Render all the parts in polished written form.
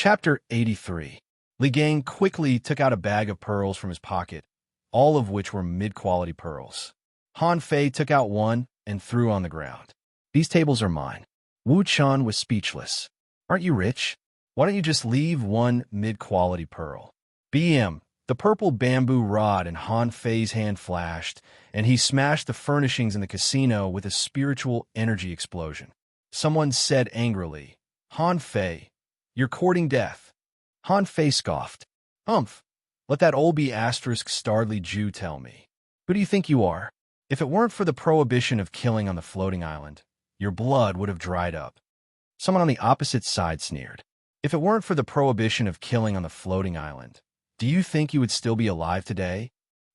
Chapter 83. Li Gang quickly took out a bag of pearls from his pocket, all of which were mid-quality pearls. Han Fei took out one and threw on the ground. These tables are mine. Wu Chan was speechless. Aren't you rich? Why don't you just leave one mid-quality pearl? BM. The purple bamboo rod in Han Fei's hand flashed, and he smashed the furnishings in the casino with a spiritual energy explosion. Someone said angrily, Han Fei, you're courting death. Han Fei scoffed. Humph. Let that old B***starly Jew tell me. Who do you think you are? If it weren't for the prohibition of killing on the floating island, your blood would have dried up. Someone on the opposite side sneered. If it weren't for the prohibition of killing on the floating island, do you think you would still be alive today?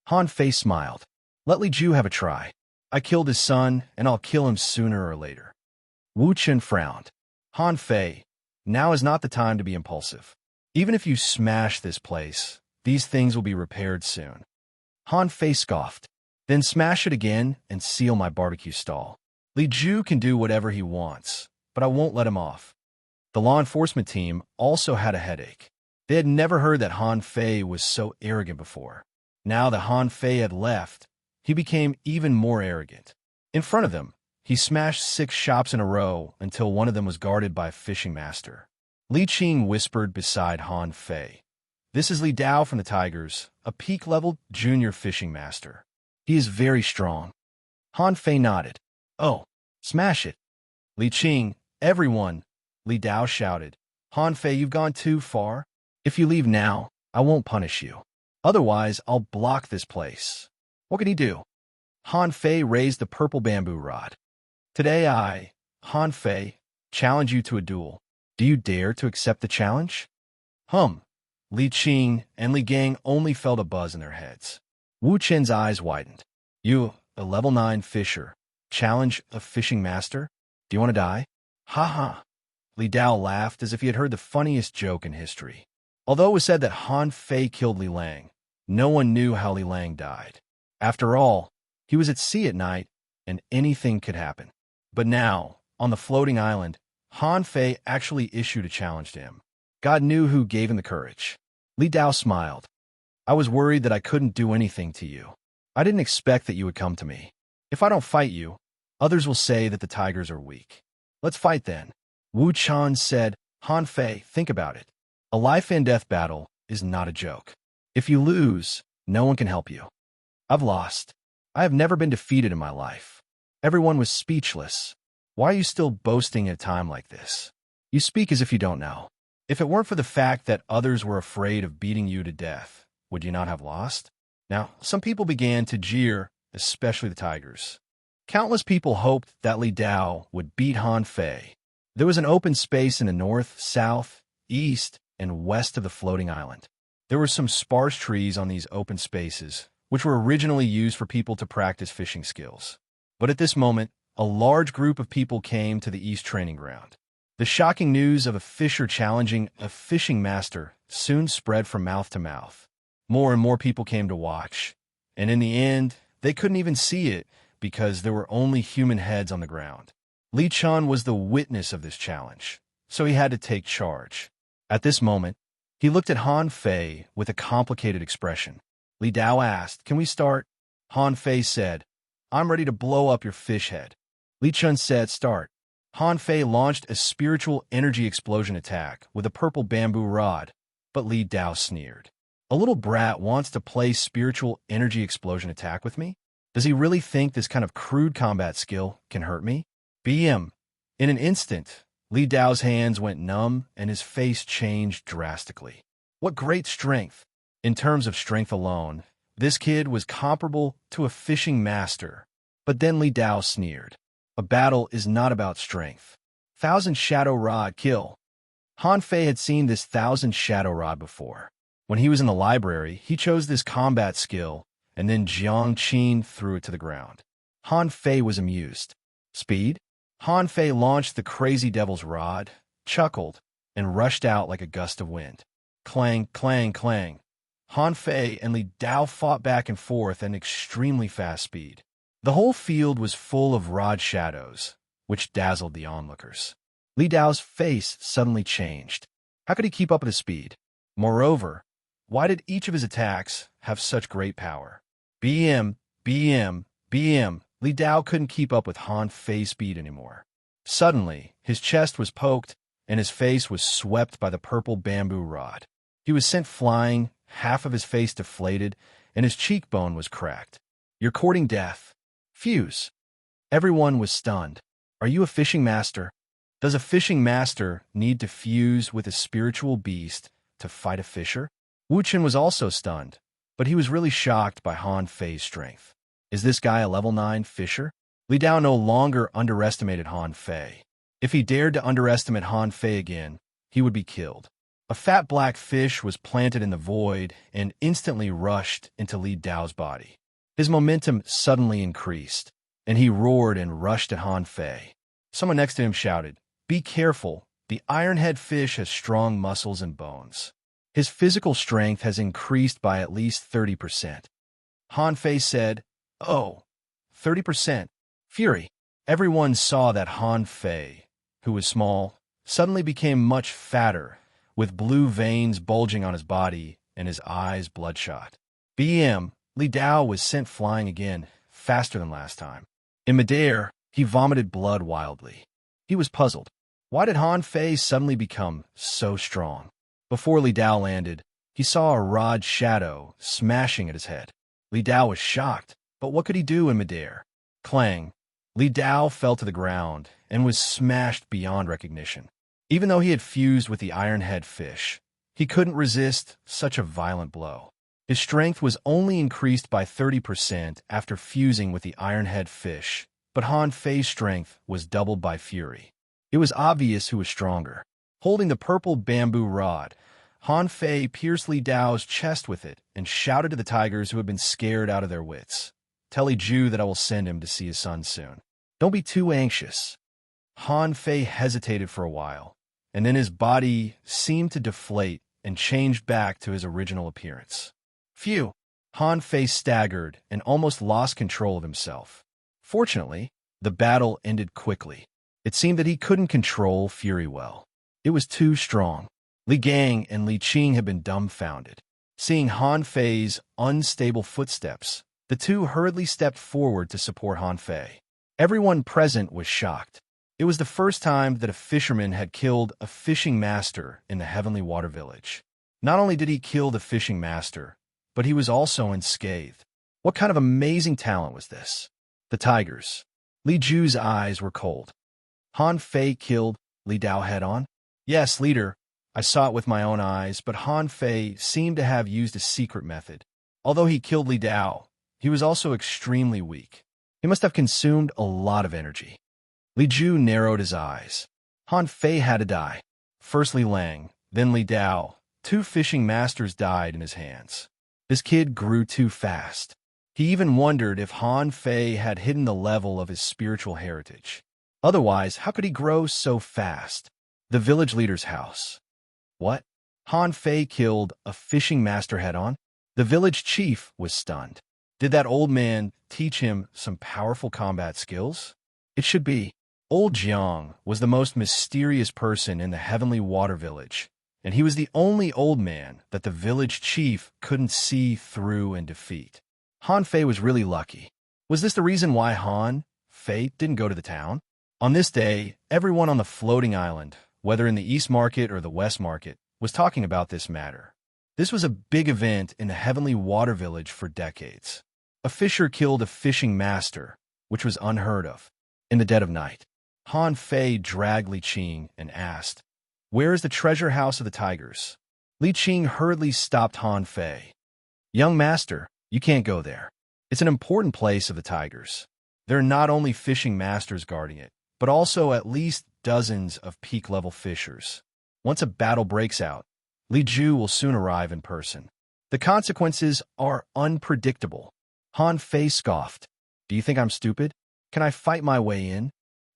Han Fei smiled. Let Li Ju have a try. I killed his son, and I'll kill him sooner or later. Wu Chen frowned. Han Fei, now is not the time to be impulsive. Even if you smash this place, these things will be repaired soon. Han Fei scoffed. Then smash it again and seal my barbecue stall. Li Ju can do whatever he wants, but I won't let him off. The law enforcement team also had a headache. They had never heard that Han Fei was so arrogant before. Now that Han Fei had left, he became even more arrogant. In front of them, he smashed 6 shops in a row until one of them was guarded by a fishing master. Li Qing whispered beside Han Fei. This is Li Dao from the Tigers, a peak-level junior fishing master. He is very strong. Han Fei nodded. Oh, smash it. Li Qing, everyone, Li Dao shouted. Han Fei, you've gone too far. If you leave now, I won't punish you. Otherwise, I'll block this place. What can he do? Han Fei raised the purple bamboo rod. Today I, Han Fei, challenge you to a duel. Do you dare to accept the challenge? Li Qing and Li Gang only felt a buzz in their heads. Wu Chen's eyes widened. You, a level 9 fisher, challenge a fishing master? Do you want to die? Ha ha. Li Dao laughed as if he had heard the funniest joke in history. Although it was said that Han Fei killed Li Lang, no one knew how Li Lang died. After all, he was at sea at night, and anything could happen. But now, on the floating island, Han Fei actually issued a challenge to him. God knew who gave him the courage. Li Dao smiled. I was worried that I couldn't do anything to you. I didn't expect that you would come to me. If I don't fight you, others will say that the tigers are weak. Let's fight then. Wu Chan said, Han Fei, think about it. A life-and-death battle is not a joke. If you lose, no one can help you. I've lost. I have never been defeated in my life. Everyone was speechless. Why are you still boasting at a time like this? You speak as if you don't know. If it weren't for the fact that others were afraid of beating you to death, would you not have lost? Now, some people began to jeer, especially the tigers. Countless people hoped that Li Dao would beat Han Fei. There was an open space in the north, south, east, and west of the floating island. There were some sparse trees on these open spaces, which were originally used for people to practice fishing skills. But at this moment, a large group of people came to the east training ground. The shocking news of a fisher challenging a fishing master soon spread from mouth to mouth. More and more people came to watch, and in the end, they couldn't even see it because there were only human heads on the ground. Li Chan was the witness of this challenge, so he had to take charge. At this moment, he looked at Han Fei with a complicated expression. Li Dao asked, Can we start? Han Fei said, I'm ready to blow up your fish head. Li Chan said, Start. Han Fei launched a spiritual energy explosion attack with a purple bamboo rod, but Li Dao sneered. A little brat wants to play spiritual energy explosion attack with me? Does he really think this kind of crude combat skill can hurt me? BM. In an instant, Li Dao's hands went numb and his face changed drastically. What great strength! In terms of strength alone, this kid was comparable to a fishing master. But then Li Dao sneered. A battle is not about strength. 1,000 Shadow Rod kill. Han Fei had seen this 1,000 Shadow Rod before. When he was in the library, he chose this combat skill, and then Jiang Qin threw it to the ground. Han Fei was amused. Speed? Han Fei launched the crazy devil's rod, chuckled, and rushed out like a gust of wind. Clang, clang, clang. Han Fei and Li Dao fought back and forth at an extremely fast speed. The whole field was full of rod shadows, which dazzled the onlookers. Li Dao's face suddenly changed. How could he keep up with his speed? Moreover, why did each of his attacks have such great power? BM, BM, BM. Li Dao couldn't keep up with Han Fei's speed anymore. Suddenly, his chest was poked, and his face was swept by the purple bamboo rod. He was sent flying, half of his face deflated, and his cheekbone was cracked. You're courting death. Fuse. Everyone was stunned. Are you a fishing master? Does a fishing master need to fuse with a spiritual beast to fight a fisher? Wu Chen was also stunned, but he was really shocked by Han Fei's strength. Is this guy a level 9 fisher? Li Dao no longer underestimated Han Fei. If he dared to underestimate Han Fei again, he would be killed. A fat black fish was planted in the void and instantly rushed into Li Dao's body. His momentum suddenly increased, and he roared and rushed at Han Fei. Someone next to him shouted, "Be careful, the ironhead fish has strong muscles and bones. His physical strength has increased by at least 30%. Han Fei said, "Oh, 30%. Fury." Everyone saw that Han Fei, who was small, suddenly became much fatter, with blue veins bulging on his body and his eyes bloodshot. BM, Li Dao was sent flying again, faster than last time. In midair, he vomited blood wildly. He was puzzled. Why did Han Fei suddenly become so strong? Before Li Dao landed, he saw a rod shadow smashing at his head. Li Dao was shocked, but what could he do in midair? Clang! Li Dao fell to the ground and was smashed beyond recognition. Even though he had fused with the ironhead fish, he couldn't resist such a violent blow. His strength was only increased by 30% after fusing with the ironhead fish, but Han Fei's strength was doubled by fury. It was obvious who was stronger. Holding the purple bamboo rod, Han Fei pierced Li Dao's chest with it and shouted to the tigers who had been scared out of their wits. Tell Li Ju that I will send him to see his son soon. Don't be too anxious. Han Fei hesitated for a while, and then his body seemed to deflate and changed back to his original appearance. Phew! Han Fei staggered and almost lost control of himself. Fortunately, the battle ended quickly. It seemed that he couldn't control fury well. It was too strong. Li Gang and Li Qing had been dumbfounded. Seeing Han Fei's unstable footsteps, the two hurriedly stepped forward to support Han Fei. Everyone present was shocked. It was the first time that a fisherman had killed a fishing master in the Heavenly Water Village. Not only did he kill the fishing master, but he was also unscathed. What kind of amazing talent was this? The tigers. Li Ju's eyes were cold. Han Fei killed Li Dao head-on? Yes, leader. I saw it with my own eyes, but Han Fei seemed to have used a secret method. Although he killed Li Dao, he was also extremely weak. He must have consumed a lot of energy. Li Ju narrowed his eyes. Han Fei had to die. First Li Lang, then Li Dao. 2 fishing masters died in his hands. This kid grew too fast. He even wondered if Han Fei had hidden the level of his spiritual heritage. Otherwise, how could he grow so fast? The village leader's house. What? Han Fei killed a fishing master head-on? The village chief was stunned. Did that old man teach him some powerful combat skills? It should be. Old Jiang was the most mysterious person in the Heavenly Water Village, and he was the only old man that the village chief couldn't see through and defeat. Han Fei was really lucky. Was this the reason why Han Fei didn't go to the town? On this day, everyone on the floating island, whether in the East Market or the West Market, was talking about this matter. This was a big event in the Heavenly Water Village for decades. A fisher killed a fishing master, which was unheard of. In the dead of night, Han Fei dragged Li Qing and asked, "Where is the treasure house of the tigers?" Li Qing hurriedly stopped Han Fei. "Young master, you can't go there. It's an important place of the tigers. There are not only fishing masters guarding it, but also at least dozens of peak-level fishers. Once a battle breaks out, Li Ju will soon arrive in person. The consequences are unpredictable." Han Fei scoffed. "Do you think I'm stupid? Can I fight my way in?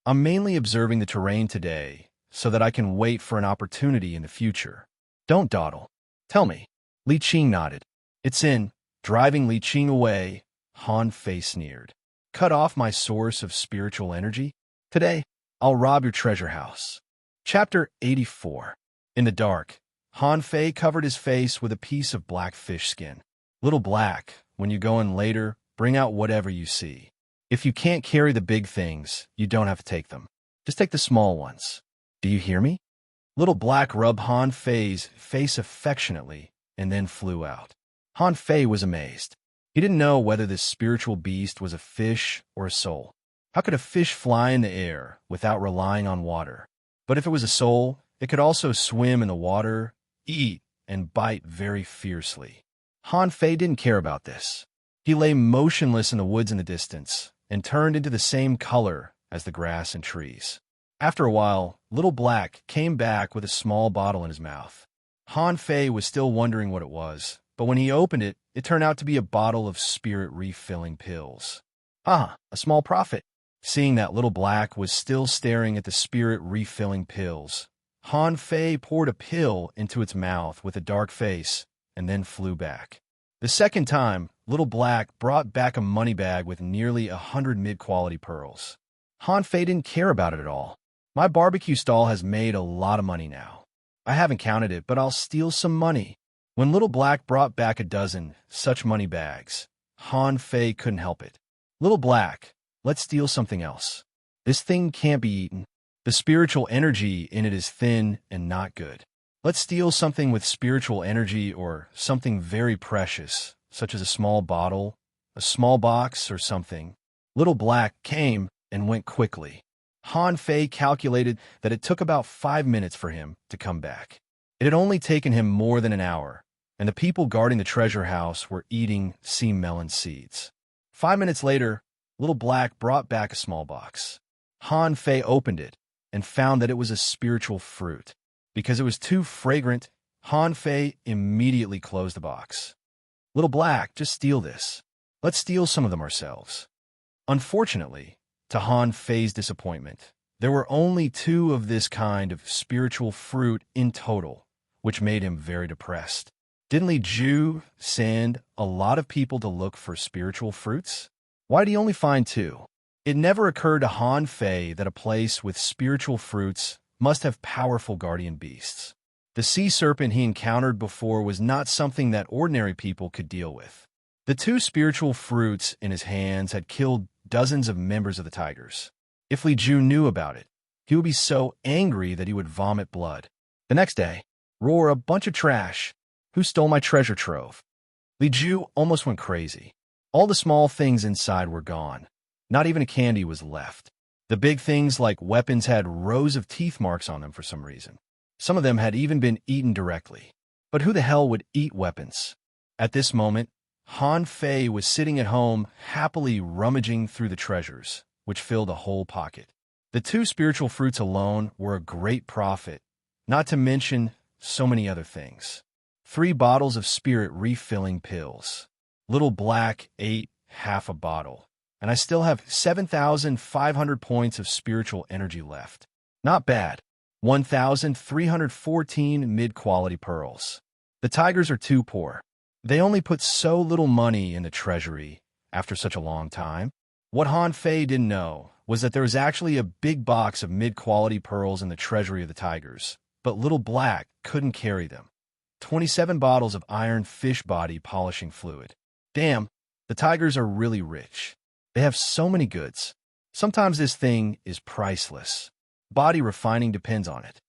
I'm mainly observing the terrain today so that I can wait for an opportunity in the future. Don't dawdle. Tell me." Li Qing nodded. "It's in." Driving Li Qing away, Han Fei sneered. "Cut off my source of spiritual energy? Today, I'll rob your treasure house." Chapter 84. In the dark, Han Fei covered his face with a piece of black fish skin. Little Black, when you go in later, bring out whatever you see. If you can't carry the big things, you don't have to take them. Just take the small ones. Do you hear me? Little Black rubbed Han Fei's face affectionately and then flew out. Han Fei was amazed. He didn't know whether this spiritual beast was a fish or a soul. How could a fish fly in the air without relying on water? But if it was a soul, it could also swim in the water, eat, and bite very fiercely. Han Fei didn't care about this. He lay motionless in the woods in the distance and turned into the same color as the grass and trees. After a while, Little Black came back with a small bottle in his mouth. Han Fei was still wondering what it was, but when he opened it, it turned out to be a bottle of spirit refilling pills. Ah, a small profit. Seeing that Little Black was still staring at the spirit refilling pills, Han Fei poured a pill into its mouth with a dark face and then flew back. The second time, Little Black brought back a money bag with nearly 100 mid-quality pearls. Han Fei didn't care about it at all. My barbecue stall has made a lot of money now. I haven't counted it, but I'll steal some money. When Little Black brought back a dozen such money bags, Han Fei couldn't help it. Little Black, let's steal something else. This thing can't be eaten. The spiritual energy in it is thin and not good. Let's steal something with spiritual energy or something very precious, such as a small bottle, a small box, or something. Little Black came and went quickly. Han Fei calculated that it took about 5 minutes for him to come back. It had only taken him more than an hour, and the people guarding the treasure house were eating sea melon seeds. 5 minutes later, Little Black brought back a small box. Han Fei opened it and found that it was a spiritual fruit. Because it was too fragrant, Han Fei immediately closed the box. Little Black, just steal this. Let's steal some of them ourselves. Unfortunately, to Han Fei's disappointment, there were only 2 of this kind of spiritual fruit in total, which made him very depressed. Didn't Li Ju send a lot of people to look for spiritual fruits? Why did he only find 2? It never occurred to Han Fei that a place with spiritual fruits must have powerful guardian beasts. The sea serpent he encountered before was not something that ordinary people could deal with. The 2 spiritual fruits in his hands had killed dozens of members of the tigers. If Li Ju knew about it, he would be so angry that he would vomit blood. The next day, roar a bunch of trash. Who stole my treasure trove? Li Ju almost went crazy. All the small things inside were gone. Not even a candy was left. The big things like weapons had rows of teeth marks on them for some reason. Some of them had even been eaten directly. But who the hell would eat weapons? At this moment, Han Fei was sitting at home, happily rummaging through the treasures, which filled a whole pocket. The 2 spiritual fruits alone were a great profit, not to mention so many other things. 3 bottles of spirit refilling pills. Little Black ate half a bottle, and I still have 7,500 points of spiritual energy left. Not bad. 1,314 mid-quality pearls. The tigers are too poor. They only put so little money in the treasury after such a long time. What Han Fei didn't know was that there was actually a big box of mid-quality pearls in the treasury of the tigers, but Little Black couldn't carry them. 27 bottles of iron fish body polishing fluid. Damn, the tigers are really rich. They have so many goods. Sometimes this thing is priceless. Body refining depends on it.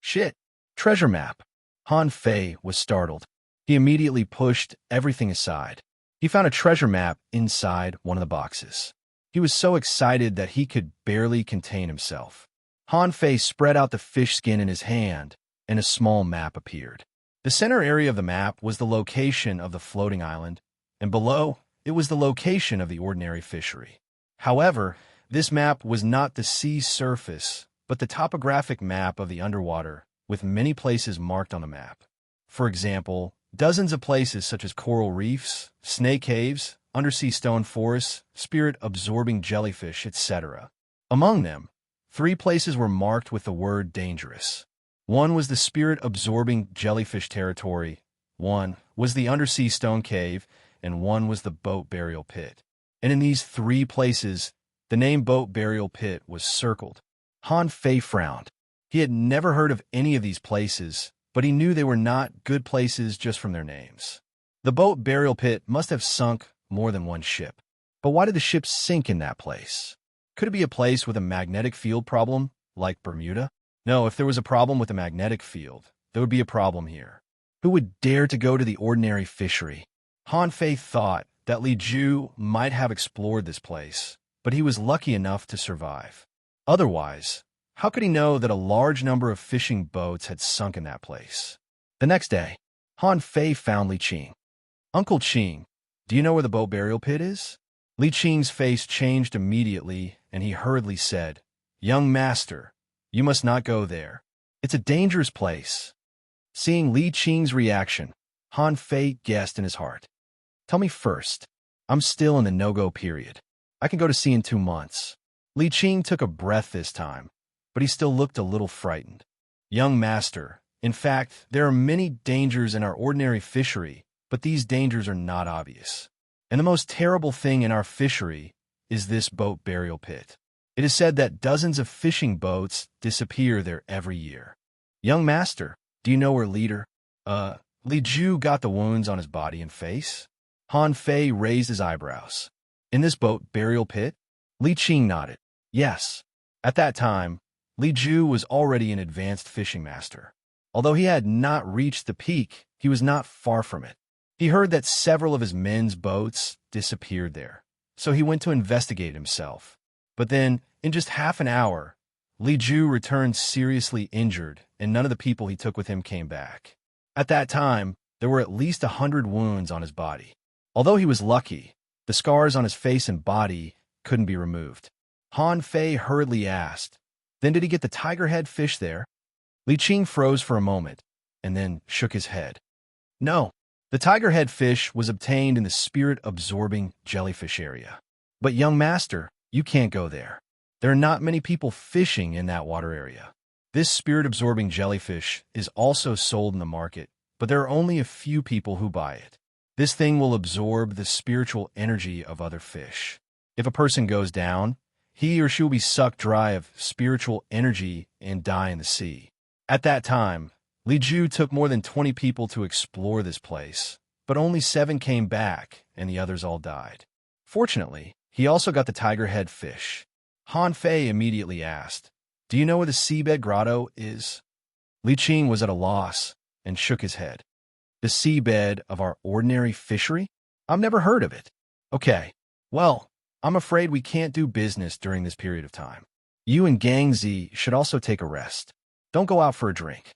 Shit. Treasure map. Han Fei was startled. He immediately pushed everything aside. He found a treasure map inside one of the boxes. He was so excited that he could barely contain himself. Han Fei spread out the fish skin in his hand, and a small map appeared. The center area of the map was the location of the floating island, and below, it was the location of the ordinary fishery. However, this map was not the sea surface, but the topographic map of the underwater, with many places marked on the map. For example, dozens of places such as coral reefs, snake caves, undersea stone forests, spirit-absorbing jellyfish, etc. Among them, 3 places were marked with the word dangerous. One was the spirit-absorbing jellyfish territory, one was the undersea stone cave, and one was the boat burial pit. And in these 3 places, the name boat burial pit was circled. Han Fei frowned. He had never heard of any of these places, but he knew they were not good places just from their names. The boat burial pit must have sunk more than one ship. But why did the ship sink in that place? Could it be a place with a magnetic field problem, like Bermuda? No, if there was a problem with a magnetic field, there would be a problem here. Who would dare to go to the ordinary fishery? Han Fei thought that Li Ju might have explored this place, but he was lucky enough to survive. Otherwise, how could he know that a large number of fishing boats had sunk in that place? The next day, Han Fei found Li Qing. Uncle Qing, do you know where the boat burial pit is? Li Qing's face changed immediately, and he hurriedly said, Young master, you must not go there. It's a dangerous place. Seeing Li Qing's reaction, Han Fei guessed in his heart. Tell me first. I'm still in the no-go period. I can go to sea in 2 months. Li Qing took a breath this time, but he still looked a little frightened. Young master, in fact, there are many dangers in our ordinary fishery, but these dangers are not obvious. And the most terrible thing in our fishery is this boat burial pit. It is said that dozens of fishing boats disappear there every year. Young master, do you know where Li Ju got the wounds on his body and face? Han Fei raised his eyebrows. In this boat burial pit? Li Qing nodded. Yes. At that time, Li Ju was already an advanced fishing master. Although he had not reached the peak, he was not far from it. He heard that several of his men's boats disappeared there, so he went to investigate himself. But then, in just half an hour, Li Ju returned seriously injured, and none of the people he took with him came back. At that time, there were at least 100 wounds on his body. Although he was lucky, the scars on his face and body couldn't be removed. Han Fei hurriedly asked, Then did he get the tiger head fish there? Li Qing froze for a moment, and then shook his head. No, the tiger head fish was obtained in the spirit-absorbing jellyfish area. But young master, you can't go there. There are not many people fishing in that water area. This spirit-absorbing jellyfish is also sold in the market, but there are only a few people who buy it. This thing will absorb the spiritual energy of other fish. If a person goes down, he or she will be sucked dry of spiritual energy and die in the sea. At that time, Li Ju took more than 20 people to explore this place, but only 7 came back, and the others all died. Fortunately, he also got the tiger head fish. Han Fei immediately asked, Do you know where the seabed grotto is? Li Qing was at a loss and shook his head. The seabed of our ordinary fishery? I've never heard of it. Okay, well, I'm afraid we can't do business during this period of time. You and Gangzi should also take a rest. Don't go out for a drink.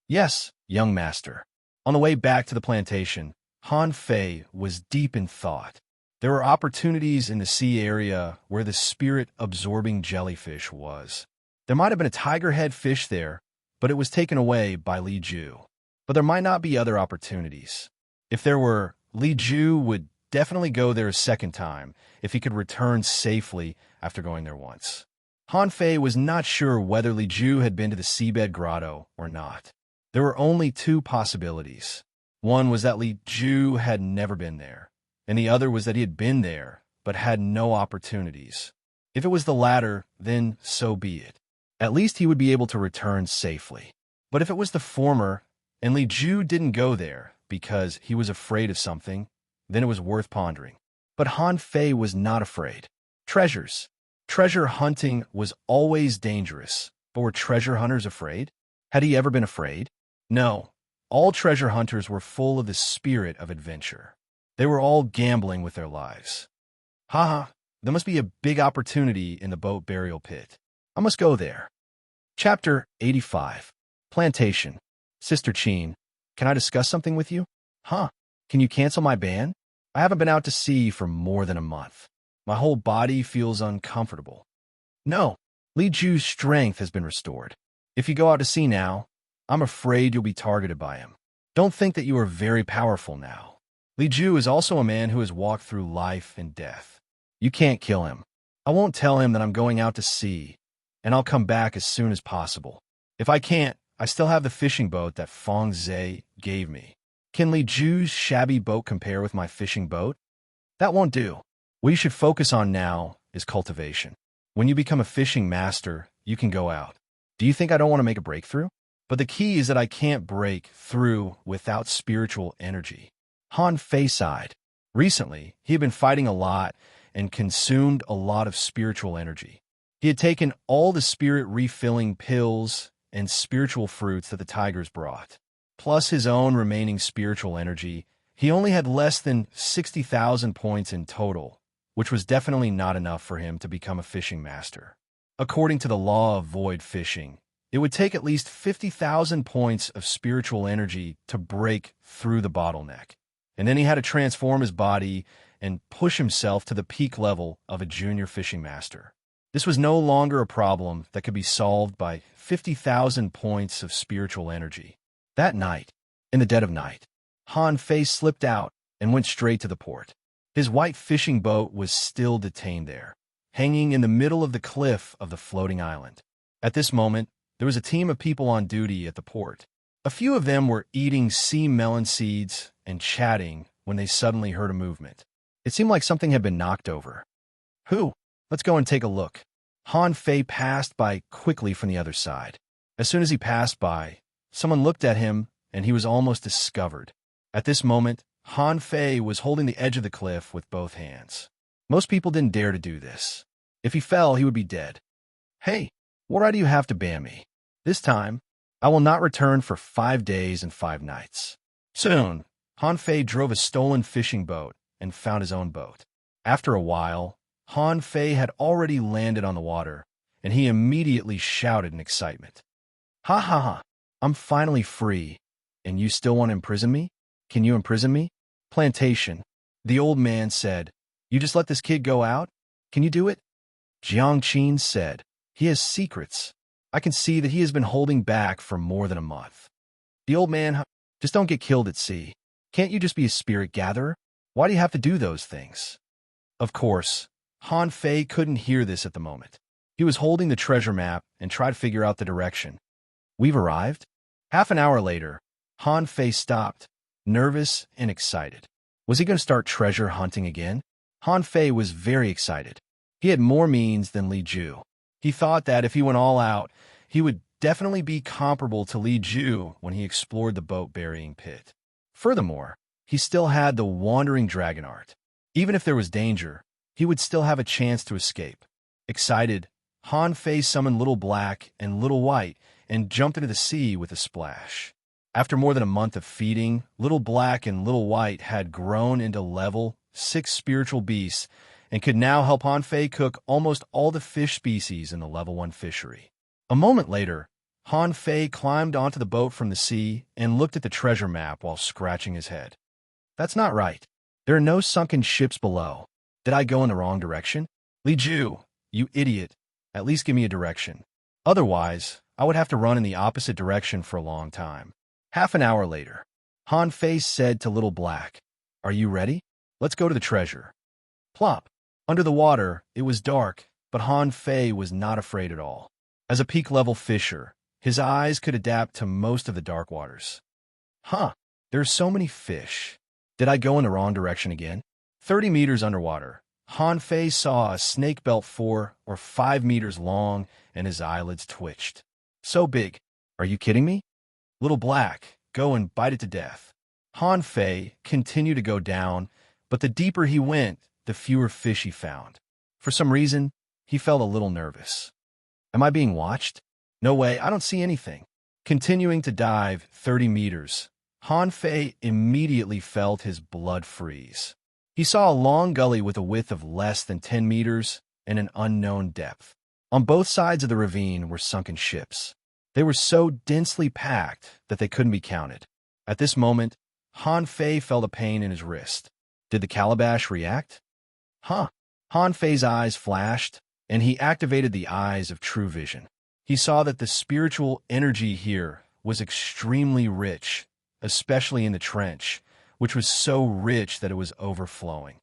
Yes, young master. On the way back to the plantation, Han Fei was deep in thought. There were opportunities in the sea area where the spirit-absorbing jellyfish was. There might have been a tiger head fish there, but it was taken away by Li Ju. But there might not be other opportunities. If there were, Li Ju would definitely go there a second time if he could return safely after going there once. Han Fei was not sure whether Li Ju had been to the seabed grotto or not. There were only 2 possibilities. One was that Li Ju had never been there, and the other was that he had been there but had no opportunities. If it was the latter, then so be it. At least he would be able to return safely. But if it was the former, and Li Ju didn't go there because he was afraid of something, then it was worth pondering. But Han Fei was not afraid. Treasures. Treasure hunting was always dangerous, but were treasure hunters afraid? Had he ever been afraid? No. All treasure hunters were full of the spirit of adventure. They were all gambling with their lives. Haha, there must be a big opportunity in the boat burial pit. I must go there. Chapter 85. Plantation. Sister Qing, can I discuss something with you? Can you cancel my ban? I haven't been out to sea for more than a month. My whole body feels uncomfortable. No, Li Ju's strength has been restored. If you go out to sea now, I'm afraid you'll be targeted by him. Don't think that you are very powerful now. Li Ju is also a man who has walked through life and death. You can't kill him. I won't tell him that I'm going out to sea, and I'll come back as soon as possible. If I can't, I still have the fishing boat that Feng Zhe gave me. Can Li Ju's shabby boat compare with my fishing boat? That won't do. What you should focus on now is cultivation. When you become a fishing master, you can go out. Do you think I don't want to make a breakthrough? But the key is that I can't break through without spiritual energy. Han Fei sighed. Recently, he had been fighting a lot and consumed a lot of spiritual energy. He had taken all the spirit refilling pills and spiritual fruits that the tigers brought, plus his own remaining spiritual energy. He only had less than 60,000 points in total, which was definitely not enough for him to become a fishing master. According to the law of void fishing, it would take at least 50,000 points of spiritual energy to break through the bottleneck. And then he had to transform his body and push himself to the peak level of a junior fishing master. This was no longer a problem that could be solved by 50,000 points of spiritual energy. That night, in the dead of night, Han Fei slipped out and went straight to the port. His white fishing boat was still detained there, hanging in the middle of the cliff of the floating island. At this moment, there was a team of people on duty at the port. A few of them were eating sea melon seeds and chatting when they suddenly heard a movement. It seemed like something had been knocked over. Who? Let's go and take a look. Han Fei passed by quickly from the other side. As soon as he passed by, someone looked at him and he was almost discovered. At this moment, Han Fei was holding the edge of the cliff with both hands. Most people didn't dare to do this. If he fell, he would be dead. Hey, what right do you have to ban me? This time, I will not return for 5 days and 5 nights. Soon, Han Fei drove a stolen fishing boat and found his own boat. After a while, Han Fei had already landed on the water, and he immediately shouted in excitement. Ha ha ha, I'm finally free, and you still want to imprison me? Can you imprison me? Plantation. The old man said, you just let this kid go out? Can you do it? Jiang Qin said, he has secrets. I can see that he has been holding back for more than a month. The old man, just don't get killed at sea. Can't you just be a spirit gatherer? Why do you have to do those things? Of course, Han Fei couldn't hear this at the moment. He was holding the treasure map and tried to figure out the direction. We've arrived? Half an hour later, Han Fei stopped, nervous and excited. Was he going to start treasure hunting again? Han Fei was very excited. He had more means than Li Ju. He thought that if he went all out, he would definitely be comparable to Li Ju when he explored the boat-burying pit. Furthermore, he still had the wandering dragon art. Even if there was danger, he would still have a chance to escape. Excited, Han Fei summoned Little Black and Little White and jumped into the sea with a splash. After more than a month of feeding, Little Black and Little White had grown into level 6 spiritual beasts and could now help Han Fei cook almost all the fish species in the level 1 fishery. A moment later, Han Fei climbed onto the boat from the sea and looked at the treasure map while scratching his head. That's not right. There are no sunken ships below. Did I go in the wrong direction? Li Ju, you idiot. At least give me a direction. Otherwise, I would have to run in the opposite direction for a long time. Half an hour later, Han Fei said to Little Black, are you ready? Let's go to the treasure. Plop. Under the water, it was dark, but Han Fei was not afraid at all. As a peak-level fisher, his eyes could adapt to most of the dark waters. Huh, there are so many fish. Did I go in the wrong direction again? 30 meters underwater, Han Fei saw a snake belt 4 or 5 meters long, and his eyelids twitched. So big. Are you kidding me? Little Black, go and bite it to death. Han Fei continued to go down, but the deeper he went, the fewer fish he found. For some reason, he felt a little nervous. Am I being watched? No way, I don't see anything. Continuing to dive 30 meters, Han Fei immediately felt his blood freeze. He saw a long gully with a width of less than 10 meters and an unknown depth. On both sides of the ravine were sunken ships. They were so densely packed that they couldn't be counted. At this moment, Han Fei felt a pain in his wrist. Did the calabash react? Huh. Han Fei's eyes flashed, and he activated the eyes of true vision. He saw that the spiritual energy here was extremely rich, especially in the trench, which was so rich that it was overflowing.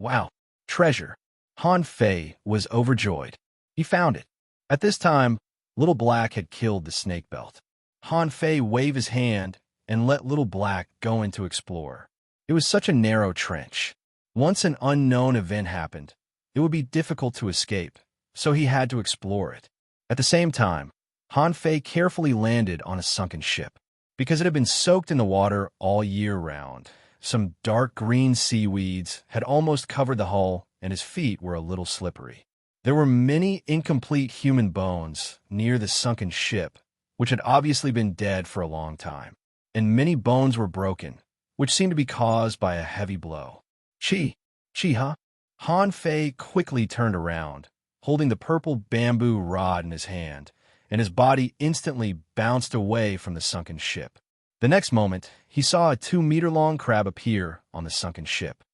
Wow, treasure! Han Fei was overjoyed. He found it. At this time, Little Black had killed the snake belt. Han Fei waved his hand and let Little Black go in to explore. It was such a narrow trench. Once an unknown event happened, it would be difficult to escape, so he had to explore it. At the same time, Han Fei carefully landed on a sunken ship. Because it had been soaked in the water all year round, some dark green seaweeds had almost covered the hull, and his feet were a little slippery. There were many incomplete human bones near the sunken ship, which had obviously been dead for a long time, and many bones were broken, which seemed to be caused by a heavy blow. Chi, huh? Han Fei quickly turned around, holding the purple bamboo rod in his hand, and his body instantly bounced away from the sunken ship. The next moment, he saw a 2-meter-long crab appear on the sunken ship.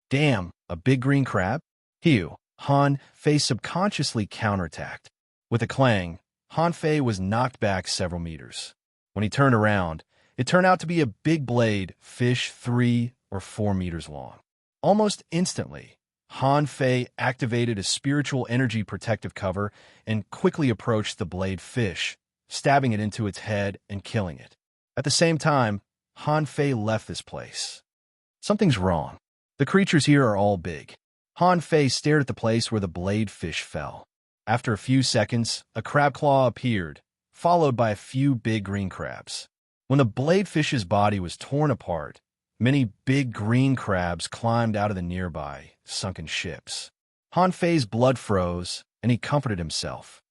Damn, a big green crab? Hew, Han Fei subconsciously counterattacked. With a clang, Han Fei was knocked back several meters. When he turned around, it turned out to be a big blade fish 3 or 4 meters long. Almost instantly, Han Fei activated a spiritual energy protective cover and quickly approached the blade fish, stabbing it into its head and killing it. At the same time, Han Fei left this place. Something's wrong. The creatures here are all big. Han Fei stared at the place where the blade fish fell. After a few seconds, a crab claw appeared, followed by a few big green crabs. When the blade fish's body was torn apart, many big green crabs climbed out of the nearby, sunken ships. Han Fei's blood froze, and he comforted himself.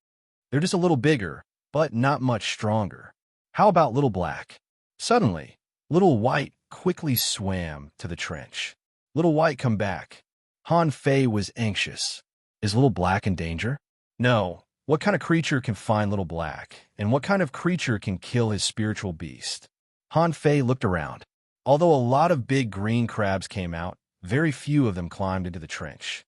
They're just a little bigger, but not much stronger. How about Little Black? Suddenly, Little White quickly swam to the trench. Little White, come back. Han Fei was anxious. Is Little Black in danger? No. What kind of creature can find Little Black, and what kind of creature can kill his spiritual beast? Han Fei looked around. Although a lot of big green crabs came out, very few of them climbed into the trench.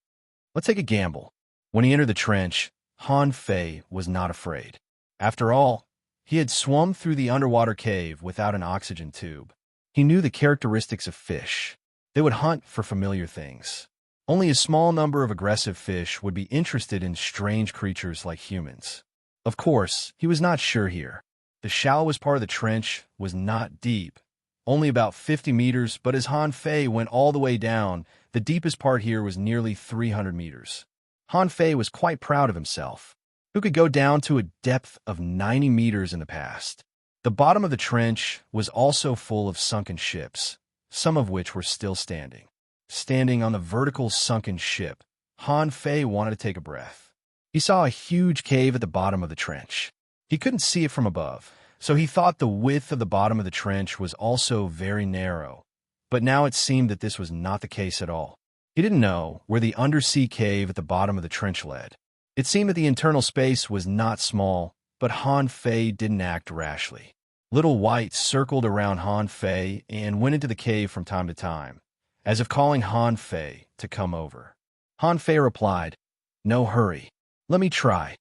Let's take a gamble. When he entered the trench, Han Fei was not afraid. After all, he had swum through the underwater cave without an oxygen tube. He knew the characteristics of fish. They would hunt for familiar things. Only a small number of aggressive fish would be interested in strange creatures like humans. Of course, he was not sure here. The shallowest part of the trench was not deep, only about 50 meters, but as Han Fei went all the way down, the deepest part here was nearly 300 meters. Han Fei was quite proud of himself, who could go down to a depth of 90 meters in the past. The bottom of the trench was also full of sunken ships, some of which were still standing. Standing on the vertical sunken ship, Han Fei wanted to take a breath. He saw a huge cave at the bottom of the trench. He couldn't see it from above, so he thought the width of the bottom of the trench was also very narrow. But now it seemed that this was not the case at all. He didn't know where the undersea cave at the bottom of the trench led. It seemed that the internal space was not small, but Han Fei didn't act rashly. Little White circled around Han Fei and went into the cave from time to time, as if calling Han Fei to come over. Han Fei replied, "No hurry. Let me try."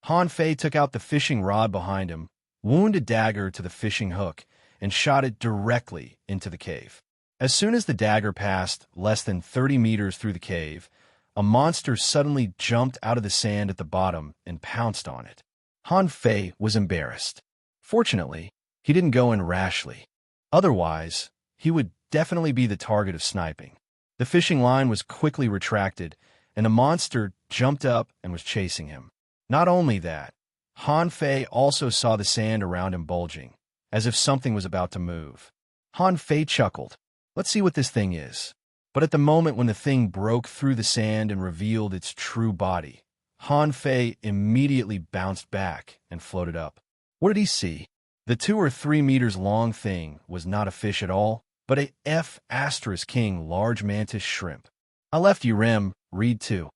Han Fei took out the fishing rod behind him, wound a dagger to the fishing hook, and shot it directly into the cave. As soon as the dagger passed less than 30 meters through the cave, a monster suddenly jumped out of the sand at the bottom and pounced on it. Han Fei was embarrassed. Fortunately, he didn't go in rashly. Otherwise, he would definitely be the target of sniping. The fishing line was quickly retracted, and the monster jumped up and was chasing him. Not only that, Han Fei also saw the sand around him bulging, as if something was about to move. Han Fei chuckled. Let's see what this thing is. But at the moment when the thing broke through the sand and revealed its true body, Han Fei immediately bounced back and floated up. What did he see? The 2 or 3 meters long thing was not a fish at all, but a F*King large mantis shrimp. I left you Rem, read 2.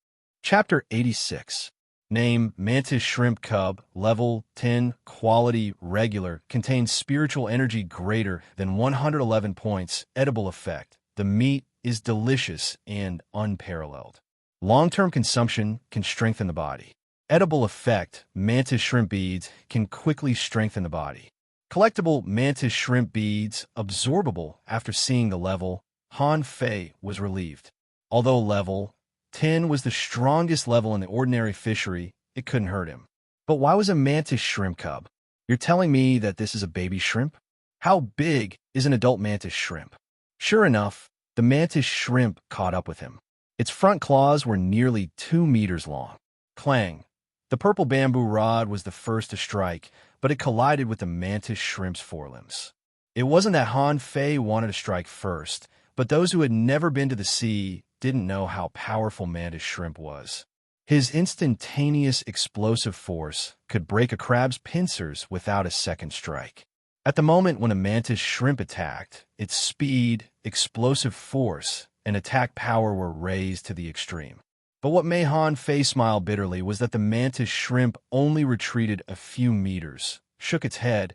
Chapter 86. Name, Mantis Shrimp Cub, Level 10, Quality, Regular, contains spiritual energy greater than 111 points, edible effect. The meat is delicious and unparalleled. Long-term consumption can strengthen the body. Edible effect, mantis shrimp beads can quickly strengthen the body. Collectible mantis shrimp beads, absorbable after seeing the level. Han Fei was relieved. Although level 10 was the strongest level in the ordinary fishery, it couldn't hurt him. But why was a mantis shrimp cub? You're telling me that this is a baby shrimp? How big is an adult mantis shrimp? Sure enough, the mantis shrimp caught up with him. Its front claws were nearly 2 meters long. Clang! The purple bamboo rod was the first to strike, but it collided with the mantis shrimp's forelimbs. It wasn't that Han Fei wanted to strike first, but those who had never been to the sea didn't know how powerful mantis shrimp was. His instantaneous explosive force could break a crab's pincers without a second strike. At the moment when a mantis shrimp attacked, its speed, explosive force, and attack power were raised to the extreme. But what made Han Fei smile bitterly was that the mantis shrimp only retreated a few meters, shook its head,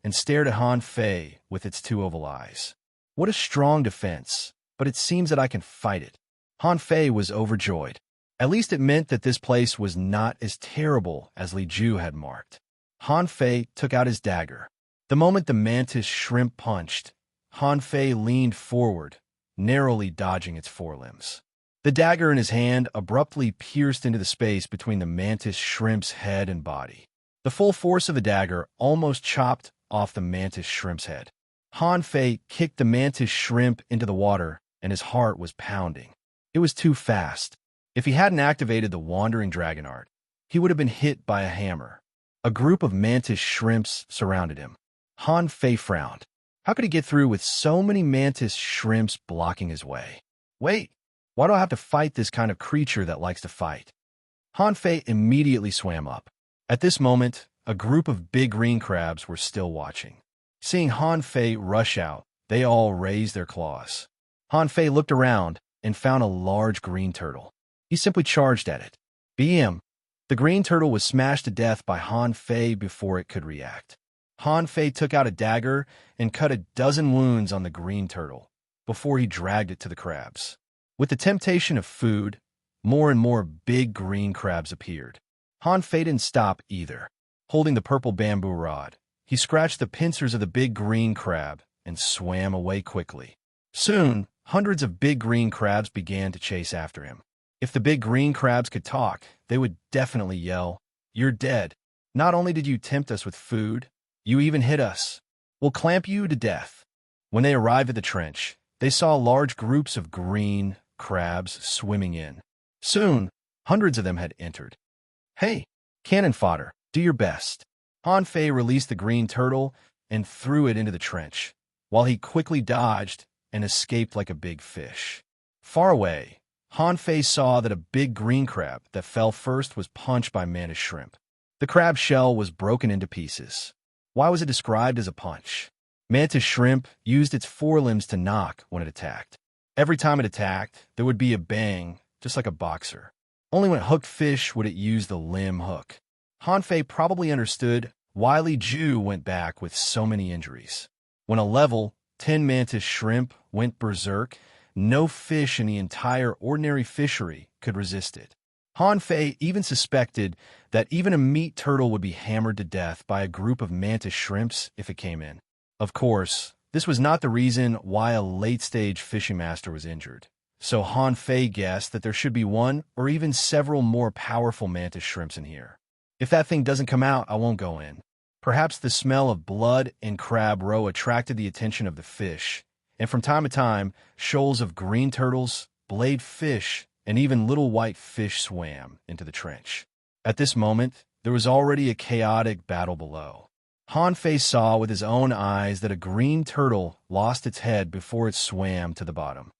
and stared at Han Fei with its two oval eyes. What a strong defense, but it seems that I can fight it. Han Fei was overjoyed. At least it meant that this place was not as terrible as Li Ju had marked. Han Fei took out his dagger. The moment the mantis shrimp punched, Han Fei leaned forward, narrowly dodging its forelimbs. The dagger in his hand abruptly pierced into the space between the mantis shrimp's head and body. The full force of the dagger almost chopped off the mantis shrimp's head. Han Fei kicked the mantis shrimp into the water, and his heart was pounding. It was too fast. If he hadn't activated the Wandering Dragon art, he would have been hit by a hammer. A group of mantis shrimps surrounded him. Han Fei frowned. How could he get through with so many mantis shrimps blocking his way? Wait, why do I have to fight this kind of creature that likes to fight? Han Fei immediately swam up. At this moment, a group of big green crabs were still watching. Seeing Han Fei rush out, they all raised their claws. Han Fei looked around and found a large green turtle. He simply charged at it. BM! The green turtle was smashed to death by Han Fei before it could react. Han Fei took out a dagger and cut a dozen wounds on the green turtle before he dragged it to the crabs. With the temptation of food, more and more big green crabs appeared. Han Fei didn't stop either. Holding the purple bamboo rod, he scratched the pincers of the big green crab and swam away quickly. Soon, hundreds of big green crabs began to chase after him. If the big green crabs could talk, they would definitely yell, "You're dead. Not only did you tempt us with food, you even hit us. We'll clamp you to death." When they arrived at the trench, they saw large groups of green crabs swimming in. Soon, hundreds of them had entered. "Hey, cannon fodder, do your best." Han Fei released the green turtle and threw it into the trench, while he quickly dodged and escaped like a big fish. Far away, Han Fei saw that a big green crab that fell first was punched by mantis shrimp. The crab shell was broken into pieces. Why was it described as a punch? Mantis shrimp used its forelimbs to knock when it attacked. Every time it attacked, there would be a bang, just like a boxer. Only when it hooked fish would it use the limb hook. Han Fei probably understood why Li Ju went back with so many injuries. When a level 10 mantis shrimp went berserk, no fish in the entire ordinary fishery could resist it. Han Fei even suspected that even a meat turtle would be hammered to death by a group of mantis shrimps if it came in. Of course, this was not the reason why a late-stage fishing master was injured. So Han Fei guessed that there should be one or even several more powerful mantis shrimps in here. If that thing doesn't come out, I won't go in. Perhaps the smell of blood and crab roe attracted the attention of the fish, and from time to time, shoals of green turtles, blade fish, and even little white fish swam into the trench. At this moment, there was already a chaotic battle below. Han Fei saw with his own eyes that a green turtle lost its head before it swam to the bottom.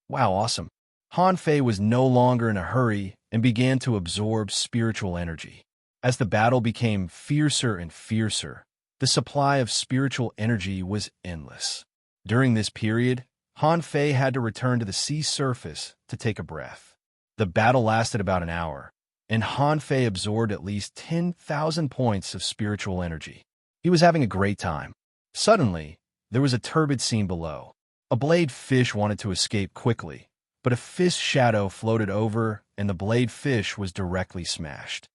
Wow, awesome. Han Fei was no longer in a hurry and began to absorb spiritual energy. As the battle became fiercer and fiercer, the supply of spiritual energy was endless. During this period, Han Fei had to return to the sea surface to take a breath. The battle lasted about an hour, and Han Fei absorbed at least 10,000 points of spiritual energy. He was having a great time. Suddenly, there was a turbid scene below. A blade fish wanted to escape quickly, but a fish shadow floated over and the blade fish was directly smashed.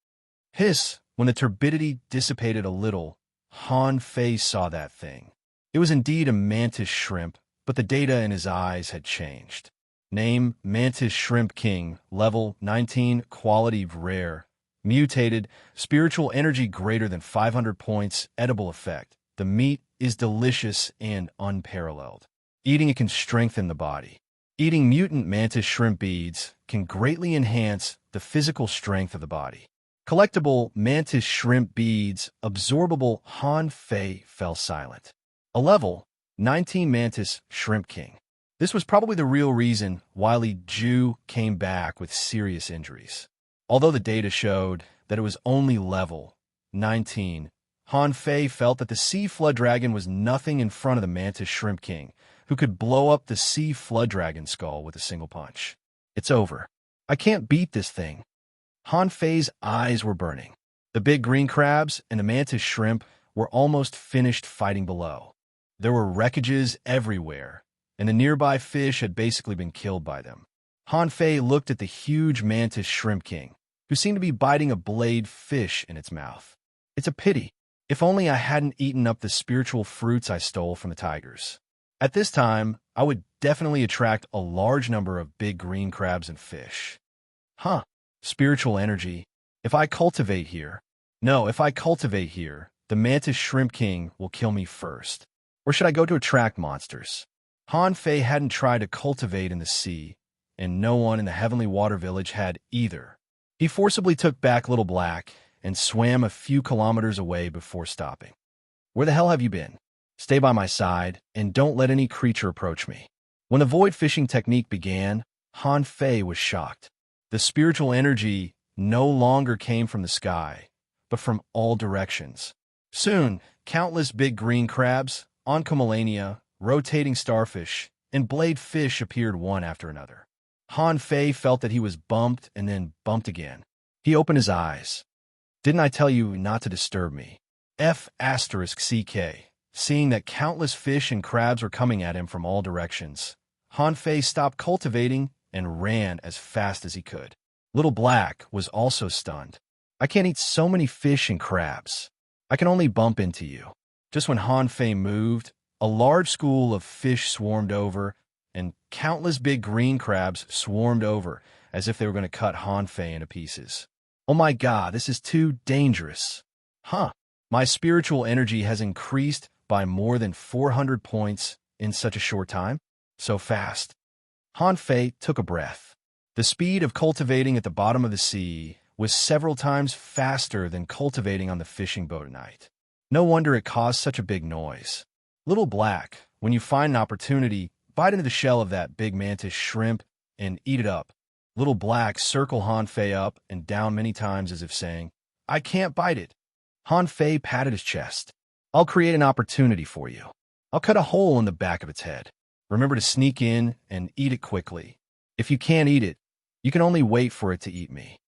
Hiss! When the turbidity dissipated a little, Han Fei saw that thing. It was indeed a mantis shrimp, but the data in his eyes had changed. Name, Mantis Shrimp King, level 19, quality rare. Mutated, spiritual energy greater than 500 points, edible effect. The meat is delicious and unparalleled. Eating it can strengthen the body. Eating mutant mantis shrimp beads can greatly enhance the physical strength of the body. Collectible mantis shrimp beads, absorbable Han Fei fell silent. A level 19 mantis shrimp king. This was probably the real reason Wiley Ju came back with serious injuries. Although the data showed that it was only level 19, Han Fei felt that the sea flood dragon was nothing in front of the mantis shrimp king, who could blow up the sea flood dragon skull with a single punch. It's over. I can't beat this thing. Han Fei's eyes were burning. The big green crabs and the mantis shrimp were almost finished fighting below. There were wreckages everywhere, and the nearby fish had basically been killed by them. Han Fei looked at the huge mantis shrimp king, who seemed to be biting a blade fish in its mouth. It's a pity. If only I hadn't eaten up the spiritual fruits I stole from the tigers. At this time, I would definitely attract a large number of big green crabs and fish. Huh. Spiritual energy. If I cultivate here, the mantis shrimp king will kill me first. Or should I go to attract monsters? Han Fei hadn't tried to cultivate in the sea, and no one in the Heavenly Water Village had either. He forcibly took back Little Black and swam a few kilometers away before stopping. Where the hell have you been? Stay by my side, and don't let any creature approach me. When the void fishing technique began, Han Fei was shocked. The spiritual energy no longer came from the sky, but from all directions. Soon, countless big green crabs, oncomelania, rotating starfish, and blade fish appeared one after another. Han Fei felt that he was bumped and then bumped again. He opened his eyes. Didn't I tell you not to disturb me? F***CK. Seeing that countless fish and crabs were coming at him from all directions, Han Fei stopped cultivating and ran as fast as he could. Little Black was also stunned. I can't eat so many fish and crabs. I can only bump into you. Just when Han Fei moved, a large school of fish swarmed over, and countless big green crabs swarmed over as if they were going to cut Han Fei into pieces. Oh my god, this is too dangerous. Huh. My spiritual energy has increased by more than 400 points in such a short time? So fast. Han Fei took a breath. The speed of cultivating at the bottom of the sea was several times faster than cultivating on the fishing boat at night. No wonder it caused such a big noise. Little Black, when you find an opportunity, bite into the shell of that big mantis shrimp and eat it up. Little Black circled Han Fei up and down many times as if saying, I can't bite it. Han Fei patted his chest. I'll create an opportunity for you. I'll cut a hole in the back of its head. Remember to sneak in and eat it quickly. If you can't eat it, you can only wait for it to eat me.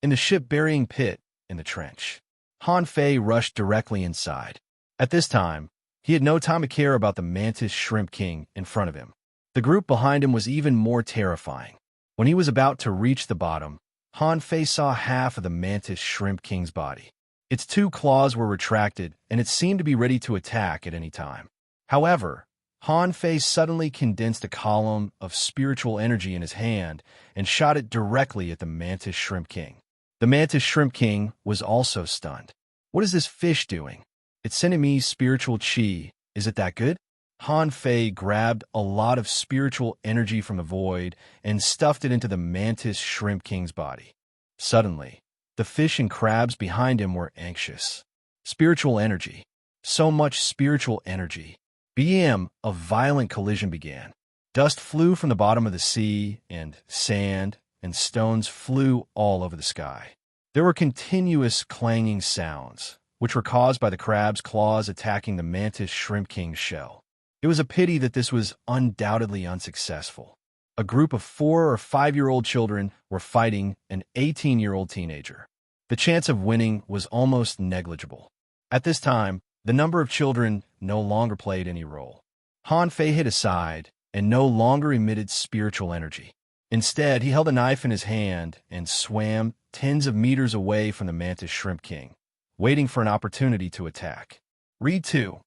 In the ship-burying pit in the trench, Han Fei rushed directly inside. At this time, he had no time to care about the mantis shrimp king in front of him. The group behind him was even more terrifying. When he was about to reach the bottom, Han Fei saw half of the mantis shrimp king's body. Its two claws were retracted, and it seemed to be ready to attack at any time. However, Han Fei suddenly condensed a column of spiritual energy in his hand and shot it directly at the mantis shrimp king. The mantis shrimp king was also stunned. What is this fish doing? It's sending me spiritual chi. Is it that good? Han Fei grabbed a lot of spiritual energy from the void and stuffed it into the mantis shrimp king's body. Suddenly, the fish and crabs behind him were anxious. Spiritual energy. So much spiritual energy. BM, a violent collision began. Dust flew from the bottom of the sea, and sand and stones flew all over the sky. There were continuous clanging sounds, which were caused by the crab's claws attacking the mantis shrimp king's shell. It was a pity that this was undoubtedly unsuccessful. A group of 4 or 5-year-old children were fighting an 18-year-old teenager. The chance of winning was almost negligible. At this time, the number of children no longer played any role. Han Fei hid aside and no longer emitted spiritual energy. Instead, he held a knife in his hand and swam tens of meters away from the mantis shrimp king, waiting for an opportunity to attack. Read 2.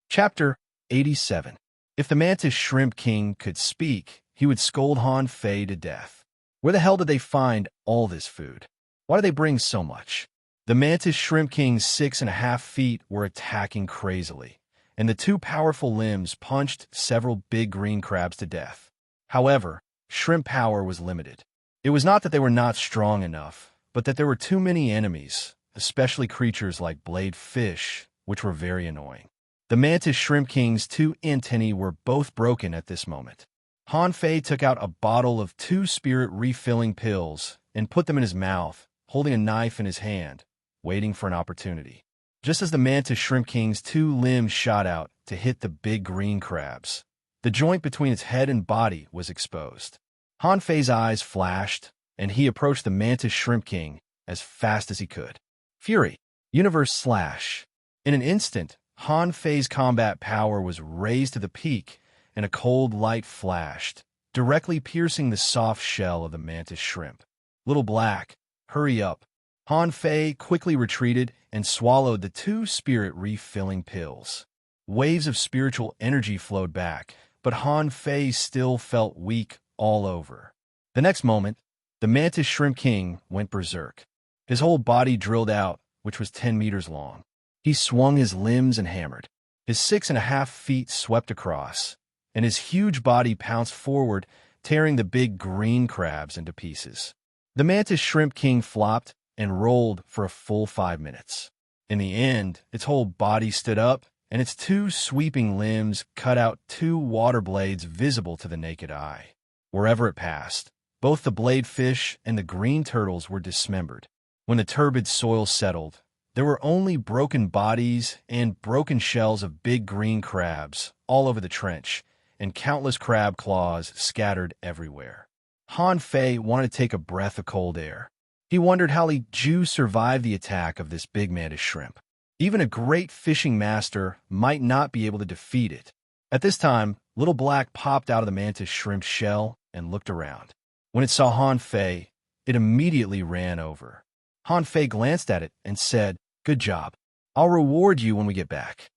Chapter 87. If the mantis shrimp king could speak, he would scold Han Fei to death. Where the hell did they find all this food? Why do they bring so much? The mantis shrimp king's 6.5 feet were attacking crazily, and the two powerful limbs punched several big green crabs to death. However, shrimp power was limited. It was not that they were not strong enough, but that there were too many enemies, especially creatures like blade fish, which were very annoying. The mantis shrimp king's two antennae were both broken at this moment. Han Fei took out a bottle of 2 spirit refilling pills and put them in his mouth, holding a knife in his hand, waiting for an opportunity. Just as the mantis shrimp king's 2 limbs shot out to hit the big green crabs, the joint between its head and body was exposed. Han Fei's eyes flashed, and he approached the mantis shrimp king as fast as he could. Fury, Universe Slash. In an instant, Han Fei's combat power was raised to the peak, and a cold light flashed, directly piercing the soft shell of the mantis shrimp. Little Black, hurry up. Han Fei quickly retreated and swallowed the 2 spirit refilling pills. Waves of spiritual energy flowed back, but Han Fei still felt weak all over. The next moment, the mantis shrimp king went berserk. His whole body drilled out, which was 10 meters long. He swung his limbs and hammered. His 6.5 feet swept across, and his huge body pounced forward, tearing the big green crabs into pieces. The mantis shrimp king flopped and rolled for a full 5 minutes. In the end, its whole body stood up, and its 2 sweeping limbs cut out 2 water blades visible to the naked eye. Wherever it passed, both the blade fish and the green turtles were dismembered. When the turbid soil settled, there were only broken bodies and broken shells of big green crabs all over the trench, and countless crab claws scattered everywhere. Han Fei wanted to take a breath of cold air. He wondered how Li Ju survived the attack of this big mantis shrimp. Even a great fishing master might not be able to defeat it. At this time, Little Black popped out of the mantis shrimp's shell and looked around. When it saw Han Fei, it immediately ran over. Han Fei glanced at it and said, "Good job. I'll reward you when we get back."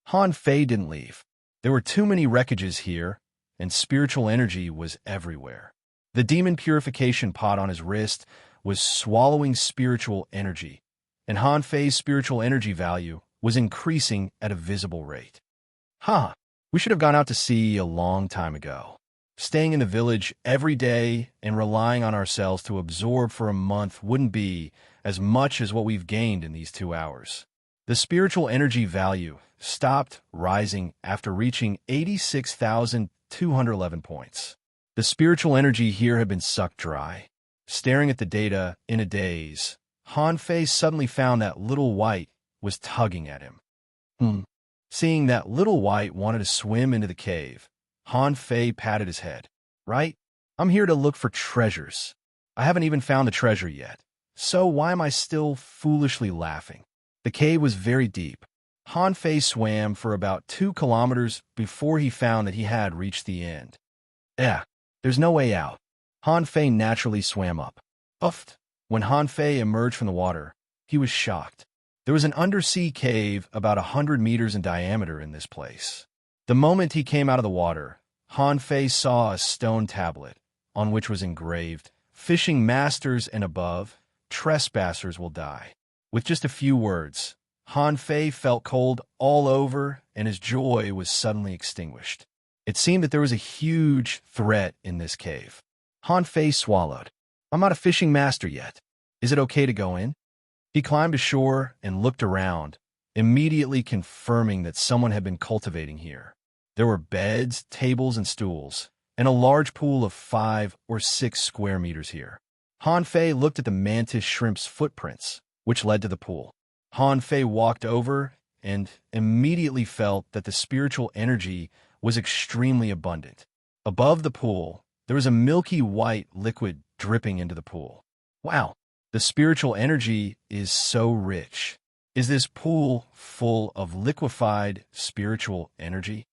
Han Fei didn't leave. There were too many wreckages here, and spiritual energy was everywhere. The demon purification pot on his wrist was swallowing spiritual energy, and Han Fei's spiritual energy value was increasing at a visible rate. We should have gone out to sea a long time ago. Staying in the village every day and relying on ourselves to absorb for a month wouldn't be as much as what we've gained in these 2 hours. The spiritual energy value stopped rising after reaching 86,211 points. The spiritual energy here had been sucked dry. Staring at the data in a daze, Han Fei suddenly found that Little White was tugging at him. Seeing that Little White wanted to swim into the cave, Han Fei patted his head. "Right? I'm here to look for treasures. I haven't even found the treasure yet. So why am I still foolishly laughing?" The cave was very deep. Han Fei swam for about 2 kilometers before he found that he had reached the end. There's no way out. Han Fei naturally swam up. Uffed. When Han Fei emerged from the water, he was shocked. There was an undersea cave about 100 meters in diameter in this place. The moment he came out of the water, Han Fei saw a stone tablet on which was engraved, "Fishing masters and above, trespassers will die." With just a few words, Han Fei felt cold all over, and his joy was suddenly extinguished. It seemed that there was a huge threat in this cave. Han Fei swallowed. "I'm not a fishing master yet. Is it okay to go in?" He climbed ashore and looked around, immediately confirming that someone had been cultivating here. There were beds, tables, and stools, and a large pool of 5 or 6 square meters here. Han Fei looked at the mantis shrimp's footprints, which led to the pool. Han Fei walked over and immediately felt that the spiritual energy was extremely abundant. Above the pool, there was a milky white liquid dripping into the pool. Wow, the spiritual energy is so rich. Is this pool full of liquefied spiritual energy?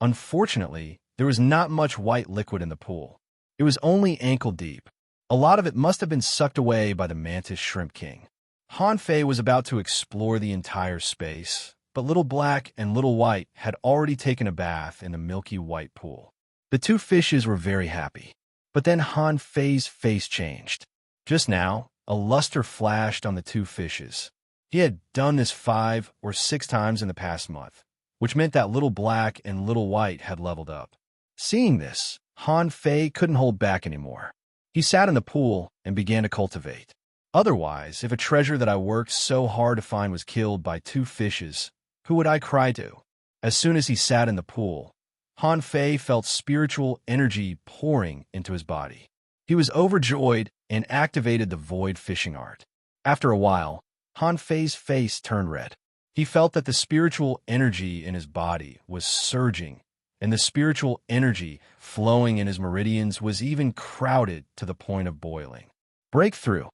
Unfortunately, there was not much white liquid in the pool. It was only ankle deep. A lot of it must have been sucked away by the mantis shrimp king. Han Fei was about to explore the entire space, but Little Black and Little White had already taken a bath in the milky white pool. The 2 fishes were very happy. But then Han Fei's face changed. Just now, a luster flashed on the 2 fishes. He had done this 5 or 6 times in the past month, which meant that Little Black and Little White had leveled up. Seeing this, Han Fei couldn't hold back anymore. He sat in the pool and began to cultivate. Otherwise, if a treasure that I worked so hard to find was killed by 2 fishes, who would I cry to? As soon as he sat in the pool, Han Fei felt spiritual energy pouring into his body. He was overjoyed and activated the void fishing art. After a while, Han Fei's face turned red. He felt that the spiritual energy in his body was surging, and the spiritual energy flowing in his meridians was even crowded to the point of boiling. Breakthrough!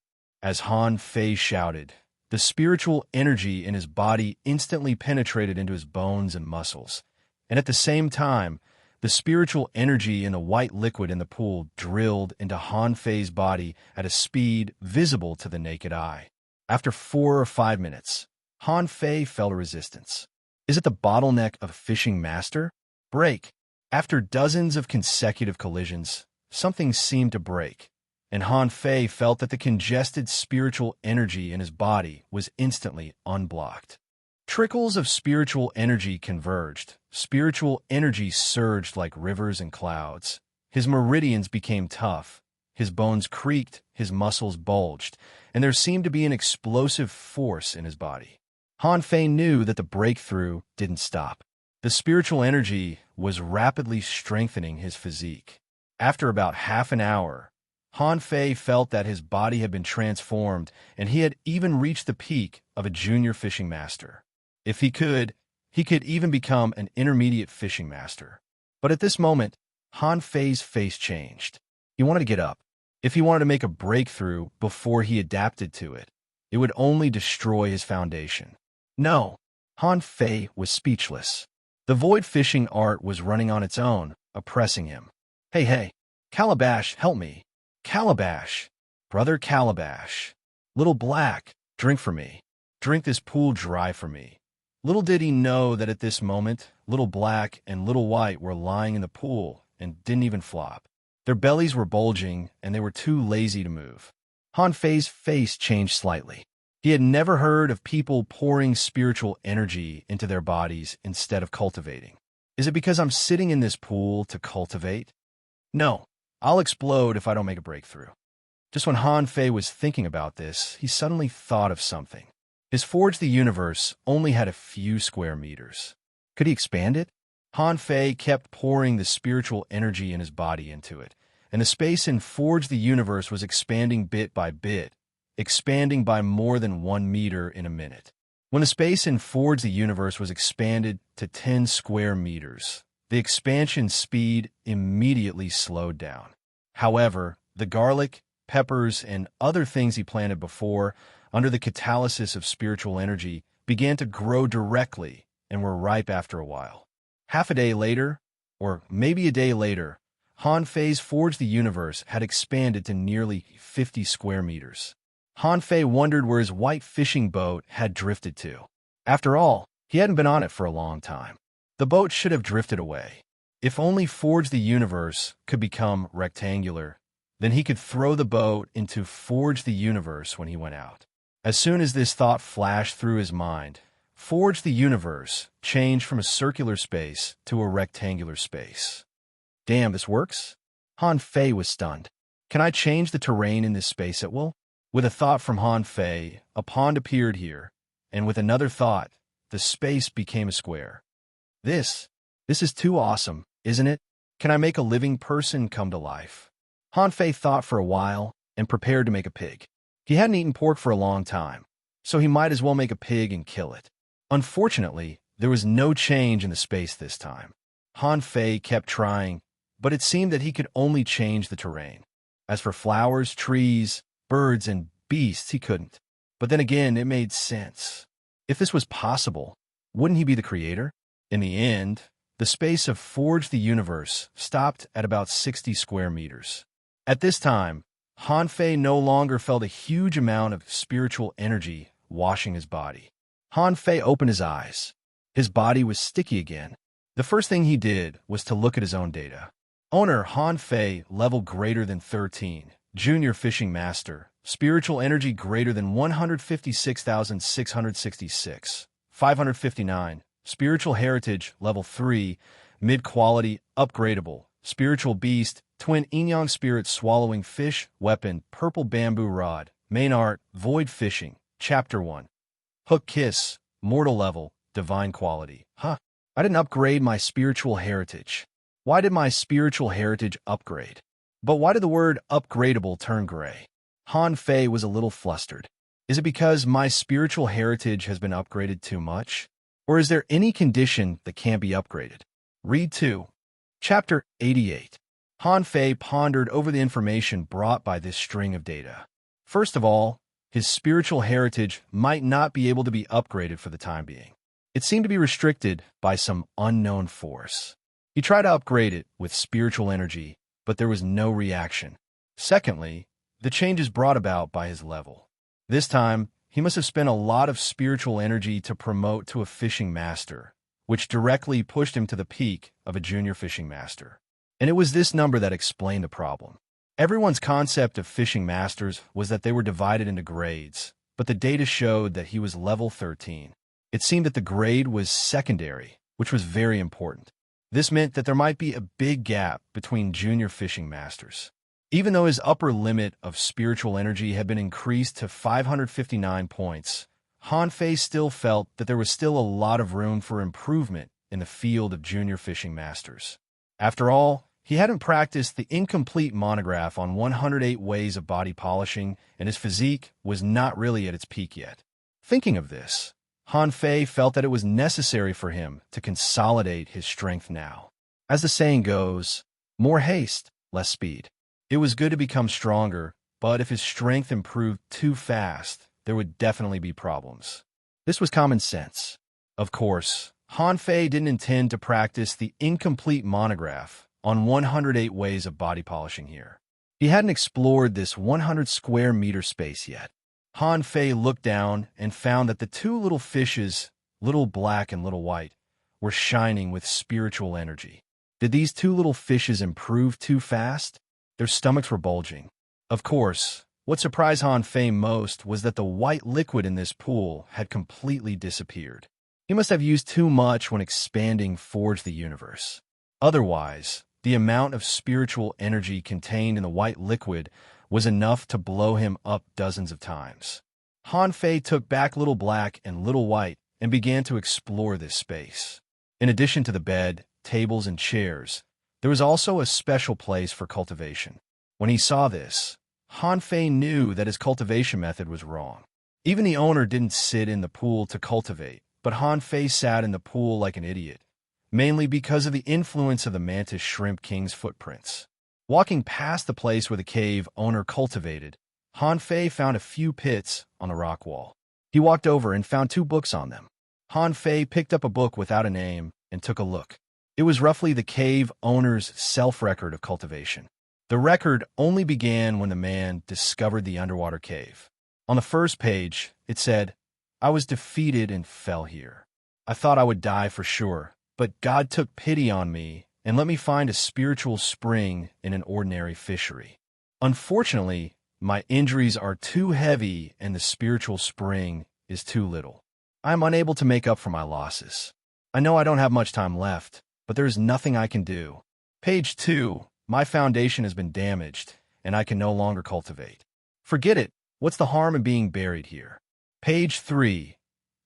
As Han Fei shouted, the spiritual energy in his body instantly penetrated into his bones and muscles, and at the same time, the spiritual energy in the white liquid in the pool drilled into Han Fei's body at a speed visible to the naked eye. After 4 or 5 minutes, Han Fei felt a resistance. Is it the bottleneck of a fishing master? Break. After dozens of consecutive collisions, something seemed to break, and Han Fei felt that the congested spiritual energy in his body was instantly unblocked. Trickles of spiritual energy converged. Spiritual energy surged like rivers and clouds. His meridians became tough. His bones creaked, his muscles bulged, and there seemed to be an explosive force in his body. Han Fei knew that the breakthrough didn't stop. The spiritual energy was rapidly strengthening his physique. After about half an hour, Han Fei felt that his body had been transformed, and he had even reached the peak of a junior fishing master. If he could even become an intermediate fishing master. But at this moment, Han Fei's face changed. He wanted to get up. If he wanted to make a breakthrough before he adapted to it, it would only destroy his foundation. No, Han Fei was speechless. The void fishing art was running on its own, oppressing him. Hey, Calabash, help me. Calabash, brother Calabash. Little Black, drink for me. Drink this pool dry for me. Little did he know that at this moment, Little Black and Little White were lying in the pool and didn't even flop. Their bellies were bulging, and they were too lazy to move. Han Fei's face changed slightly. He had never heard of people pouring spiritual energy into their bodies instead of cultivating. Is it because I'm sitting in this pool to cultivate? No, I'll explode if I don't make a breakthrough. Just when Han Fei was thinking about this, he suddenly thought of something. His Forge the Universe only had a few square meters. Could he expand it? Han Fei kept pouring the spiritual energy in his body into it, and the space in Forge the Universe was expanding bit by bit, expanding by more than 1 meter in a minute. When the space in Forge the Universe was expanded to 10 square meters, the expansion speed immediately slowed down. However, the garlic, peppers, and other things he planted before, under the catalysis of spiritual energy, began to grow directly and were ripe after a while. Half a day later, or maybe a day later, Han Fei's Forge the Universe had expanded to nearly 50 square meters. Han Fei wondered where his white fishing boat had drifted to. After all, he hadn't been on it for a long time. The boat should have drifted away. If only Forge the Universe could become rectangular, then he could throw the boat into Forge the Universe when he went out. As soon as this thought flashed through his mind, Forge the Universe changed from a circular space to a rectangular space. Damn, this works? Han Fei was stunned. Can I change the terrain in this space at will? With a thought from Han Fei, a pond appeared here, and with another thought, the space became a square. This is too awesome, isn't it? Can I make a living person come to life? Han Fei thought for a while and prepared to make a pig. He hadn't eaten pork for a long time, so he might as well make a pig and kill it. Unfortunately, there was no change in the space this time. Han Fei kept trying, but it seemed that he could only change the terrain. As for flowers, trees, birds, and beasts, he couldn't. But then again, it made sense. If this was possible, wouldn't he be the creator? In the end, the space of Forge the Universe stopped at about 60 square meters. At this time, Han Fei no longer felt a huge amount of spiritual energy washing his body. Han Fei opened his eyes. His body was sticky again. The first thing he did was to look at his own data. Owner Han Fei, level greater than 13, Junior Fishing Master, spiritual energy greater than 156,666, 559, spiritual heritage, level 3, mid-quality, upgradable, spiritual beast, twin yin-yang spirit swallowing fish, weapon, purple bamboo rod, Main art, Void Fishing, Chapter 1. Hook Kiss, Mortal Level, Divine Quality. Huh? I didn't upgrade my spiritual heritage. Why did my spiritual heritage upgrade? But why did the word upgradable turn gray? Han Fei was a little flustered. Is it because my spiritual heritage has been upgraded too much? Or is there any condition that can't be upgraded? Read 2. Chapter 88. Han Fei pondered over the information brought by this string of data. First of all, his spiritual heritage might not be able to be upgraded for the time being. It seemed to be restricted by some unknown force. He tried to upgrade it with spiritual energy, but there was no reaction. Secondly, the changes brought about by his level. This time, he must have spent a lot of spiritual energy to promote to a fishing master, which directly pushed him to the peak of a junior fishing master. And it was this number that explained the problem. Everyone's concept of fishing masters was that they were divided into grades, but the data showed that he was level 13. It seemed that the grade was secondary, which was very important. This meant that there might be a big gap between junior fishing masters. Even though his upper limit of spiritual energy had been increased to 559 points, Han Fei still felt that there was still a lot of room for improvement in the field of junior fishing masters. After all, he hadn't practiced the incomplete monograph on 108 ways of body polishing, and his physique was not really at its peak yet. Thinking of this, Han Fei felt that it was necessary for him to consolidate his strength now. As the saying goes, more haste, less speed. It was good to become stronger, but if his strength improved too fast, there would definitely be problems. This was common sense. Of course, Han Fei didn't intend to practice the incomplete monograph on 108 ways of body polishing here. He hadn't explored this 100 square meter space yet. Han Fei looked down and found that the two little fishes, Little Black and Little White, were shining with spiritual energy. Did these two little fishes improve too fast? Their stomachs were bulging. Of course, what surprised Han Fei most was that the white liquid in this pool had completely disappeared. He must have used too much when expanding Forge the Universe. Otherwise, the amount of spiritual energy contained in the white liquid was enough to blow him up dozens of times. Han Fei took back Little Black and Little White and began to explore this space. In addition to the bed, tables, and chairs, there was also a special place for cultivation. When he saw this, Han Fei knew that his cultivation method was wrong. Even the owner didn't sit in the pool to cultivate, but Han Fei sat in the pool like an idiot, mainly because of the influence of the mantis shrimp king's footprints. Walking past the place where the cave owner cultivated, Han Fei found a few pits on the rock wall. He walked over and found 2 books on them. Han Fei picked up a book without a name and took a look. It was roughly the cave owner's self-record of cultivation. The record only began when the man discovered the underwater cave. On the first page, it said, "I was defeated and fell here. I thought I would die for sure, but God took pity on me and let me find a spiritual spring in an ordinary fishery. Unfortunately, my injuries are too heavy and the spiritual spring is too little. I am unable to make up for my losses. I know I don't have much time left, but there is nothing I can do." Page 2. My foundation has been damaged, and I can no longer cultivate. Forget it. What's the harm in being buried here? Page 3.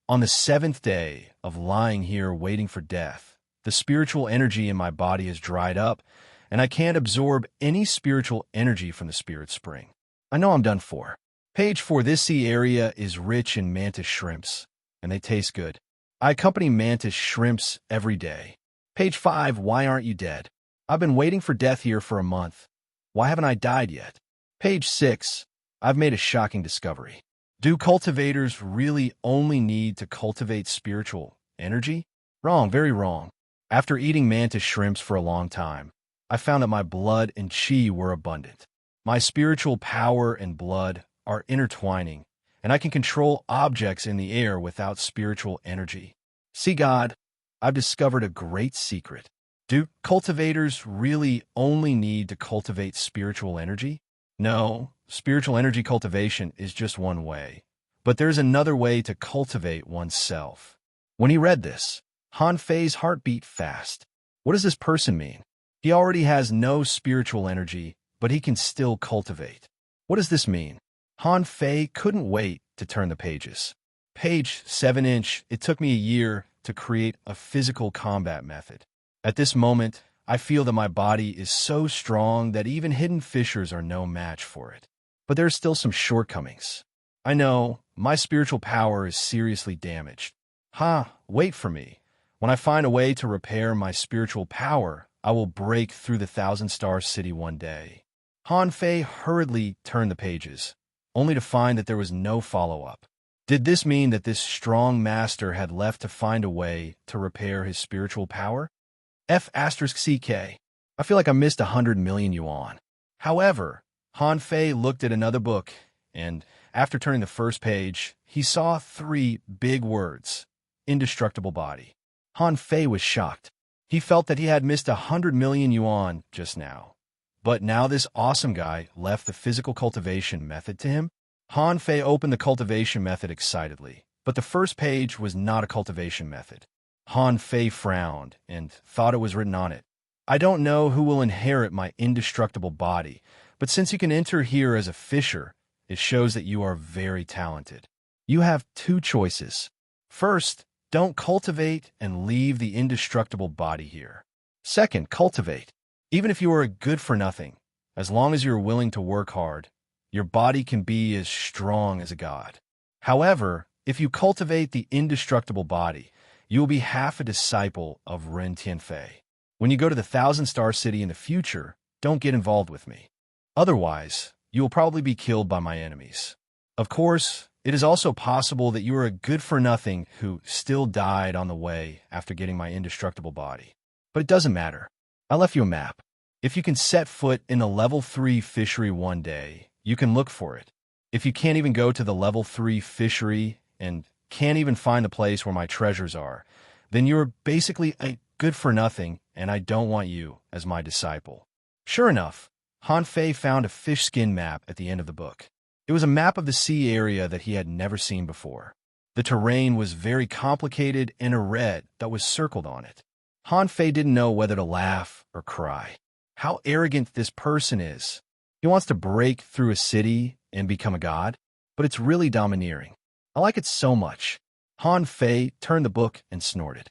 On the 7th day of lying here waiting for death, the spiritual energy in my body has dried up, and I can't absorb any spiritual energy from the spirit spring. I know I'm done for. Page 4. This sea area is rich in mantis shrimps, and they taste good. I accompany mantis shrimps every day. Page 5. Why aren't you dead? I've been waiting for death here for a month. Why haven't I died yet? Page 6. I've made a shocking discovery. Do cultivators really only need to cultivate spiritual energy? Wrong, very wrong. After eating mantis shrimps for a long time, I found that my blood and chi were abundant. My spiritual power and blood are intertwining, and I can control objects in the air without spiritual energy. See, God, I've discovered a great secret. Do cultivators really only need to cultivate spiritual energy? No, spiritual energy cultivation is just one way. But there's another way to cultivate oneself. When he read this, Han Fei's heart beat fast. What does this person mean? He already has no spiritual energy, but he can still cultivate. What does this mean? Han Fei couldn't wait to turn the pages. Page 7-inch, it took me a year to create a physical combat method. At this moment, I feel that my body is so strong that even hidden fissures are no match for it. But there are still some shortcomings. I know, my spiritual power is seriously damaged. Wait for me. When I find a way to repair my spiritual power, I will break through the Thousand-Star City one day. Han Fei hurriedly turned the pages, only to find that there was no follow-up. Did this mean that this strong master had left to find a way to repair his spiritual power? F***CK. I feel like I missed 100 million yuan. However, Han Fei looked at another book, and after turning the first page, he saw 3 big words: indestructible body. Han Fei was shocked. He felt that he had missed 100 million yuan just now. But now this awesome guy left the physical cultivation method to him? Han Fei opened the cultivation method excitedly, but the first page was not a cultivation method. Han Fei frowned and thought it was written on it: I don't know who will inherit my indestructible body, but since you can enter here as a fisher, it shows that you are very talented. You have 2 choices. First, don't cultivate and leave the indestructible body here. Second, cultivate. Even if you are a good-for-nothing, as long as you are willing to work hard, your body can be as strong as a god. However, if you cultivate the indestructible body, you will be half a disciple of Ren Tianfei. When you go to the Thousand-Star City in the future, don't get involved with me. Otherwise, you will probably be killed by my enemies. Of course, it is also possible that you are a good-for-nothing who still died on the way after getting my indestructible body. But it doesn't matter. I left you a map. If you can set foot in the level 3 fishery one day, you can look for it. If you can't even go to the level 3 fishery and can't even find the place where my treasures are, then you're basically a good-for-nothing, and I don't want you as my disciple. Sure enough, Han Fei found a fish skin map at the end of the book. It was a map of the sea area that he had never seen before. The terrain was very complicated and a red that was circled on it. Han Fei didn't know whether to laugh or cry. How arrogant this person is. He wants to break through a city and become a god, but it's really domineering. I like it so much. Han Fei turned the book and snorted.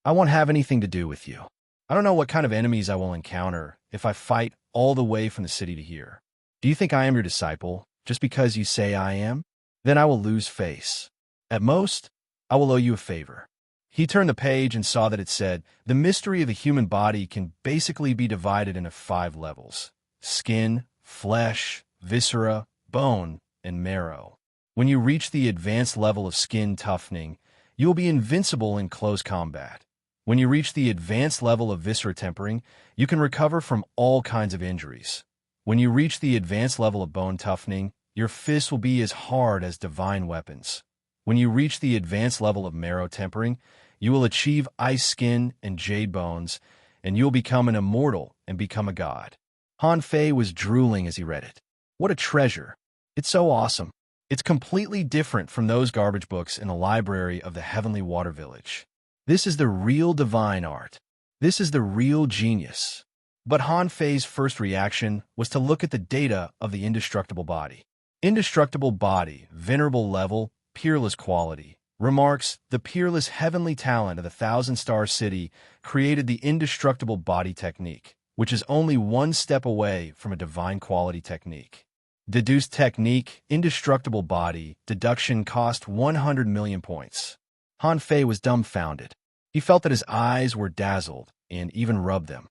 I won't have anything to do with you. I don't know what kind of enemies I will encounter if I fight all the way from the city to here. Do you think I am your disciple just because you say I am? Then I will lose face. At most, I will owe you a favor. He turned the page and saw that it said, the mystery of the human body can basically be divided into 5 levels: skin, flesh, viscera, bone, and marrow. When you reach the advanced level of skin toughening, you will be invincible in close combat. When you reach the advanced level of viscera tempering, you can recover from all kinds of injuries. When you reach the advanced level of bone toughening, your fists will be as hard as divine weapons. When you reach the advanced level of marrow tempering, you will achieve ice skin and jade bones, and you will become an immortal and become a god. Han Fei was drooling as he read it. What a treasure. It's so awesome. It's completely different from those garbage books in the library of the Heavenly Water Village. This is the real divine art. This is the real genius. But Han Fei's first reaction was to look at the data of the indestructible body. Indestructible body, venerable level, peerless quality. Remarks, the peerless heavenly talent of the Thousand-Star City created the indestructible body technique, which is only one step away from a divine quality technique. Deduced technique, indestructible body, deduction cost 100 million points. Han Fei was dumbfounded. He felt that his eyes were dazzled and even rubbed them.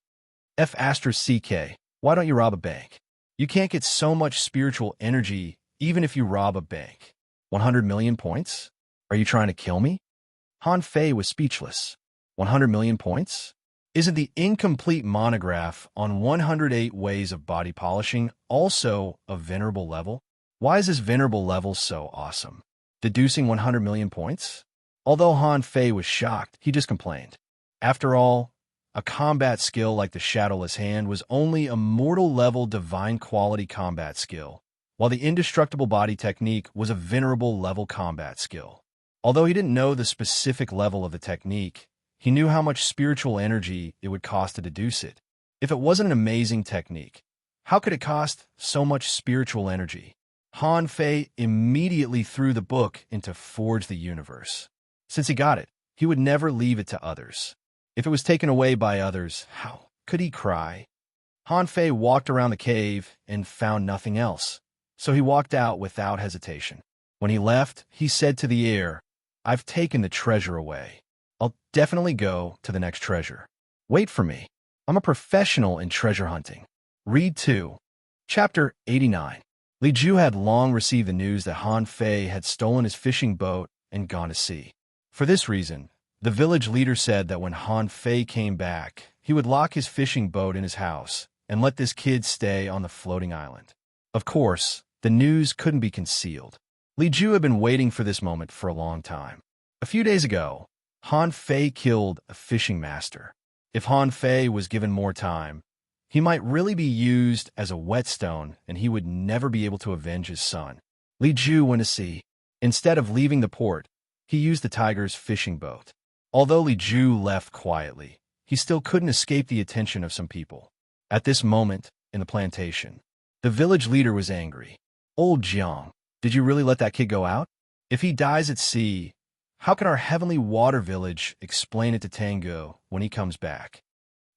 F***CK, why don't you rob a bank? You can't get so much spiritual energy even if you rob a bank. 100 million points? Are you trying to kill me? Han Fei was speechless. 100 million points? Isn't the incomplete monograph on 108 ways of body polishing also a venerable level? Why is this venerable level so awesome? Deducing 100 million points? Although Han Fei was shocked, he just complained. After all, a combat skill like the Shadowless Hand was only a mortal-level divine quality combat skill, while the indestructible body technique was a venerable level combat skill. Although he didn't know the specific level of the technique, he knew how much spiritual energy it would cost to deduce it. If it wasn't an amazing technique, how could it cost so much spiritual energy? Han Fei immediately threw the book into Forge the Universe. Since he got it, he would never leave it to others. If it was taken away by others, how could he cry? Han Fei walked around the cave and found nothing else, so he walked out without hesitation. When he left, he said to the air, "I've taken the treasure away. I'll definitely go to the next treasure. Wait for me. I'm a professional in treasure hunting." Read 2. Chapter 89. Li Ju had long received the news that Han Fei had stolen his fishing boat and gone to sea. For this reason, the village leader said that when Han Fei came back, he would lock his fishing boat in his house and let this kid stay on the floating island. Of course, the news couldn't be concealed. Li Ju had been waiting for this moment for a long time. A few days ago, Han Fei killed a fishing master. If Han Fei was given more time, he might really be used as a whetstone and he would never be able to avenge his son. Li Ju went to sea. Instead of leaving the port, he used the tiger's fishing boat. Although Li Ju left quietly, he still couldn't escape the attention of some people. At this moment, in the plantation, the village leader was angry. "Old Jiang, did you really let that kid go out? If he dies at sea, how can our heavenly water village explain it to Tango when he comes back?"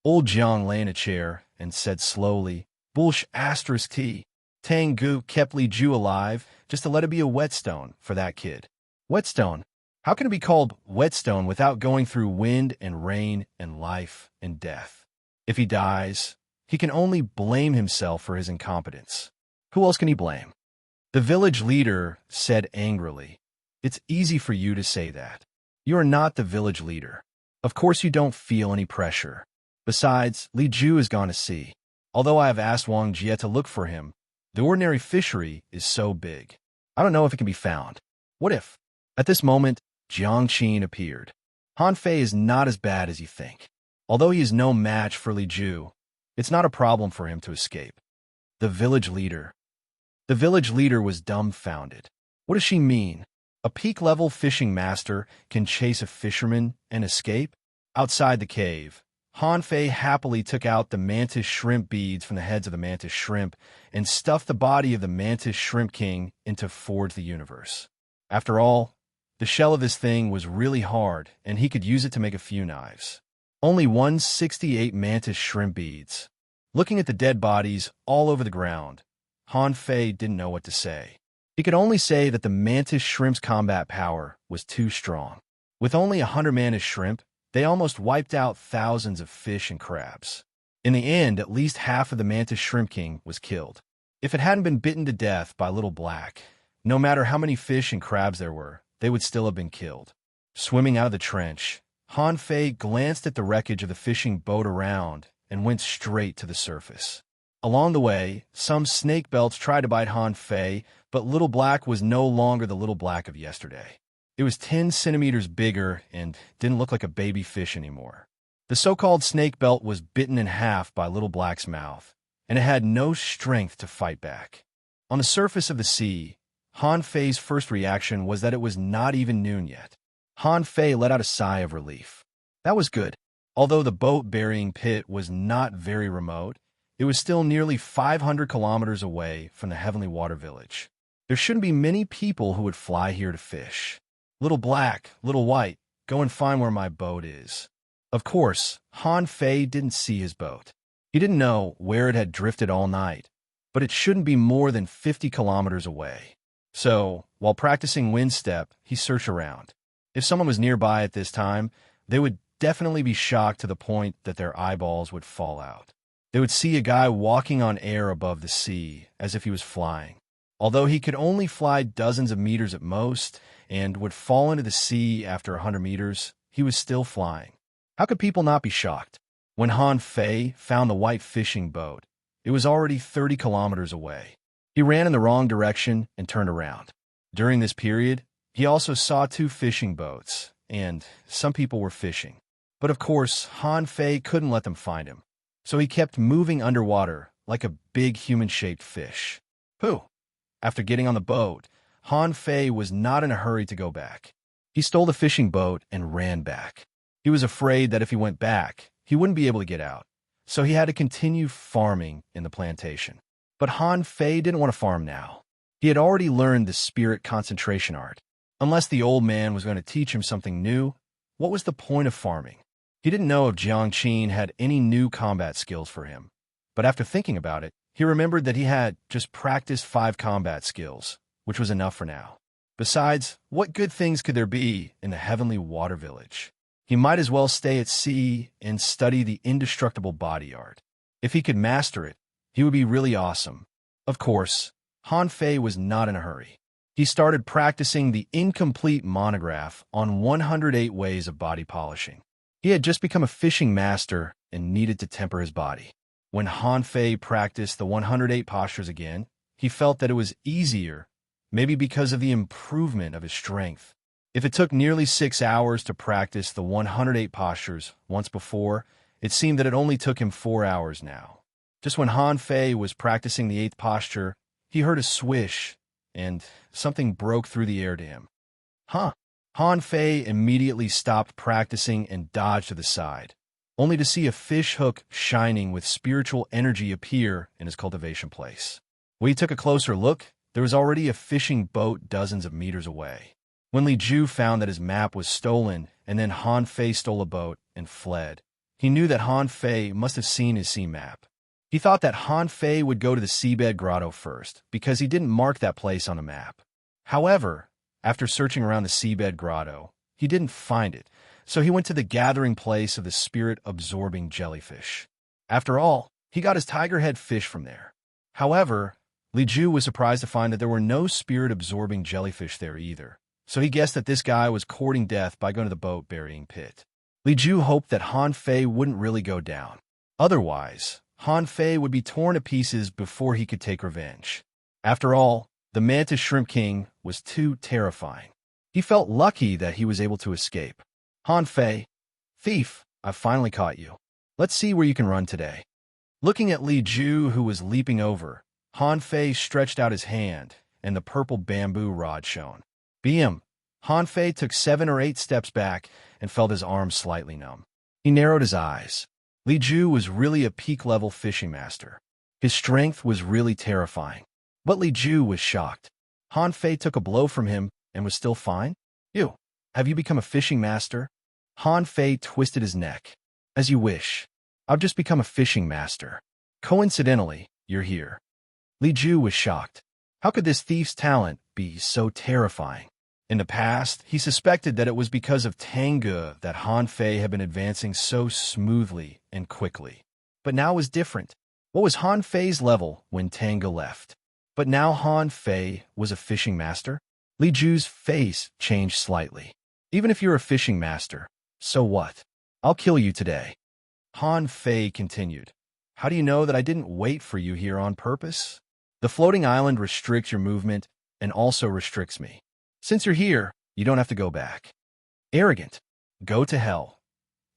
Old Jiang lay in a chair and said slowly, "Bullsh asterisk T. Tangu kept Li Ju alive just to let it be a whetstone for that kid." Whetstone? How can it be called whetstone without going through wind and rain and life and death? If he dies, he can only blame himself for his incompetence. Who else can he blame? The village leader said angrily, "It's easy for you to say that. You are not the village leader. Of course you don't feel any pressure. Besides, Li Ju has gone to sea. Although I have asked Wang Jie to look for him, the ordinary fishery is so big. I don't know if it can be found. What if?" At this moment, Jiang Qin appeared. Han Fei is not as bad as you think. Although he is no match for Li Ju, it's not a problem for him to escape. The village leader. The village leader was dumbfounded. What does she mean? A peak-level fishing master can chase a fisherman and escape? Outside the cave, Han Fei happily took out the mantis shrimp beads from the heads of the mantis shrimp and stuffed the body of the mantis shrimp king into Forge the Universe. After all, the shell of this thing was really hard and he could use it to make a few knives. Only 168 mantis shrimp beads. Looking at the dead bodies all over the ground, Han Fei didn't know what to say. He could only say that the mantis shrimp's combat power was too strong. With only 100 mantis shrimp, they almost wiped out thousands of fish and crabs. In the end, at least half of the mantis shrimp king was killed. If it hadn't been bitten to death by Little Black, no matter how many fish and crabs there were, they would still have been killed. Swimming out of the trench, Han Fei glanced at the wreckage of the fishing boat around and went straight to the surface. Along the way, some snake belts tried to bite Han Fei, but Little Black was no longer the Little Black of yesterday. It was 10 centimeters bigger and didn't look like a baby fish anymore. The so-called snake belt was bitten in half by Little Black's mouth, and it had no strength to fight back. On the surface of the sea, Han Fei's first reaction was that it was not even noon yet. Han Fei let out a sigh of relief. That was good. Although the boat-burying pit was not very remote, it was still nearly 500 kilometers away from the Heavenly Water Village. There shouldn't be many people who would fly here to fish. Little Black, Little White, go and find where my boat is. Of course, Han Fei didn't see his boat. He didn't know where it had drifted all night, but it shouldn't be more than 50 kilometers away. So, while practicing wind step, he searched around. If someone was nearby at this time, they would definitely be shocked to the point that their eyeballs would fall out. They would see a guy walking on air above the sea, as if he was flying. Although he could only fly dozens of meters at most, and would fall into the sea after 100 meters, he was still flying. How could people not be shocked? When Han Fei found the white fishing boat, it was already 30 kilometers away. He ran in the wrong direction and turned around. During this period, he also saw 2 fishing boats, and some people were fishing. But of course, Han Fei couldn't let them find him, so he kept moving underwater like a big human-shaped fish. Pooh! After getting on the boat, Han Fei was not in a hurry to go back. He stole the fishing boat and ran back. He was afraid that if he went back, he wouldn't be able to get out, so he had to continue farming in the plantation. But Han Fei didn't want to farm now. He had already learned the spirit concentration art. Unless the old man was going to teach him something new, what was the point of farming? He didn't know if Jiangqin had any new combat skills for him. But after thinking about it, he remembered that he had just practiced 5 combat skills, which was enough for now. Besides, what good things could there be in the heavenly water village? He might as well stay at sea and study the indestructible body art. If he could master it, he would be really awesome. Of course, Han Fei was not in a hurry. He started practicing the incomplete monograph on 108 ways of body polishing. He had just become a fishing master and needed to temper his body. When Han Fei practiced the 108 postures again, he felt that it was easier, maybe because of the improvement of his strength. If it took nearly 6 hours to practice the 108 postures once before, it seemed that it only took him 4 hours now. Just when Han Fei was practicing the 8th posture, he heard a swish, and something broke through the air to him. Huh! Han Fei immediately stopped practicing and dodged to the side, only to see a fish hook shining with spiritual energy appear in his cultivation place. When he took a closer look, there was already a fishing boat dozens of meters away. When Li Ju found that his map was stolen and then Han Fei stole a boat and fled, he knew that Han Fei must have seen his sea map. He thought that Han Fei would go to the seabed grotto first because he didn't mark that place on the map. However, after searching around the seabed grotto, he didn't find it, so he went to the gathering place of the spirit-absorbing jellyfish. After all, he got his tiger head fish from there. However, Li Ju was surprised to find that there were no spirit-absorbing jellyfish there either, so he guessed that this guy was courting death by going to the boat-burying pit. Li Ju hoped that Han Fei wouldn't really go down. Otherwise, Han Fei would be torn to pieces before he could take revenge. After all, the Mantis Shrimp King was too terrifying. He felt lucky that he was able to escape. Han Fei, thief, I've finally caught you. Let's see where you can run today. Looking at Li Ju, who was leaping over, Han Fei stretched out his hand, and the purple bamboo rod shone. Bam! Han Fei took 7 or 8 steps back and felt his arms slightly numb. He narrowed his eyes. Li Ju was really a peak-level fishing master. His strength was really terrifying. But Li Ju was shocked. Han Fei took a blow from him and was still fine? You, have you become a fishing master? Han Fei twisted his neck. As you wish. I've just become a fishing master. Coincidentally, you're here. Li Ju was shocked. How could this thief's talent be so terrifying? In the past, he suspected that it was because of Tengu that Han Fei had been advancing so smoothly and quickly. But now it was different. What was Han Fei's level when Tengu left? But now Han Fei was a fishing master? Li Ju's face changed slightly. Even if you're a fishing master, so what? I'll kill you today. Han Fei continued. How do you know that I didn't wait for you here on purpose? The floating island restricts your movement and also restricts me. Since you're here, you don't have to go back. Arrogant. Go to hell.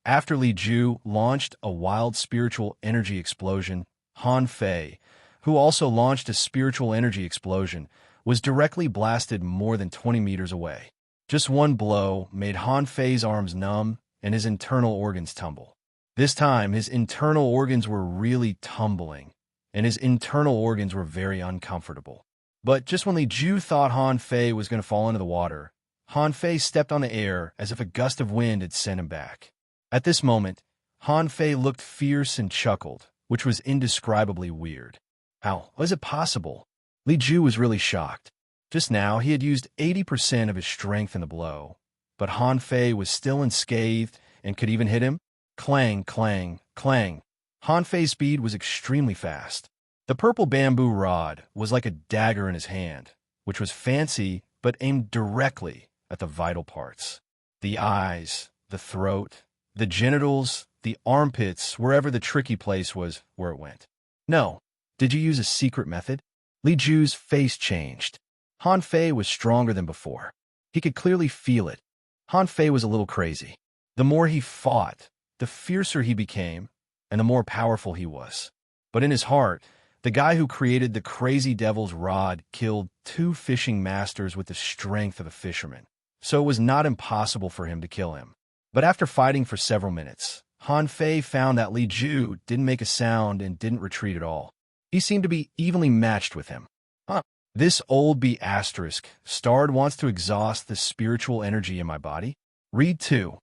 After Li Ju launched a wild spiritual energy explosion, Han Fei, who also launched a spiritual energy explosion, was directly blasted more than 20 meters away. Just one blow made Han Fei's arms numb and his internal organs tumble. This time, his internal organs were really tumbling, and his internal organs were very uncomfortable. But just when Li Ju thought Han Fei was going to fall into the water, Han Fei stepped on the air as if a gust of wind had sent him back. At this moment, Han Fei looked fierce and chuckled, which was indescribably weird. How was it possible? Li Ju was really shocked. Just now, he had used 80% of his strength in the blow, but Han Fei was still unscathed and could even hit him. Clang, clang, clang. Han Fei's speed was extremely fast. The purple bamboo rod was like a dagger in his hand, which was fancy but aimed directly at the vital parts. The eyes, the throat, the genitals, the armpits, wherever the tricky place was where it went. No. Did you use a secret method? Li Ju's face changed. Han Fei was stronger than before. He could clearly feel it. Han Fei was a little crazy. The more he fought, the fiercer he became, and the more powerful he was. But in his heart, the guy who created the crazy devil's rod killed 2 fishing masters with the strength of a fisherman, so it was not impossible for him to kill him. But after fighting for several minutes, Han Fei found that Li Ju didn't make a sound and didn't retreat at all. He seemed to be evenly matched with him. Huh? This old B asterisk starred wants to exhaust the spiritual energy in my body. Read 2.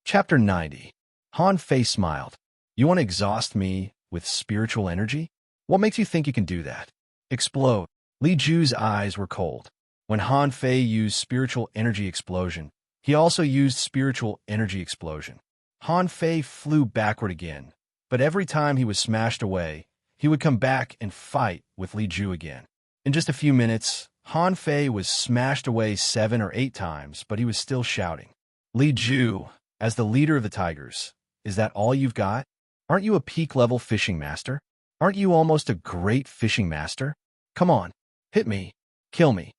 Chapter 90. Han Fei smiled. You want to exhaust me with spiritual energy? What makes you think you can do that? Explode. Li Ju's eyes were cold. When Han Fei used spiritual energy explosion, he also used spiritual energy explosion. Han Fei flew backward again, but every time he was smashed away, he would come back and fight with Li Ju again. In just a few minutes, Han Fei was smashed away 7 or 8 times, but he was still shouting. Li Ju, as the leader of the Tigers, is that all you've got? Aren't you a peak-level fishing master? Aren't you almost a great fishing master? Come on, hit me, kill me.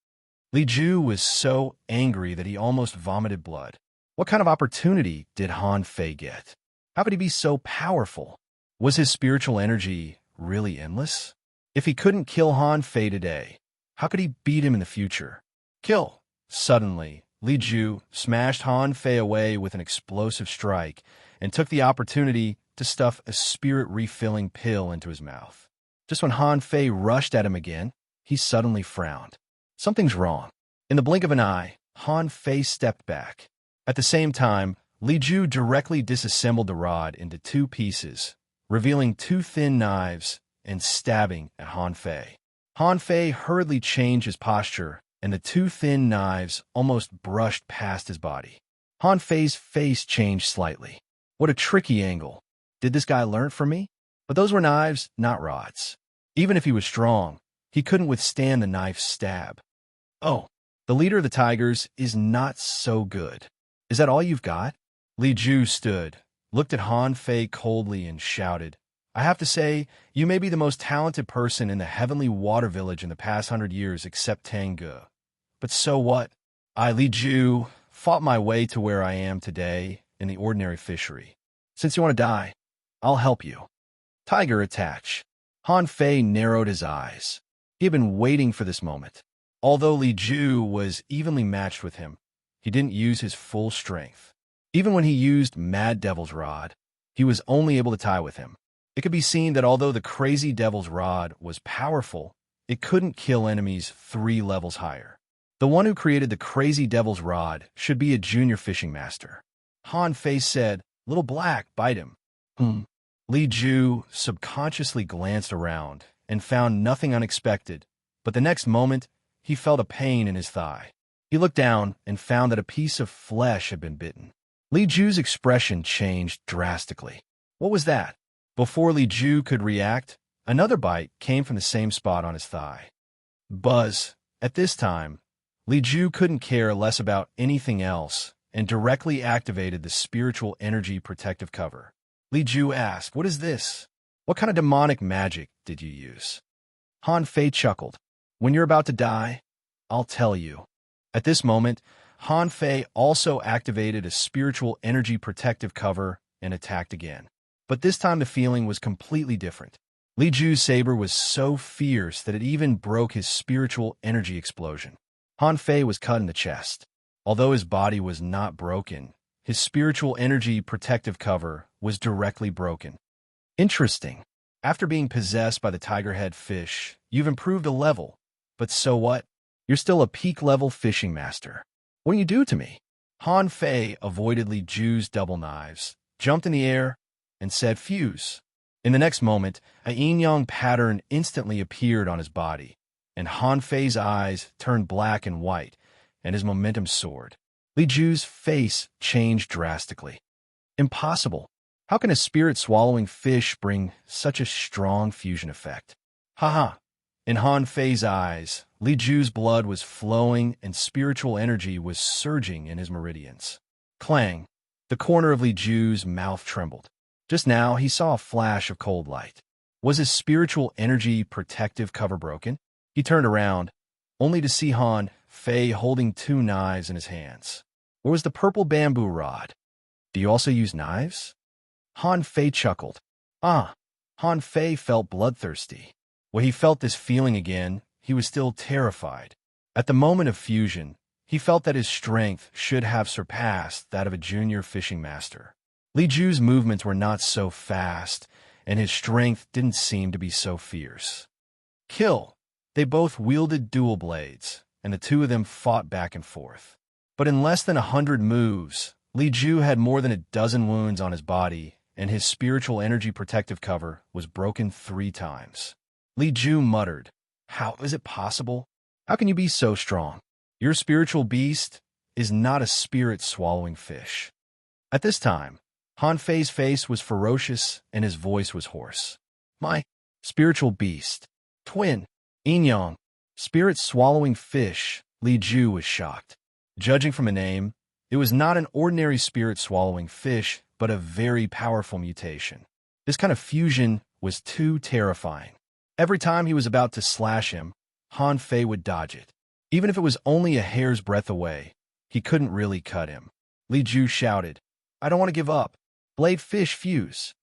Li Ju was so angry that he almost vomited blood. What kind of opportunity did Han Fei get? How could he be so powerful? Was his spiritual energy really endless? If he couldn't kill Han Fei today, how could he beat him in the future? Kill! Suddenly, Li Ju smashed Han Fei away with an explosive strike and took the opportunity to stuff a spirit-refilling pill into his mouth. Just when Han Fei rushed at him again, he suddenly frowned. Something's wrong. In the blink of an eye, Han Fei stepped back. At the same time, Li Ju directly disassembled the rod into 2 pieces, revealing 2 thin knives and stabbing at Han Fei. Han Fei hurriedly changed his posture, and the 2 thin knives almost brushed past his body. Han Fei's face changed slightly. What a tricky angle. Did this guy learn from me? But those were knives, not rods. Even if he was strong, he couldn't withstand the knife's stab. Oh, the leader of the Tigers is not so good. Is that all you've got? Li Ju stood, looked at Han Fei coldly, and shouted, I have to say, you may be the most talented person in the heavenly water village in the past 100 years except Tangge. But so what? I, Li Ju, fought my way to where I am today in the ordinary fishery. Since you want to die, I'll help you. Tiger attach. Han Fei narrowed his eyes. He had been waiting for this moment. Although Li Ju was evenly matched with him, he didn't use his full strength. Even when he used Mad Devil's Rod, he was only able to tie with him. It could be seen that although the Crazy Devil's Rod was powerful, it couldn't kill enemies 3 levels higher. The one who created the Crazy Devil's Rod should be a junior fishing master. Han Fei said, Little Black, bite him. Li Ju subconsciously glanced around and found nothing unexpected, but the next moment, he felt a pain in his thigh. He looked down and found that a piece of flesh had been bitten. Li Ju's expression changed drastically. What was that? Before Li Ju could react, another bite came from the same spot on his thigh. Buzz. At this time, Li Ju couldn't care less about anything else and directly activated the spiritual energy protective cover. Li Ju asked, What is this? What kind of demonic magic did you use? Han Fei chuckled. When you're about to die, I'll tell you. At this moment, Han Fei also activated a spiritual energy protective cover and attacked again. But this time the feeling was completely different. Li Ju's saber was so fierce that it even broke his spiritual energy explosion. Han Fei was cut in the chest. Although his body was not broken, his spiritual energy protective cover was directly broken. Interesting. After being possessed by the tiger-head fish, you've improved a level. But so what? You're still a peak-level fishing master. What do you do to me? Han Fei avoided Li Ju's double knives, jumped in the air, and said fuse. In the next moment, a yin-yang pattern instantly appeared on his body, and Han Fei's eyes turned black and white, and his momentum soared. Li Ju's face changed drastically. Impossible. How can a spirit-swallowing fish bring such a strong fusion effect? Ha! In Han Fei's eyes, Li Ju's blood was flowing and spiritual energy was surging in his meridians. Clang! The corner of Li Ju's mouth trembled. Just now, he saw a flash of cold light. Was his spiritual energy protective cover broken? He turned around, only to see Han Fei holding 2 knives in his hands. Where was the purple bamboo rod? Do you also use knives? Han Fei chuckled. Han Fei felt bloodthirsty. When he felt this feeling again, he was still terrified. At the moment of fusion, he felt that his strength should have surpassed that of a junior fishing master. Li Ju's movements were not so fast, and his strength didn't seem to be so fierce. Kill! They both wielded dual blades, and the two of them fought back and forth. But in less than 100 moves, Li Ju had more than a dozen wounds on his body, and his spiritual energy protective cover was broken 3 times. Li Ju muttered, "How is it possible? How can you be so strong? Your spiritual beast is not a spirit-swallowing fish." At this time, Han Fei's face was ferocious and his voice was hoarse. "My spiritual beast, twin, yin yang, spirit-swallowing fish," Li Ju was shocked. Judging from a name, it was not an ordinary spirit-swallowing fish, but a very powerful mutation. This kind of fusion was too terrifying. Every time he was about to slash him, Han Fei would dodge it. Even if it was only a hair's breadth away, he couldn't really cut him. Li Ju shouted, "I don't want to give up. Blade fish fuse."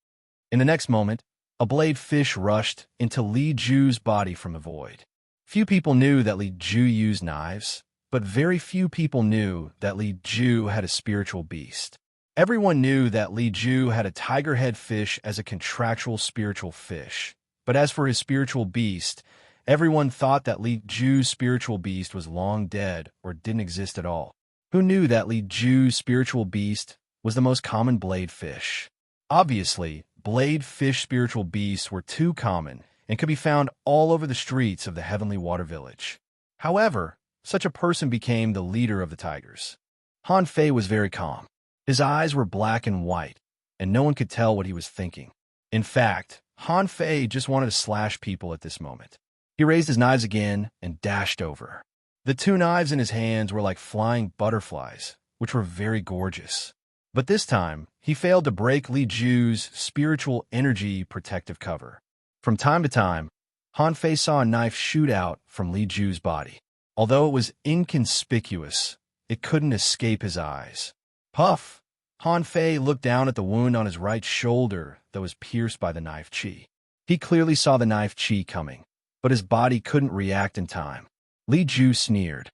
In the next moment, a blade fish rushed into Li Ju's body from the void. Few people knew that Li Ju used knives, but very few people knew that Li Ju had a spiritual beast. Everyone knew that Li Ju had a tiger head fish as a contractual spiritual fish. But as for his spiritual beast, everyone thought that Li Ju's spiritual beast was long dead or didn't exist at all. Who knew that Li Ju's spiritual beast was the most common blade fish? Obviously, blade fish spiritual beasts were too common and could be found all over the streets of the Heavenly Water Village. However, such a person became the leader of the tigers. Han Fei was very calm. His eyes were black and white, and no one could tell what he was thinking. In fact, Han Fei just wanted to slash people at this moment. He raised his knives again and dashed over. The 2 knives in his hands were like flying butterflies, which were very gorgeous. But this time, he failed to break Li Ju's spiritual energy protective cover. From time to time, Han Fei saw a knife shoot out from Li Ju's body. Although it was inconspicuous, it couldn't escape his eyes. Puff! Han Fei looked down at the wound on his right shoulder that was pierced by the knife chi. He clearly saw the knife chi coming, but his body couldn't react in time. Li Ju sneered.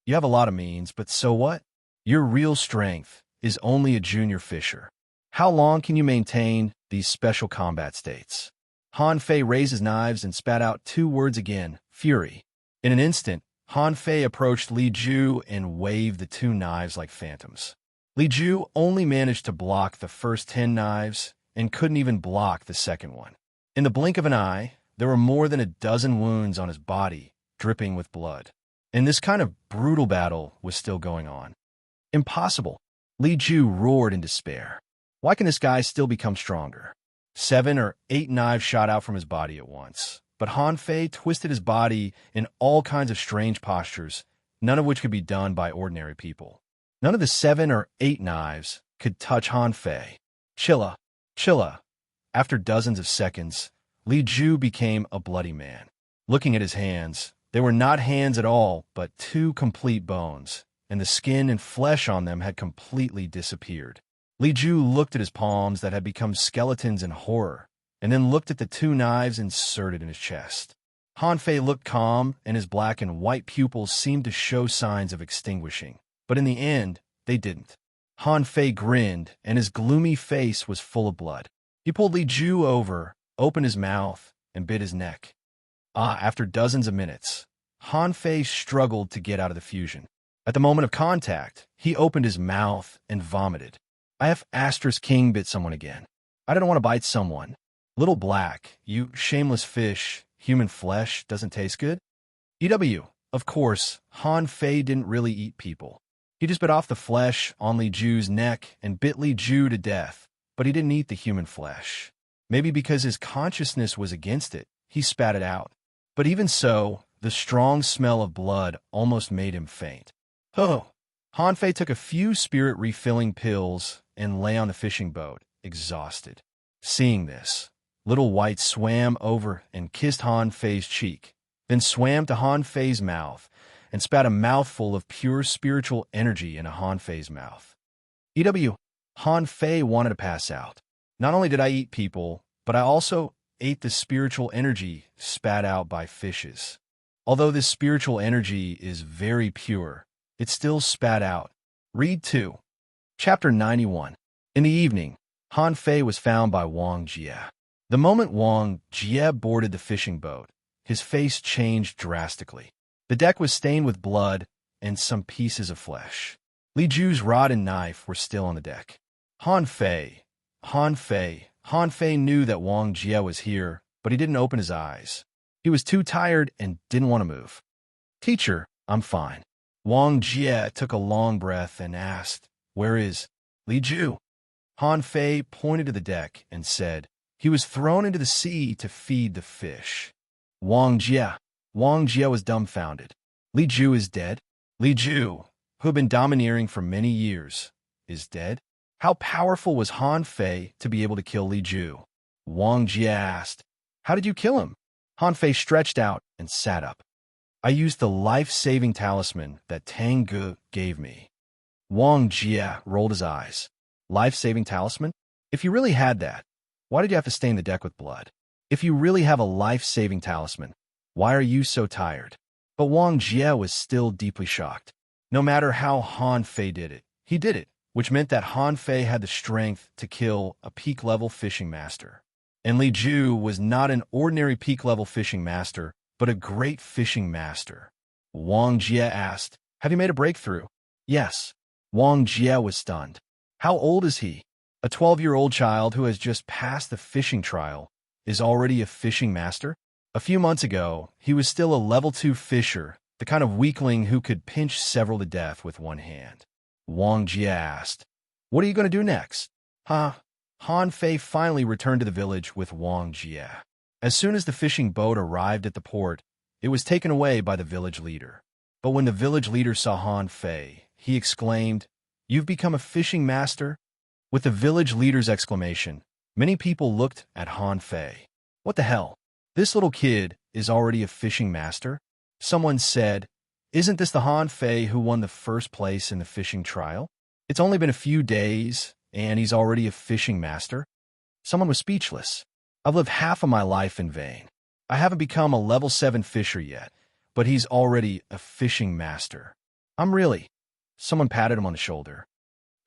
"You have a lot of means, but so what? Your real strength is only a junior fisher. How long can you maintain these special combat states?" Han Fei raised his knives and spat out 2 words again, fury. In an instant, Han Fei approached Li Ju and waved the 2 knives like phantoms. Li Ju only managed to block the first 10 knives and couldn't even block the second one. In the blink of an eye, there were more than a dozen wounds on his body, dripping with blood. And this kind of brutal battle was still going on. "Impossible!" Li Ju roared in despair. "Why can this guy still become stronger?" 7 or 8 knives shot out from his body at once, but Han Fei twisted his body in all kinds of strange postures, none of which could be done by ordinary people. None of the 7 or 8 knives could touch Han Fei. Chilla, chilla. After dozens of seconds, Li Ju became a bloody man. Looking at his hands, they were not hands at all, but 2 complete bones, and the skin and flesh on them had completely disappeared. Li Ju looked at his palms that had become skeletons in horror, and then looked at the 2 knives inserted in his chest. Han Fei looked calm, and his black and white pupils seemed to show signs of extinguishing. But in the end, they didn't. Han Fei grinned, and his gloomy face was full of blood. He pulled Li Ju over, opened his mouth, and bit his neck. After dozens of minutes, Han Fei struggled to get out of the fusion. At the moment of contact, he opened his mouth and vomited. "IF Asterisk King bit someone again. I didn't want to bite someone. Little Black, you shameless fish, human flesh doesn't taste good?" EW. Of course, Han Fei didn't really eat people. He just bit off the flesh on Li Ju's neck and bit Li Ju to death, but he didn't eat the human flesh. Maybe because his consciousness was against it, he spat it out. But even so, the strong smell of blood almost made him faint. Oh! Han Fei took a few spirit-refilling pills and lay on the fishing boat, exhausted. Seeing this, Little White swam over and kissed Han Fei's cheek, then swam to Han Fei's mouth and spat a mouthful of pure spiritual energy into Han Fei's mouth. EW. Han Fei wanted to pass out. Not only did I eat people, but I also ate the spiritual energy spat out by fishes. Although this spiritual energy is very pure, it still spat out. Read 2. Chapter 91. In the evening, Han Fei was found by Wang Jie. The moment Wang Jie boarded the fishing boat, his face changed drastically. The deck was stained with blood and some pieces of flesh. Li Ju's rod and knife were still on the deck. Han Fei, Han Fei. Han Fei knew that Wang Jie was here, but he didn't open his eyes. He was too tired and didn't want to move. Teacher, I'm fine. Wang Jie took a long breath and asked, Where is Li Ju? Han Fei pointed to the deck and said, He was thrown into the sea to feed the fish. Wang Jie was dumbfounded. Li Ju is dead? Li Ju, who had been domineering for many years, is dead? How powerful was Han Fei to be able to kill Li Ju? Wang Jie asked, How did you kill him? Han Fei stretched out and sat up. I used the life-saving talisman that Tang Ge gave me. Wang Jie rolled his eyes. Life-saving talisman? If you really had that, why did you have to stain the deck with blood? If you really have a life-saving talisman, why are you so tired? But Wang Jie was still deeply shocked. No matter how Han Fei did it, he did it, which meant that Han Fei had the strength to kill a peak-level fishing master. And Li Ju was not an ordinary peak-level fishing master, but a great fishing master. Wang Jie asked, Have you made a breakthrough? Yes. Wang Jie was stunned. How old is he? A 12-year-old child who has just passed the fishing trial is already a fishing master? A few months ago, he was still a level 2 fisher, the kind of weakling who could pinch several to death with one hand. Wang Jie asked, What are you going to do next? Han Fei finally returned to the village with Wang Jie. As soon as the fishing boat arrived at the port, it was taken away by the village leader. But when the village leader saw Han Fei, he exclaimed, You've become a fishing master? With the village leader's exclamation, many people looked at Han Fei. What the hell? This little kid is already a fishing master? Someone said, Isn't this the Han Fei who won the first place in the fishing trial? It's only been a few days, and he's already a fishing master? Someone was speechless. I've lived half of my life in vain. I haven't become a level 7 fisher yet, but he's already a fishing master. Someone patted him on the shoulder.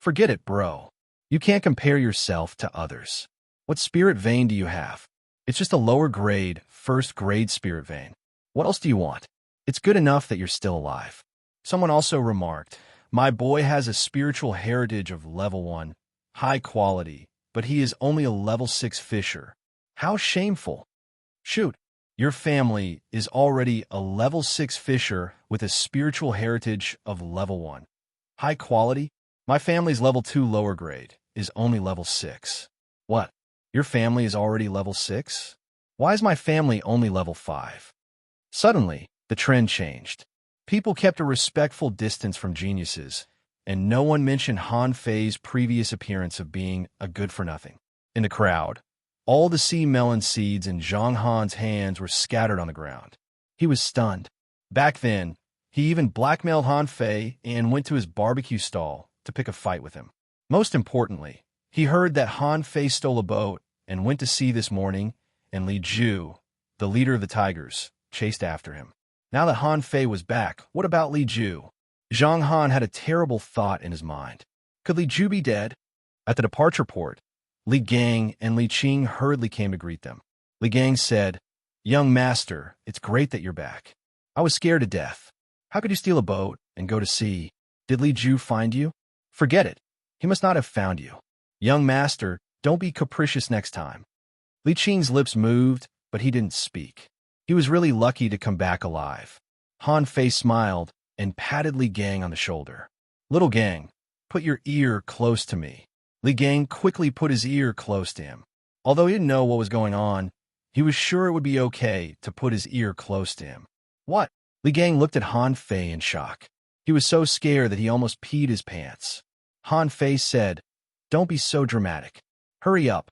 Forget it, bro. You can't compare yourself to others. What spirit vein do you have? It's just a lower grade, first grade spirit vein. What else do you want? It's good enough that you're still alive. Someone also remarked, My boy has a spiritual heritage of level 1, high quality, but he is only a level 6 fisher. How shameful. Shoot, your family is already a level 6 fisher with a spiritual heritage of level 1. High quality? My family's level 2 lower grade is only level 6. What? Your family is already level 6? Why is my family only level 5? Suddenly, the trend changed. People kept a respectful distance from geniuses, and no one mentioned Han Fei's previous appearance of being a good-for-nothing. In the crowd, all the sea melon seeds in Zhang Han's hands were scattered on the ground. He was stunned. Back then, he even blackmailed Han Fei and went to his barbecue stall to pick a fight with him. Most importantly, he heard that Han Fei stole a boat and went to sea this morning, and Li Ju, the leader of the tigers, chased after him. Now that Han Fei was back, what about Li Ju? Zhang Han had a terrible thought in his mind. Could Li Ju be dead? At the departure port, Li Gang and Li Qing hurriedly came to greet them. Li Gang said, Young master, it's great that you're back. I was scared to death. How could you steal a boat and go to sea? Did Li Ju find you? Forget it. He must not have found you. Young master, don't be capricious next time. Li Qing's lips moved, but he didn't speak. He was really lucky to come back alive. Han Fei smiled and patted Li Gang on the shoulder. Little Gang, put your ear close to me. Li Gang quickly put his ear close to him. Although he didn't know what was going on, he was sure it would be okay to put his ear close to him. What? Li Gang looked at Han Fei in shock. He was so scared that he almost peed his pants. Han Fei said, Don't be so dramatic. Hurry up.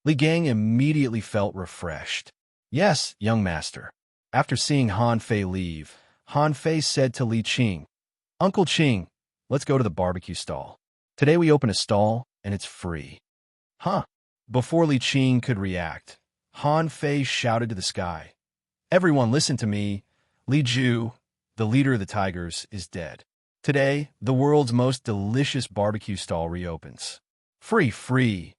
Li Gang immediately felt refreshed. Yes, young master. After seeing Han Fei leave, Han Fei said to Li Qing, Uncle Qing, let's go to the barbecue stall. Today we open a stall, and it's free. Huh? Before Li Qing could react, Han Fei shouted to the sky, Everyone listen to me. Li Ju, the leader of the tigers, is dead. Today, the world's most delicious barbecue stall reopens. Free, free.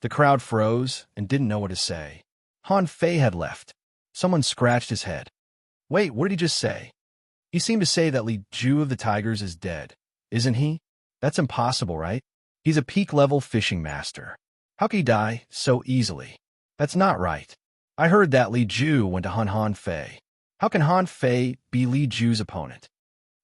The crowd froze and didn't know what to say. Han Fei had left. Someone scratched his head. Wait, what did he just say? He seemed to say that Li Ju of the Tigers is dead, isn't he? That's impossible, right? He's a peak-level fishing master. How could he die so easily? That's not right. I heard that Li Ju went to hunt Han Fei. How can Han Fei be Li Ju's opponent?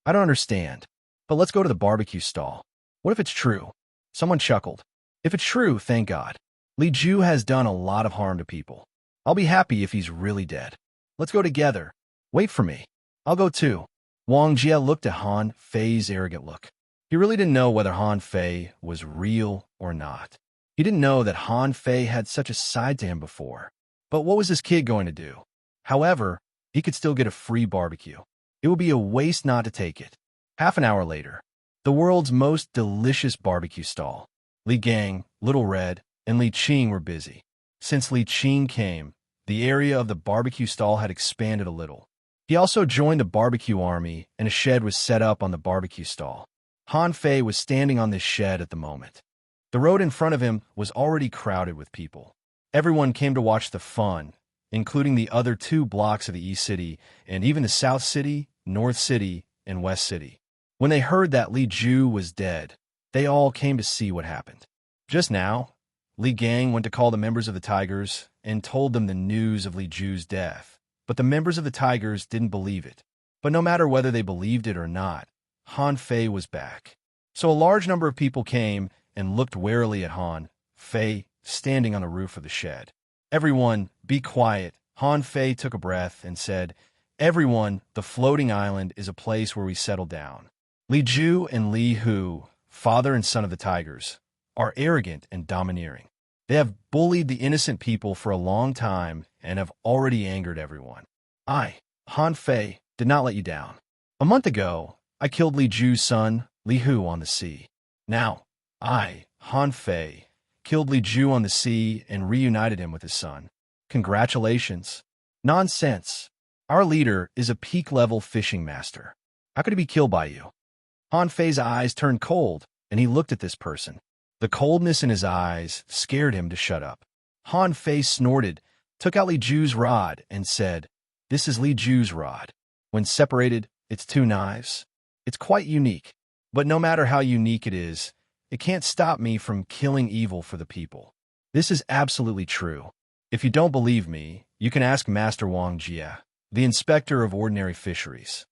I don't understand. But let's go to the barbecue stall. What if it's true? Someone chuckled. If it's true, thank God. Li Ju has done a lot of harm to people. I'll be happy if he's really dead. Let's go together. Wait for me. I'll go too. Wang Jie looked at Han Fei's arrogant look. He really didn't know whether Han Fei was real or not. He didn't know that Han Fei had such a side to him before. But what was this kid going to do? However, he could still get a free barbecue. It would be a waste not to take it. Half an hour later, the world's most delicious barbecue stall. Li Gang, Little Red, and Li Qing were busy. Since Li Qing came, the area of the barbecue stall had expanded a little. He also joined the barbecue army, and a shed was set up on the barbecue stall. Han Fei was standing on this shed at the moment. The road in front of him was already crowded with people. Everyone came to watch the fun, including the other 2 blocks of the East City, and even the South City, North City, and West City. When they heard that Li Ju was dead, they all came to see what happened. Just now, Li Gang went to call the members of the Tigers and told them the news of Li Ju's death. But the members of the Tigers didn't believe it. But no matter whether they believed it or not, Han Fei was back. So a large number of people came and looked warily at Han Fei standing on the roof of the shed. Everyone, be quiet. Han Fei took a breath and said, Everyone, the floating island is a place where we settle down. Li Ju and Li Hu, father and son of the Tigers, are arrogant and domineering. They have bullied the innocent people for a long time and have already angered everyone. I, Han Fei, did not let you down. A month ago, I killed Li Ju's son, Li Hu, on the sea. Now, I, Han Fei, killed Li Ju on the sea and reunited him with his son. Congratulations. Nonsense. Our leader is a peak-level fishing master. How could he be killed by you? Han Fei's eyes turned cold, and he looked at this person. The coldness in his eyes scared him to shut up. Han Fei snorted, took out Li Ju's rod, and said, This is Li Ju's rod. When separated, it's 2 knives. It's quite unique, but no matter how unique it is, it can't stop me from killing evil for the people. This is absolutely true. If you don't believe me, you can ask Master Wang Jie, the inspector of ordinary fisheries.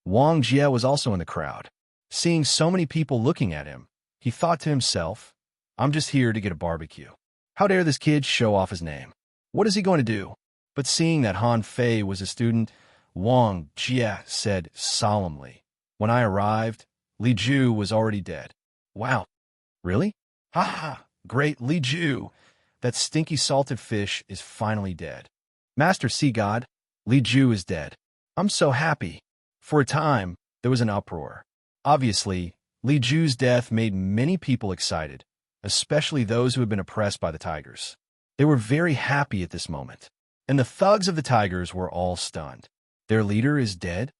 Wang Jie was also in the crowd. Seeing so many people looking at him, he thought to himself, I'm just here to get a barbecue. How dare this kid show off his name? What is he going to do? But seeing that Han Fei was a student, Wang Jie said solemnly, When I arrived, Li Ju was already dead. Wow. Really? Ha ha. Great Li Ju. That stinky salted fish is finally dead. Master Sea God, Li Ju is dead. I'm so happy. For a time, there was an uproar. Obviously, Li Ju's death made many people excited, especially those who had been oppressed by the Tigers. They were very happy at this moment, and the thugs of the Tigers were all stunned. Their leader is dead?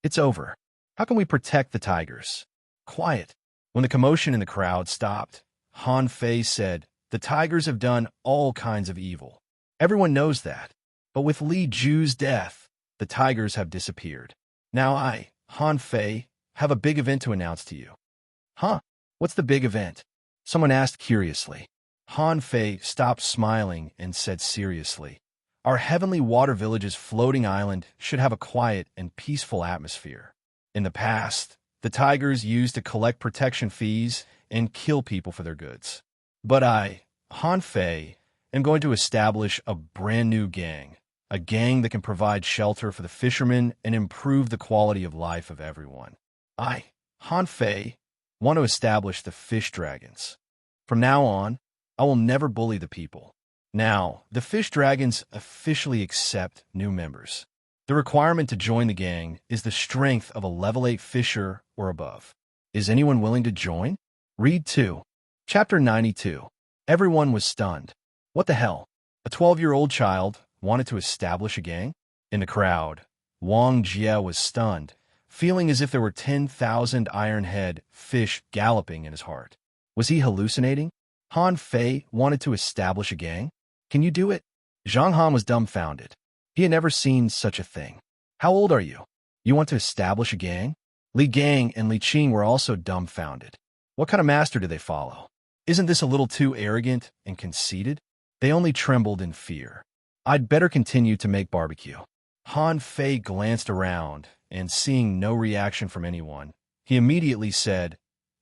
It's over. How can we protect the Tigers? Quiet. When the commotion in the crowd stopped, Han Fei said, The Tigers have done all kinds of evil. Everyone knows that. But with Li Ju's death, the Tigers have disappeared. Now I, Han Fei, have a big event to announce to you. Huh? What's the big event? Someone asked curiously. Han Fei stopped smiling and said seriously, Our heavenly water village's floating island should have a quiet and peaceful atmosphere. In the past, the Tigers used to collect protection fees and kill people for their goods. But I, Han Fei, am going to establish a brand new gang, a gang that can provide shelter for the fishermen and improve the quality of life of everyone. I, Han Fei, want to establish the fish dragons. From now on, I will never bully the people. Now, the fish dragons officially accept new members. The requirement to join the gang is the strength of a level 8 fisher or above. Is anyone willing to join? Read 2. Chapter 92. Everyone was stunned. What the hell? A 12-year-old child wanted to establish a gang? In the crowd, Wang Jie was stunned, feeling as if there were 10,000 iron-head fish galloping in his heart. Was he hallucinating? Han Fei wanted to establish a gang? Can you do it? Zhang Han was dumbfounded. He had never seen such a thing. How old are you? You want to establish a gang? Li Gang and Li Qing were also dumbfounded. What kind of master do they follow? Isn't this a little too arrogant and conceited? They only trembled in fear. I'd better continue to make barbecue. Han Fei glanced around, and seeing no reaction from anyone, he immediately said,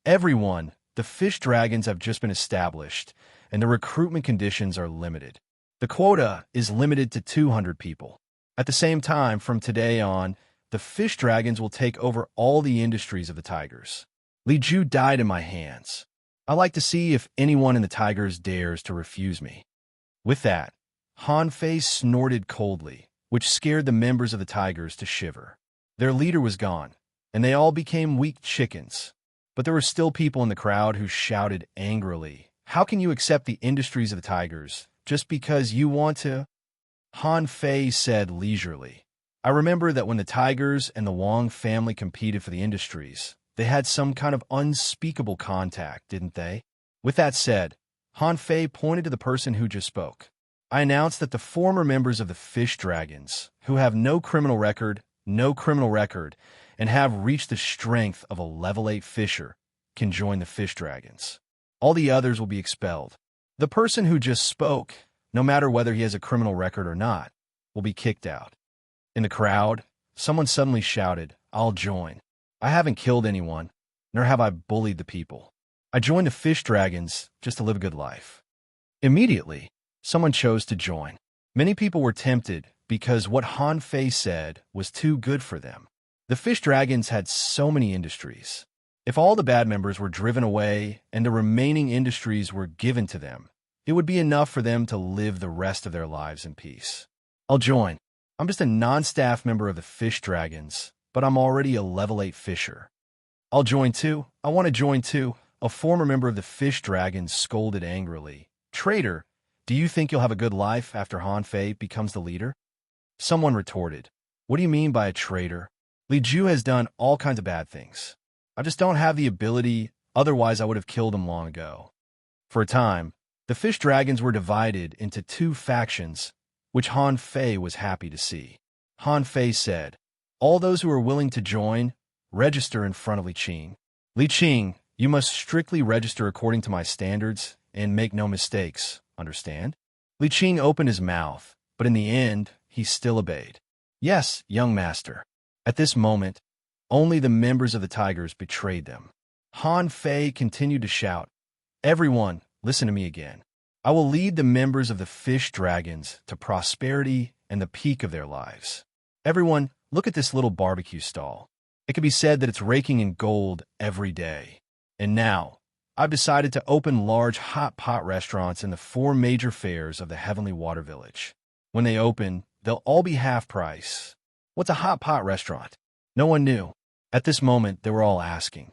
"Everyone, the fish dragons have just been established, and the recruitment conditions are limited. The quota is limited to 200 people. At the same time, from today on, the fish dragons will take over all the industries of the tigers. Li Ju died in my hands. I like to see if anyone in the tigers dares to refuse me." With that, Han Fei snorted coldly, which scared the members of the tigers to shiver. Their leader was gone, and they all became weak chickens. But there were still people in the crowd who shouted angrily, "How can you accept the industries of the tigers just because you want to?" Han Fei said leisurely, "I remember that when the tigers and the Wang family competed for the industries, they had some kind of unspeakable contact, didn't they?" With that said, Han Fei pointed to the person who just spoke. "I announced that the former members of the Fish Dragons, who have no criminal record, and have reached the strength of a level 8 fisher, can join the Fish Dragons. All the others will be expelled. The person who just spoke, no matter whether he has a criminal record or not, will be kicked out." In the crowd, someone suddenly shouted, "I'll join. I haven't killed anyone, nor have I bullied the people. I joined the Fish Dragons just to live a good life." Immediately, someone chose to join. Many people were tempted because what Han Fei said was too good for them. The Fish Dragons had so many industries. If all the bad members were driven away and the remaining industries were given to them, it would be enough for them to live the rest of their lives in peace. "I'll join. I'm just a non-staff member of the Fish Dragons, but I'm already a level 8 fisher." "I'll join too. I want to join too," a former member of the Fish Dragons scolded angrily. "Traitor, do you think you'll have a good life after Han Fei becomes the leader?" Someone retorted, "What do you mean by a traitor? Li Ju has done all kinds of bad things. I just don't have the ability, otherwise I would have killed him long ago." For a time, the Fish Dragons were divided into two factions, which Han Fei was happy to see. Han Fei said, "All those who are willing to join, register in front of Li Qing. Li Qing, you must strictly register according to my standards and make no mistakes, understand?" Li Qing opened his mouth, but in the end, he still obeyed. "Yes, young master." At this moment, only the members of the tigers betrayed them. Han Fei continued to shout, "Everyone, listen to me again. I will lead the members of the Fish Dragons to prosperity and the peak of their lives. Everyone, look at this little barbecue stall. It can be said that it's raking in gold every day. And now, I've decided to open large hot pot restaurants in the 4 major fairs of the Heavenly Water Village. When they open, they'll all be half price." What's a hot pot restaurant? No one knew. At this moment, they were all asking.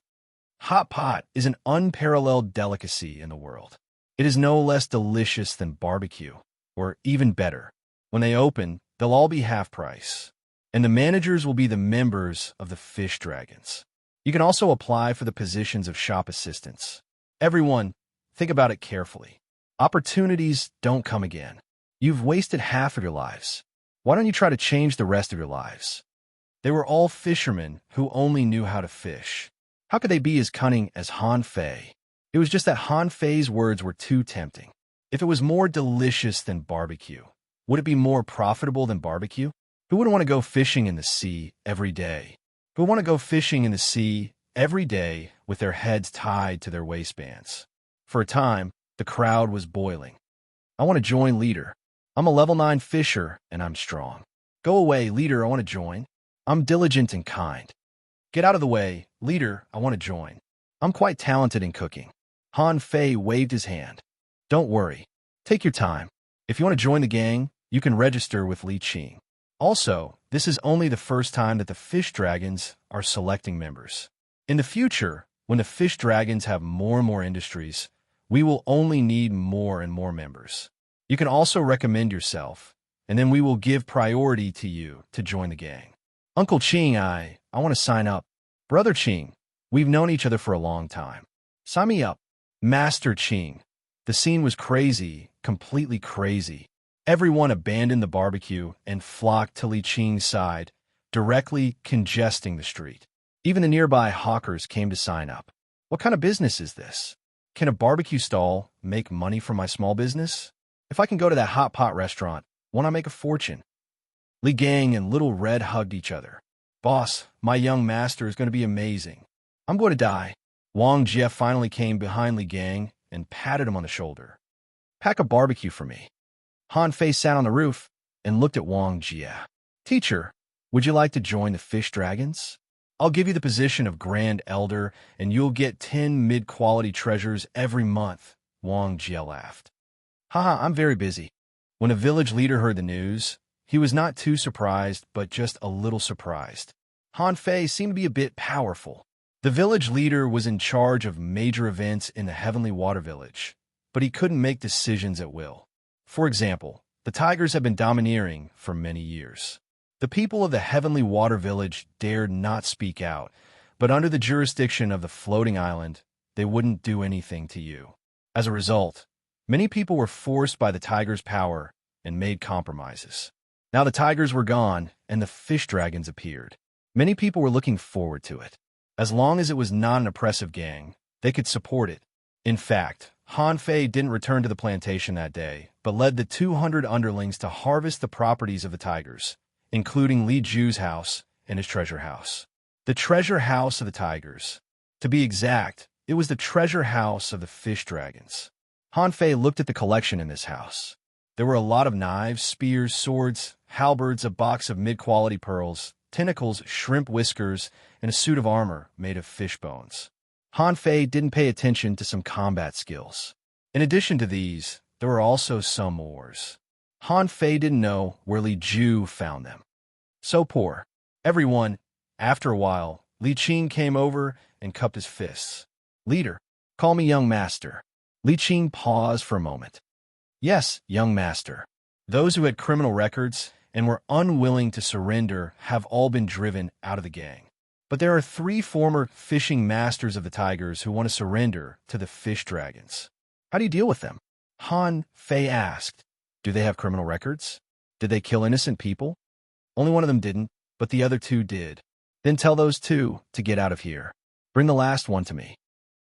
Hot pot is an unparalleled delicacy in the world. It is no less delicious than barbecue, or even better. When they open, they'll all be half price. And the managers will be the members of the Fish Dragons. You can also apply for the positions of shop assistants. Everyone, think about it carefully. Opportunities don't come again. You've wasted half of your lives. Why don't you try to change the rest of your lives? They were all fishermen who only knew how to fish. How could they be as cunning as Han Fei? It was just that Han Fei's words were too tempting. If it was more delicious than barbecue, would it be more profitable than barbecue? Who wouldn't want to go fishing in the sea every day? Who would want to go fishing in the sea every day with their heads tied to their waistbands? For a time, the crowd was boiling. "I want to join, leader. I'm a level 9 fisher, and I'm strong." "Go away, leader, I want to join. I'm diligent and kind." "Get out of the way, leader, I want to join. I'm quite talented in cooking." Han Fei waved his hand. "Don't worry. Take your time. If you want to join the gang, you can register with Li Qing. Also, this is only the first time that the Fish Dragons are selecting members. In the future, when the Fish Dragons have more and more industries, we will only need more and more members. You can also recommend yourself, and then we will give priority to you to join the gang." "Uncle Qing, I want to sign up." "Brother Qing, we've known each other for a long time. Sign me up." "Master Qing." The scene was crazy, completely crazy. Everyone abandoned the barbecue and flocked to Li Qing's side, directly congesting the street. Even the nearby hawkers came to sign up. What kind of business is this? Can a barbecue stall make money from my small business? If I can go to that hot pot restaurant, won't I make a fortune? Li Gang and Little Red hugged each other. Boss, my young master is going to be amazing. I'm going to die. Wang Jie finally came behind Li Gang and patted him on the shoulder. Pack a barbecue for me. Han Fei sat on the roof and looked at Wang Jie. Teacher, would you like to join the fish dragons? I'll give you the position of Grand Elder, and you'll get 10 mid-quality treasures every month, Wang Jie laughed. Haha, I'm very busy. When a village leader heard the news, he was not too surprised, but just a little surprised. Han Fei seemed to be a bit powerful. The village leader was in charge of major events in the Heavenly Water Village, but he couldn't make decisions at will. For example, the tigers have been domineering for many years. The people of the Heavenly Water Village dared not speak out, but under the jurisdiction of the floating island, they wouldn't do anything to you. As a result, many people were forced by the tigers' power and made compromises. Now the tigers were gone, and the fish dragons appeared. Many people were looking forward to it. As long as it was not an oppressive gang, they could support it. In fact, Han Fei didn't return to the plantation that day, but led the 200 underlings to harvest the properties of the tigers, including Li Ju's house and his treasure house. The treasure house of the tigers. To be exact, it was the treasure house of the fish dragons. Han Fei looked at the collection in this house. There were a lot of knives, spears, swords, halberds, a box of mid-quality pearls, tentacles, shrimp whiskers, and a suit of armor made of fish bones. Han Fei didn't pay attention to some combat skills. In addition to these, there were also some ores. Han Fei didn't know where Li Ju found them. So poor. Everyone, after a while, Li Qing came over and cupped his fists. Leader, call me young master. Li Qing paused for a moment. Yes, young master. Those who had criminal records and were unwilling to surrender have all been driven out of the gang. But there are 3 former fishing masters of the tigers who want to surrender to the fish dragons. How do you deal with them? Han Fei asked. Do they have criminal records? Did they kill innocent people? Only one of them didn't, but the other 2 did. Then tell those 2 to get out of here. Bring the last one to me.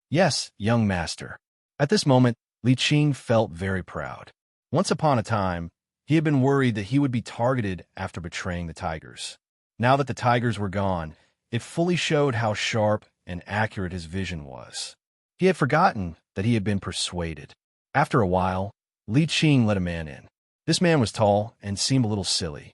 Yes, young master. At this moment, Li Qing felt very proud. Once upon a time, he had been worried that he would be targeted after betraying the tigers. Now that the tigers were gone, it fully showed how sharp and accurate his vision was. He had forgotten that he had been persuaded. After a while, Li Qing let a man in. This man was tall and seemed a little silly.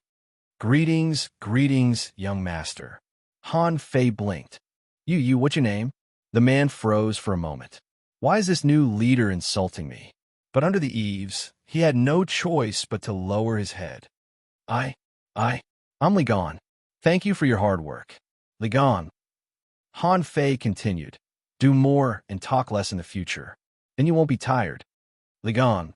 Greetings, greetings, young master. Han Fei blinked. What's your name? The man froze for a moment. Why is this new leader insulting me? But under the eaves, he had no choice but to lower his head. I'm Li Gan. Thank you for your hard work. Li Gan. Han Fei continued. Do more and talk less in the future. Then you won't be tired. Li Gan.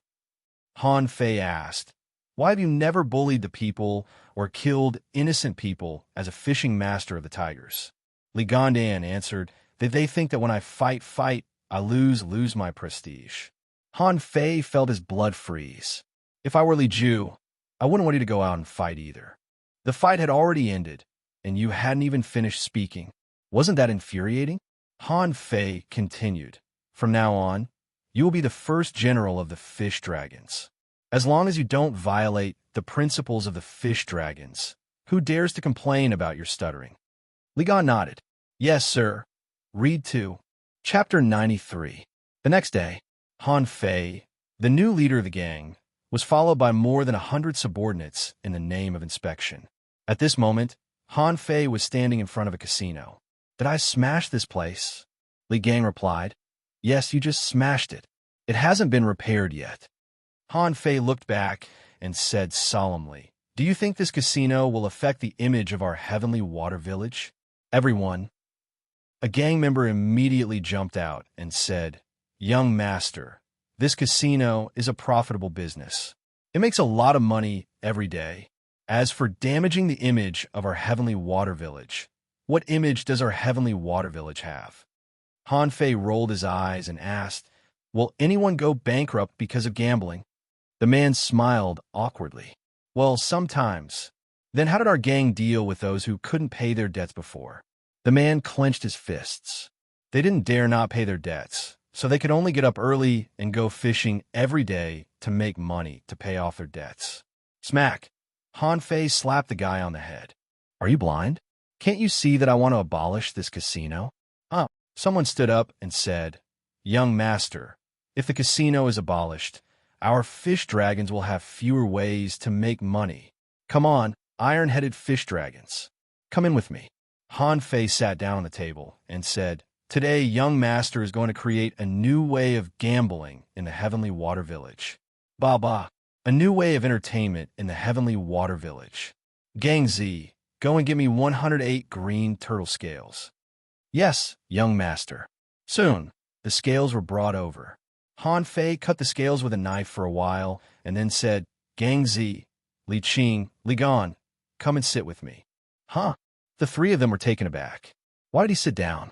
Han Fei asked, why have you never bullied the people or killed innocent people as a fishing master of the tigers? Li Gandan answered that they think that when I fight, I lose my prestige. Han Fei felt his blood freeze. If I were Li Ju, I wouldn't want you to go out and fight either. The fight had already ended, and you hadn't even finished speaking. Wasn't that infuriating? Han Fei continued. From now on, you will be the first general of the fish dragons. As long as you don't violate the principles of the fish dragons, who dares to complain about your stuttering? Li Gan nodded. Yes, sir. Read 2. Chapter 93. The next day, Han Fei, the new leader of the gang, was followed by more than 100 subordinates in the name of inspection. At this moment, Han Fei was standing in front of a casino. Did I smash this place? Li Gang replied. Yes, you just smashed it. It hasn't been repaired yet. Han Fei looked back and said solemnly, do you think this casino will affect the image of our Heavenly Water Village? Everyone. A gang member immediately jumped out and said, Young master, this casino is a profitable business. It makes a lot of money every day. As for damaging the image of our Heavenly Water Village, what image does our Heavenly Water Village have? Han Fei rolled his eyes and asked, will anyone go bankrupt because of gambling? The man smiled awkwardly. Well, sometimes. Then how did our gang deal with those who couldn't pay their debts before? The man clenched his fists. They didn't dare not pay their debts, so they could only get up early and go fishing every day to make money to pay off their debts. Smack! Han Fei slapped the guy on the head. Are you blind? Can't you see that I want to abolish this casino? Someone stood up and said, Young master, if the casino is abolished, our fish dragons will have fewer ways to make money. Come on, iron-headed fish dragons. Come in with me. Han Fei sat down on the table and said, Today, young master is going to create a new way of gambling in the Heavenly Water Village. Ba, a new way of entertainment in the Heavenly Water Village. Gang Z, go and get me 108 green turtle scales. Yes, young master. Soon, the scales were brought over. Han Fei cut the scales with a knife for a while and then said, Gang Z, Li Qing, Li Gan, come and sit with me. Huh? The three of them were taken aback. Why did he sit down?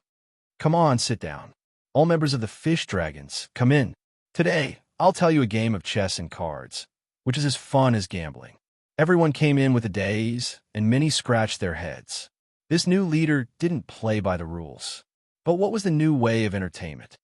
Come on, sit down. All members of the fish dragons, come in. Today, I'll tell you a game of chess and cards, which is as fun as gambling. Everyone came in with a daze, and many scratched their heads. This new leader didn't play by the rules. But what was the new way of entertainment?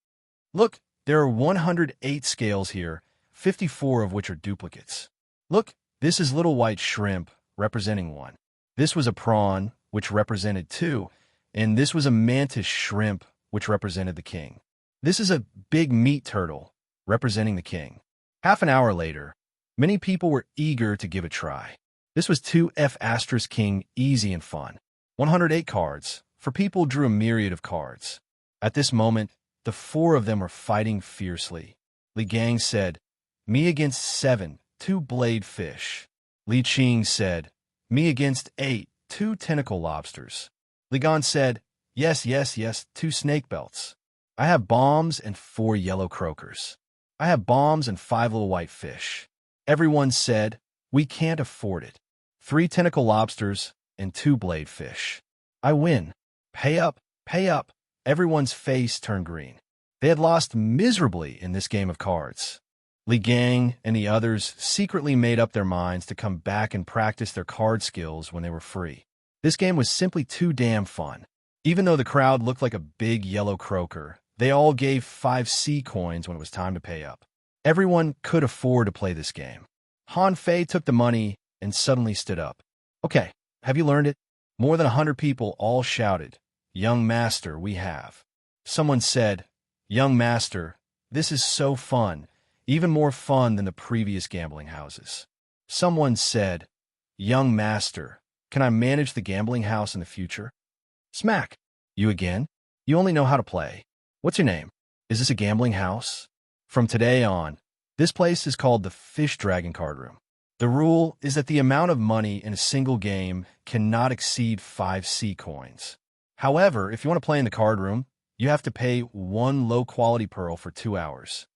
Look, there are 108 scales here, 54 of which are duplicates. Look, this is little white shrimp, representing 1. This was a prawn, which represented 2, and this was a mantis shrimp, which represented the king. This is a big meat turtle, representing the king. Half an hour later, many people were eager to give a try. This was 2F** king, easy and fun. 108 cards, for people drew a myriad of cards. At this moment, the 4 of them were fighting fiercely. Li Gang said, Me against 7, 2 blade fish. Li Qing said, Me against 8, 2 tentacle lobsters. Li Gan said, Yes, 2 snake belts. I have bombs and 4 yellow croakers. I have bombs and 5 little white fish. Everyone said, We can't afford it. 3 tentacle lobsters and 2 blade fish. I win. Pay up, pay up. Everyone's face turned green. They had lost miserably in this game of cards. Li Gang and the others secretly made up their minds to come back and practice their card skills when they were free. This game was simply too damn fun. Even though the crowd looked like a big yellow croaker, they all gave 5 C coins when it was time to pay up. Everyone could afford to play this game. Han Fei took the money and suddenly stood up. Okay, have you learned it? More than 100 people all shouted, Young master, we have. Someone said, Young master, this is so fun, even more fun than the previous gambling houses. Someone said, Young master, can I manage the gambling house in the future? Smack! You again? You only know how to play. What's your name? Is this a gambling house? From today on, this place is called the Fish Dragon Card Room. The rule is that the amount of money in a single game cannot exceed 5 C coins. However, if you want to play in the card room, you have to pay 1 low-quality pearl for 2 hours.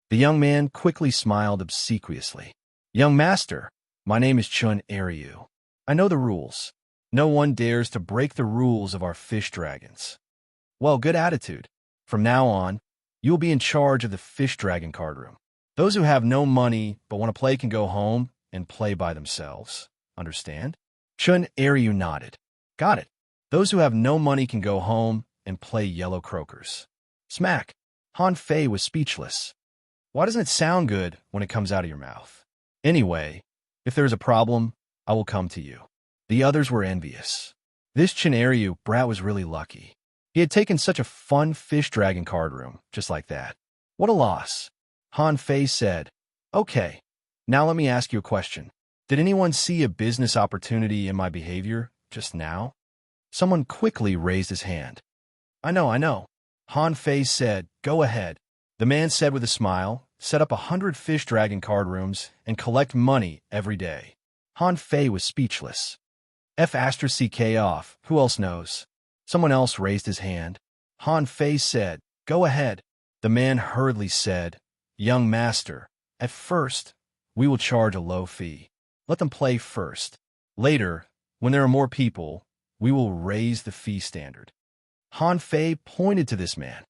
The young man quickly smiled obsequiously. Young master, my name is Chun Ariu. I know the rules. No one dares to break the rules of our fish dragons. Well, good attitude. From now on, you will be in charge of the Fish Dragon Card Room. Those who have no money but want to play can go home and play by themselves. Understand? Chun Ariu nodded. Got it. Those who have no money can go home and play yellow croakers. Smack! Han Fei was speechless. Why doesn't it sound good when it comes out of your mouth? Anyway, if there is a problem, I will come to you. The others were envious. This Chun Ariu brat was really lucky. He had taken such a fun Fish Dragon Card Room, just like that. What a loss. Han Fei said, Okay, now let me ask you a question. Did anyone see a business opportunity in my behavior just now? Someone quickly raised his hand. I know. Han Fei said, Go ahead. The man said with a smile, Set up 100 Fish Dragon Card Rooms and collect money every day. Han Fei was speechless. F***ck off, who else knows? Someone else raised his hand. Han Fei said, Go ahead. The man hurriedly said, Young master, at first, we will charge a low fee. Let them play first. Later, when there are more people, we will raise the fee standard. Han Fei pointed to this man.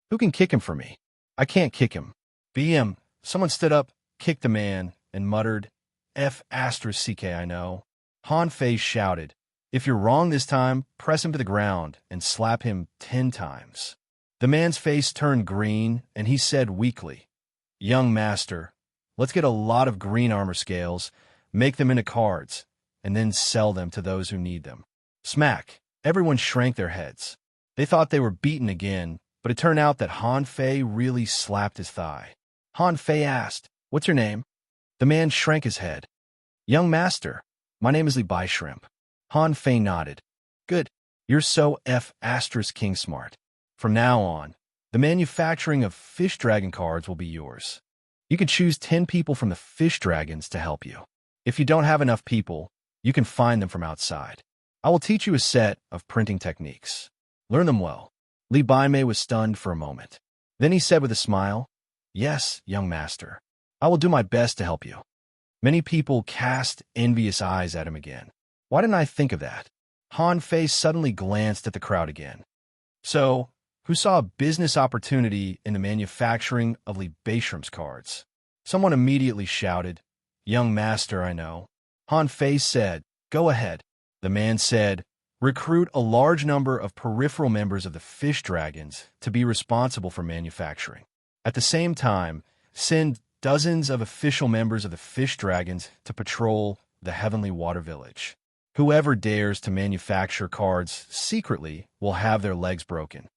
Who can kick him for me? I can't kick him. BM, someone stood up, kicked the man, and muttered, F***ck, I know. Han Fei shouted, if you're wrong this time, press him to the ground and slap him 10 times. The man's face turned green, and he said weakly, young master, let's get a lot of green armor scales, make them into cards, and then sell them to those who need them. Smack! Everyone shrank their heads. They thought they were beaten again, but it turned out that Han Fei really slapped his thigh. Han Fei asked, what's your name? The man shrank his head. Young master, my name is Li Shrimp. Han Fei nodded. Good. You're so King smart. From now on, the manufacturing of fish dragon cards will be yours. You can choose 10 people from the fish dragons to help you. If you don't have enough people, you can find them from outside. I will teach you a set of printing techniques. Learn them well. Li Baimei was stunned for a moment. Then he said with a smile, yes, young master. I will do my best to help you. Many people cast envious eyes at him again. Why didn't I think of that? Han Fei suddenly glanced at the crowd again. So, who saw a business opportunity in the manufacturing of Li Baishrim's cards? Someone immediately shouted, young master, I know. Han Fei said, go ahead. The man said, recruit a large number of peripheral members of the fish dragons to be responsible for manufacturing. At the same time, send dozens of official members of the fish dragons to patrol the Heavenly Water Village. Whoever dares to manufacture cards secretly will have their legs broken.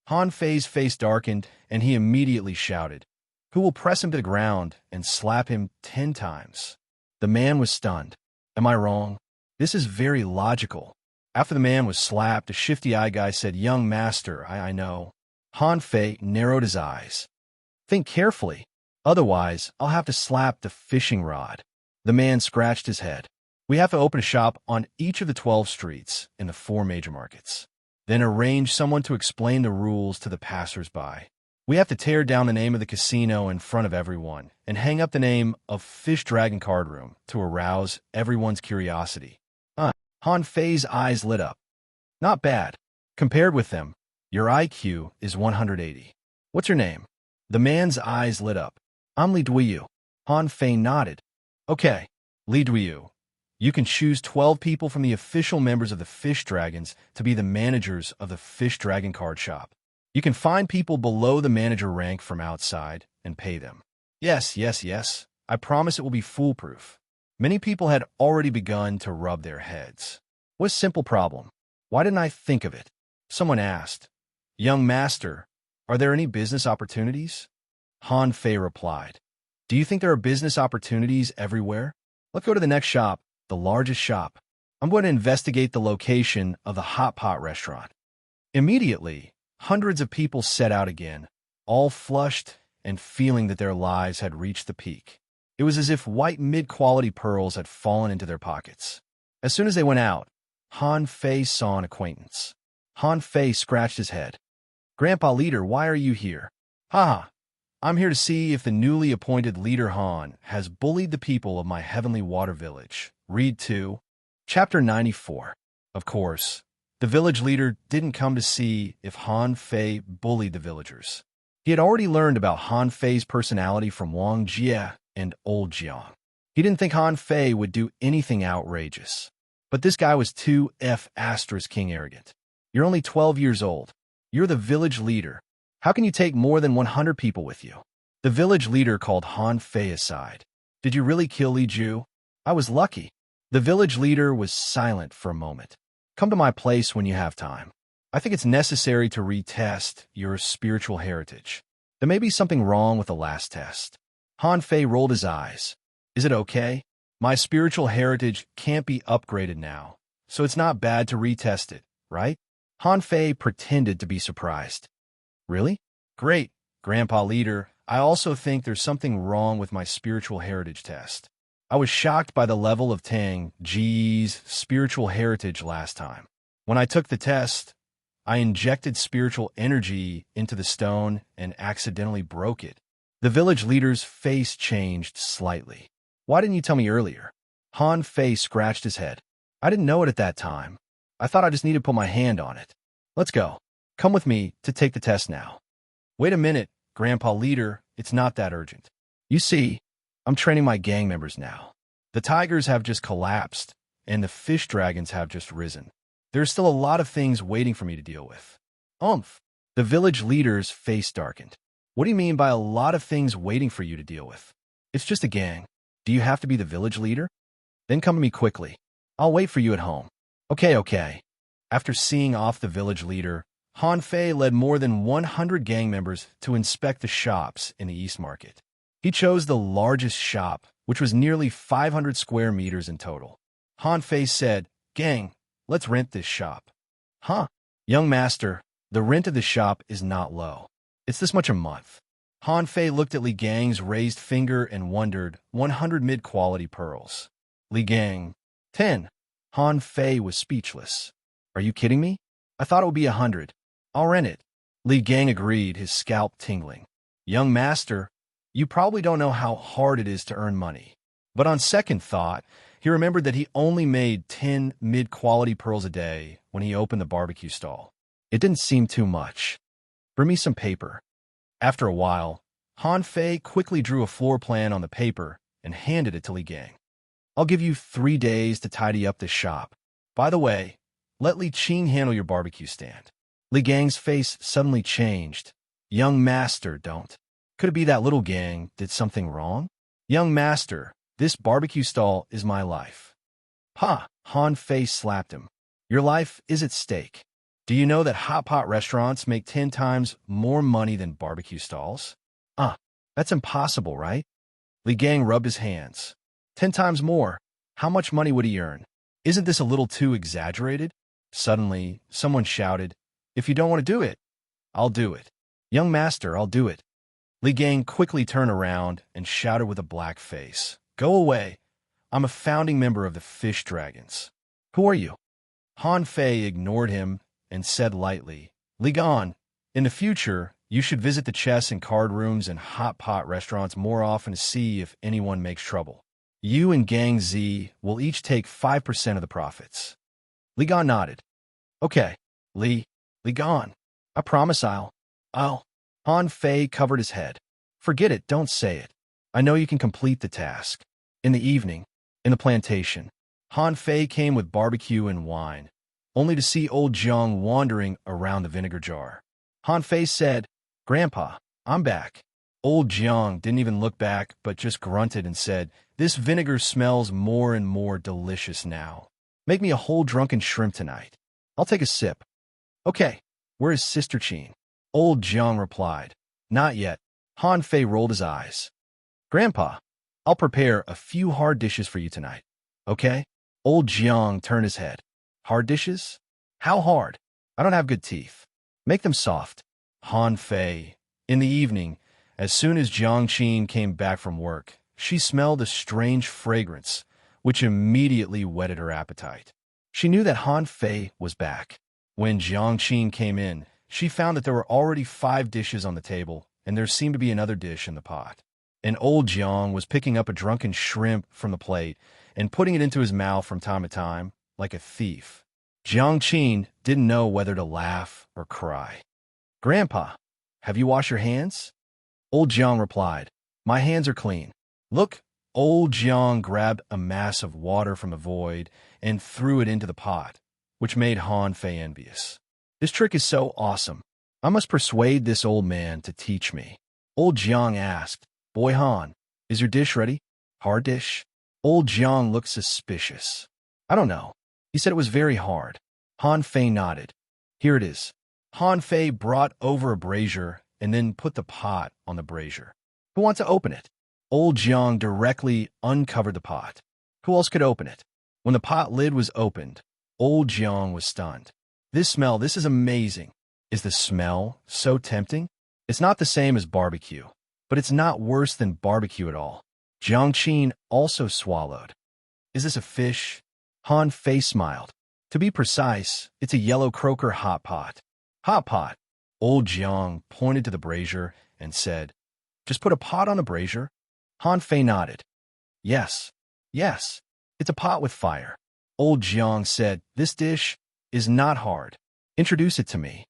Han Fei's face darkened, and he immediately shouted, who will press him to the ground and slap him 10 times? The man was stunned. Am I wrong? This is very logical. After the man was slapped, a shifty-eyed guy said, young master, I know. Han Fei narrowed his eyes. Think carefully. Otherwise, I'll have to slap the fishing rod. The man scratched his head. We have to open a shop on each of the 12 streets in the 4 major markets. Then arrange someone to explain the rules to the passers-by. We have to tear down the name of the casino in front of everyone and hang up the name of Fish Dragon Card Room to arouse everyone's curiosity. Han Fei's eyes lit up. Not bad. Compared with them, your IQ is 180. What's your name? The man's eyes lit up. I'm Li Duyu. Han Fei nodded. Okay, Li Duyu. You can choose 12 people from the official members of the Fish Dragons to be the managers of the Fish Dragon Card Shop. You can find people below the manager rank from outside and pay them. Yes. I promise it will be foolproof. Many people had already begun to rub their heads. What a simple problem. Why didn't I think of it? Someone asked. Young master, are there any business opportunities? Han Fei replied. Do you think there are business opportunities everywhere? Let's go to the next shop, the largest shop. I'm going to investigate the location of the hot pot restaurant. Immediately, hundreds of people set out again, all flushed and feeling that their lives had reached the peak. It was as if white mid-quality pearls had fallen into their pockets. As soon as they went out, Han Fei saw an acquaintance. Han Fei scratched his head. Grandpa Leader, why are you here? I'm here to see if the newly appointed Leader Han has bullied the people of my Heavenly Water Village. Read 2, Chapter 94. Of course, the village leader didn't come to see if Han Fei bullied the villagers. He had already learned about Han Fei's personality from Wang Jie and Old Jiang. He didn't think Han Fei would do anything outrageous. But this guy was too King arrogant. You're only 12 years old. You're the village leader. How can you take more than 100 people with you? The village leader called Han Fei aside. Did you really kill Li Ju? I was lucky. The village leader was silent for a moment. Come to my place when you have time. I think it's necessary to retest your spiritual heritage. There may be something wrong with the last test. Han Fei rolled his eyes. Is it okay? My spiritual heritage can't be upgraded now, so it's not bad to retest it, right? Han Fei pretended to be surprised. Really? Great, Grandpa Leader. I also think there's something wrong with my spiritual heritage test. I was shocked by the level of Tang Ji's spiritual heritage last time. When I took the test, I injected spiritual energy into the stone and accidentally broke it. The village leader's face changed slightly. Why didn't you tell me earlier? Han Fei scratched his head. I didn't know it at that time. I thought I just needed to put my hand on it. Let's go. Come with me to take the test now. Wait a minute, Grandpa Leader. It's not that urgent. You see, I'm training my gang members now. The tigers have just collapsed, and the fish dragons have just risen. There's still a lot of things waiting for me to deal with. Umph. The village leader's face darkened. What do you mean by a lot of things waiting for you to deal with? It's just a gang. Do you have to be the village leader? Then come to me quickly. I'll wait for you at home. Okay. After seeing off the village leader, Han Fei led more than 100 gang members to inspect the shops in the East Market. He chose the largest shop, which was nearly 500 square meters in total. Han Fei said, "Gang, let's rent this shop." Huh? Young master, the rent of the shop is not low. It's this much a month. Han Fei looked at Li Gang's raised finger and wondered, 100 mid-quality pearls. Li Gang, 10. Han Fei was speechless. Are you kidding me? I thought it would be 100. I'll rent it. Li Gang agreed, his scalp tingling. Young master, you probably don't know how hard it is to earn money. But on second thought, he remembered that he only made 10 mid-quality pearls a day when he opened the barbecue stall. It didn't seem too much. Bring me some paper. After a while, Han Fei quickly drew a floor plan on the paper and handed it to Li Gang. I'll give you 3 days to tidy up this shop. By the way, let Li Qing handle your barbecue stand. Li Gang's face suddenly changed. Young master, don't. Could it be that little gang did something wrong? Young master, this barbecue stall is my life. Ha! Han Fei slapped him. Your life is at stake. Do you know that hot pot restaurants make 10 times more money than barbecue stalls? That's impossible, right? Li Gang rubbed his hands. 10 times more. How much money would he earn? Isn't this a little too exaggerated? Suddenly, someone shouted, If you don't want to do it, I'll do it. Young master, I'll do it. Li Gang quickly turned around and shouted with a black face. Go away. I'm a founding member of the Fish Dragons. Who are you? Han Fei ignored him and said lightly, Li Gang, in the future, you should visit the chess and card rooms and hot pot restaurants more often to see if anyone makes trouble. You and Gang Z will each take 5% of the profits. Li Gang nodded. Okay, Li Gang. I promise I'll. Han Fei covered his head. Forget it, don't say it. I know you can complete the task. In the evening, in the plantation, Han Fei came with barbecue and wine, only to see old Jiang wandering around the vinegar jar. Han Fei said, Grandpa, I'm back. Old Jiang didn't even look back, but just grunted and said, This vinegar smells more and more delicious now. Make me a whole drunken shrimp tonight. I'll take a sip. Okay, where is Sister Qin? Old Jiang replied, Not yet. Han Fei rolled his eyes. Grandpa, I'll prepare a few hard dishes for you tonight. Okay? Old Jiang turned his head. Hard dishes? How hard? I don't have good teeth. Make them soft. Han Fei. In the evening, as soon as Jiang Qin came back from work, she smelled a strange fragrance, which immediately whetted her appetite. She knew that Han Fei was back. When Jiang Qin came in, she found that there were already 5 dishes on the table, and there seemed to be another dish in the pot. And old Jiang was picking up a drunken shrimp from the plate and putting it into his mouth from time to time, like a thief. Jiang Qin didn't know whether to laugh or cry. Grandpa, have you washed your hands? Old Jiang replied, My hands are clean. Look, old Jiang grabbed a mass of water from the void and threw it into the pot, which made Han Fei envious. This trick is so awesome. I must persuade this old man to teach me. Old Jiang asked, Boy Han, is your dish ready? Hard dish? Old Jiang looked suspicious. I don't know. He said it was very hard. Han Fei nodded. Here it is. Han Fei brought over a brazier and then put the pot on the brazier. Who wants to open it? Old Jiang directly uncovered the pot. Who else could open it? When the pot lid was opened, old Jiang was stunned. This is amazing. Is the smell so tempting? It's not the same as barbecue, but it's not worse than barbecue at all. Jiang Qin also swallowed. Is this a fish? Han Fei smiled. To be precise, it's a yellow croaker hot pot. Hot pot. Old Jiang pointed to the brazier and said, Just put a pot on the brazier? Han Fei nodded. Yes, it's a pot with fire. Old Jiang said, This dish is not hard. Introduce it to me.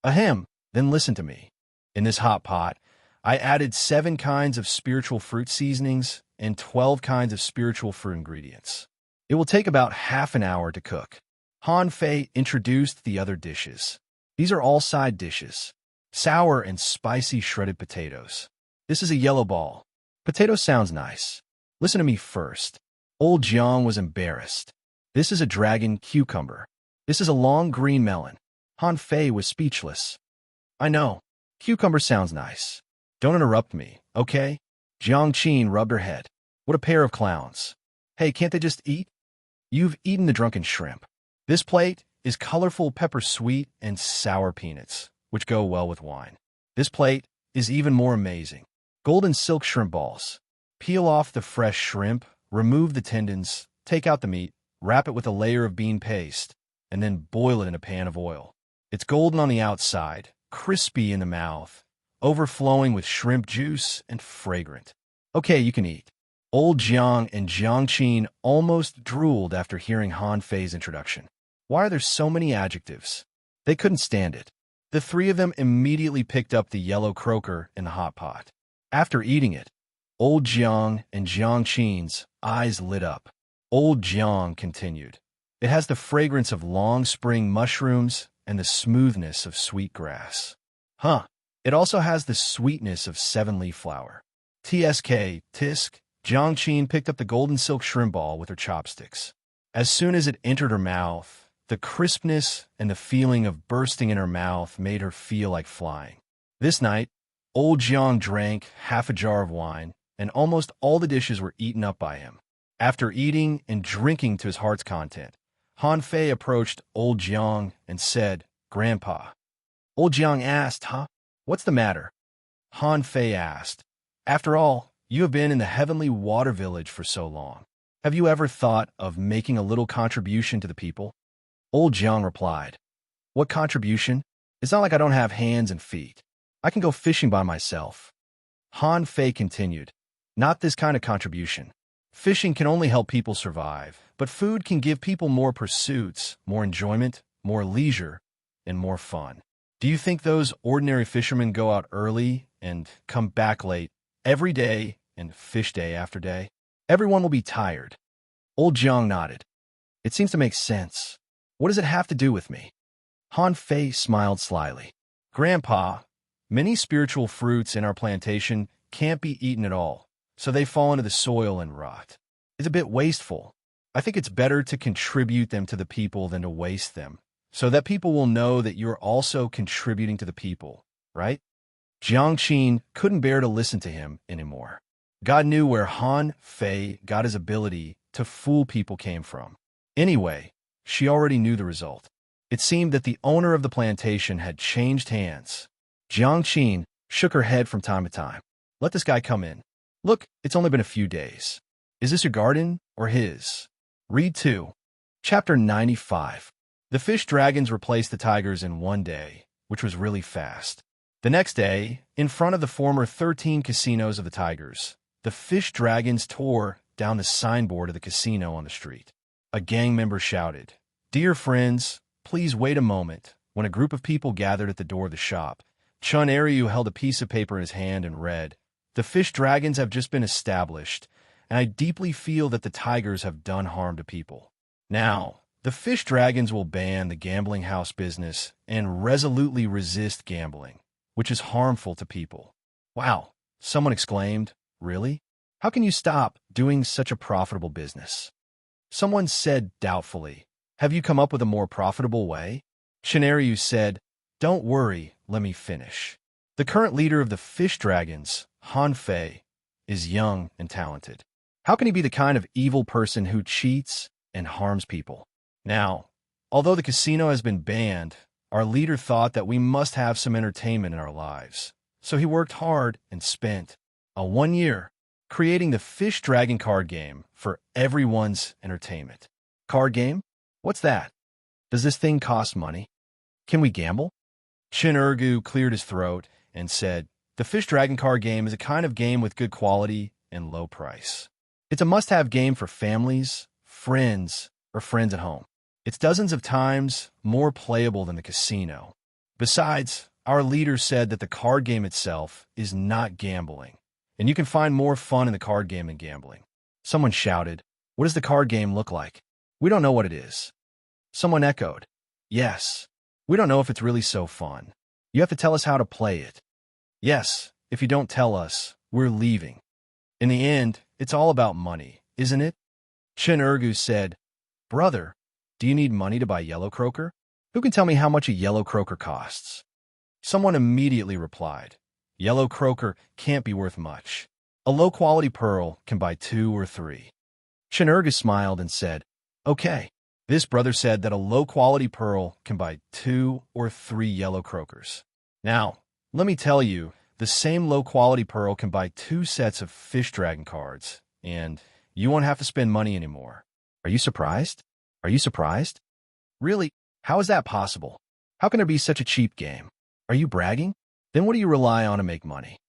Ahem, then listen to me. In this hot pot, I added 7 kinds of spiritual fruit seasonings and 12 kinds of spiritual fruit ingredients. It will take about half an hour to cook. Han Fei introduced the other dishes. These are all side dishes. Sour and spicy shredded potatoes. This is a yellow ball. Potato sounds nice. Listen to me first. Old Jiang was embarrassed. This is a dragon cucumber. This is a long green melon. Han Fei was speechless. I know. Cucumber sounds nice. Don't interrupt me, okay? Jiang Qin rubbed her head. What a pair of clowns. Hey, can't they just eat? You've eaten the drunken shrimp. This plate is colorful pepper sweet and sour peanuts, which go well with wine. This plate is even more amazing. Golden silk shrimp balls. Peel off the fresh shrimp, remove the tendons, take out the meat, wrap it with a layer of bean paste, and then boil it in a pan of oil. It's golden on the outside, crispy in the mouth, overflowing with shrimp juice and fragrant. Okay, you can eat. Old Jiang and Jiang Qin almost drooled after hearing Han Fei's introduction. Why are there so many adjectives? They couldn't stand it. The three of them immediately picked up the yellow croaker in the hot pot. After eating it, Old Jiang and Jiang Qin's eyes lit up. Old Jiang continued. It has the fragrance of long spring mushrooms and the smoothness of sweet grass. Huh. It also has the sweetness of seven-leaf flower. Tsk, tisk. Jiang Qin picked up the golden silk shrimp ball with her chopsticks. As soon as it entered her mouth, the crispness and the feeling of bursting in her mouth made her feel like flying. This night, Old Jiang drank half a jar of wine, and almost all the dishes were eaten up by him. After eating and drinking to his heart's content, Han Fei approached Old Jiang and said, "Grandpa." Old Jiang asked, "Huh? What's the matter?" Han Fei asked, "After all, you have been in the heavenly water village for so long. Have you ever thought of making a little contribution to the people?" Old Jiang replied, "What contribution? It's not like I don't have hands and feet. I can go fishing by myself." Han Fei continued, "Not this kind of contribution. Fishing can only help people survive, but food can give people more pursuits, more enjoyment, more leisure, and more fun. Do you think those ordinary fishermen go out early and come back late every day and fish day after day? Everyone will be tired." Old Jiang nodded. "It seems to make sense. What does it have to do with me?" Han Fei smiled slyly. "Grandpa, many spiritual fruits in our plantation can't be eaten at all, so they fall into the soil and rot. It's a bit wasteful. I think it's better to contribute them to the people than to waste them, so that people will know that you're also contributing to the people, right?" Jiang Qin couldn't bear to listen to him anymore. God knew where Han Fei got his ability to fool people came from. Anyway, she already knew the result. It seemed that the owner of the plantation had changed hands. Jiang Qin shook her head from time to time. "Let this guy come in. Look, it's only been a few days. Is this your garden or his?" Read 2. Chapter 95. The fish dragons replaced the tigers in one day, which was really fast. The next day, in front of the former 13 casinos of the tigers, the fish dragons tore down the signboard of the casino on the street. A gang member shouted, "Dear friends, please wait a moment," when a group of people gathered at the door of the shop. Chun Ariu held a piece of paper in his hand and read, "The fish dragons have just been established, and I deeply feel that the tigers have done harm to people. Now, the fish dragons will ban the gambling house business and resolutely resist gambling, which is harmful to people." Wow, someone exclaimed, "Really? How can you stop doing such a profitable business?" Someone said doubtfully, "Have you come up with a more profitable way?" Shinaryu said, "Don't worry, let me finish. The current leader of the fish dragons, Han Fei, is young and talented. How can he be the kind of evil person who cheats and harms people? Now, although the casino has been banned, our leader thought that we must have some entertainment in our lives. So he worked hard and spent 1 year creating the Fish Dragon card game for everyone's entertainment." Card game? What's that? Does this thing cost money? Can we gamble? Chin Urgu cleared his throat and said, "The Fish Dragon card game is a kind of game with good quality and low price. It's a must-have game for families, friends, or friends at home. It's dozens of times more playable than the casino. Besides, our leader said that the card game itself is not gambling. And you can find more fun in the card game than gambling. Someone shouted, "What does the card game look like?" "We don't know what it is." Someone echoed, "Yes. We don't know if it's really so fun. You have to tell us how to play it." "Yes, if you don't tell us, we're leaving." In the end, it's all about money, isn't it? Chin Urgu said, "Brother, do you need money to buy yellow croaker? Who can tell me how much a yellow croaker costs?" Someone immediately replied, "Yellow croaker can't be worth much. A low-quality pearl can buy 2 or 3. Chin Urgu smiled and said, "Okay." This brother said that a low-quality pearl can buy 2 or 3 yellow croakers. Now, let me tell you, the same low-quality pearl can buy 2 sets of fish dragon cards, and you won't have to spend money anymore. Are you surprised? Are you surprised? Really? How is that possible? How can there be such a cheap game? Are you bragging? Then what do you rely on to make money?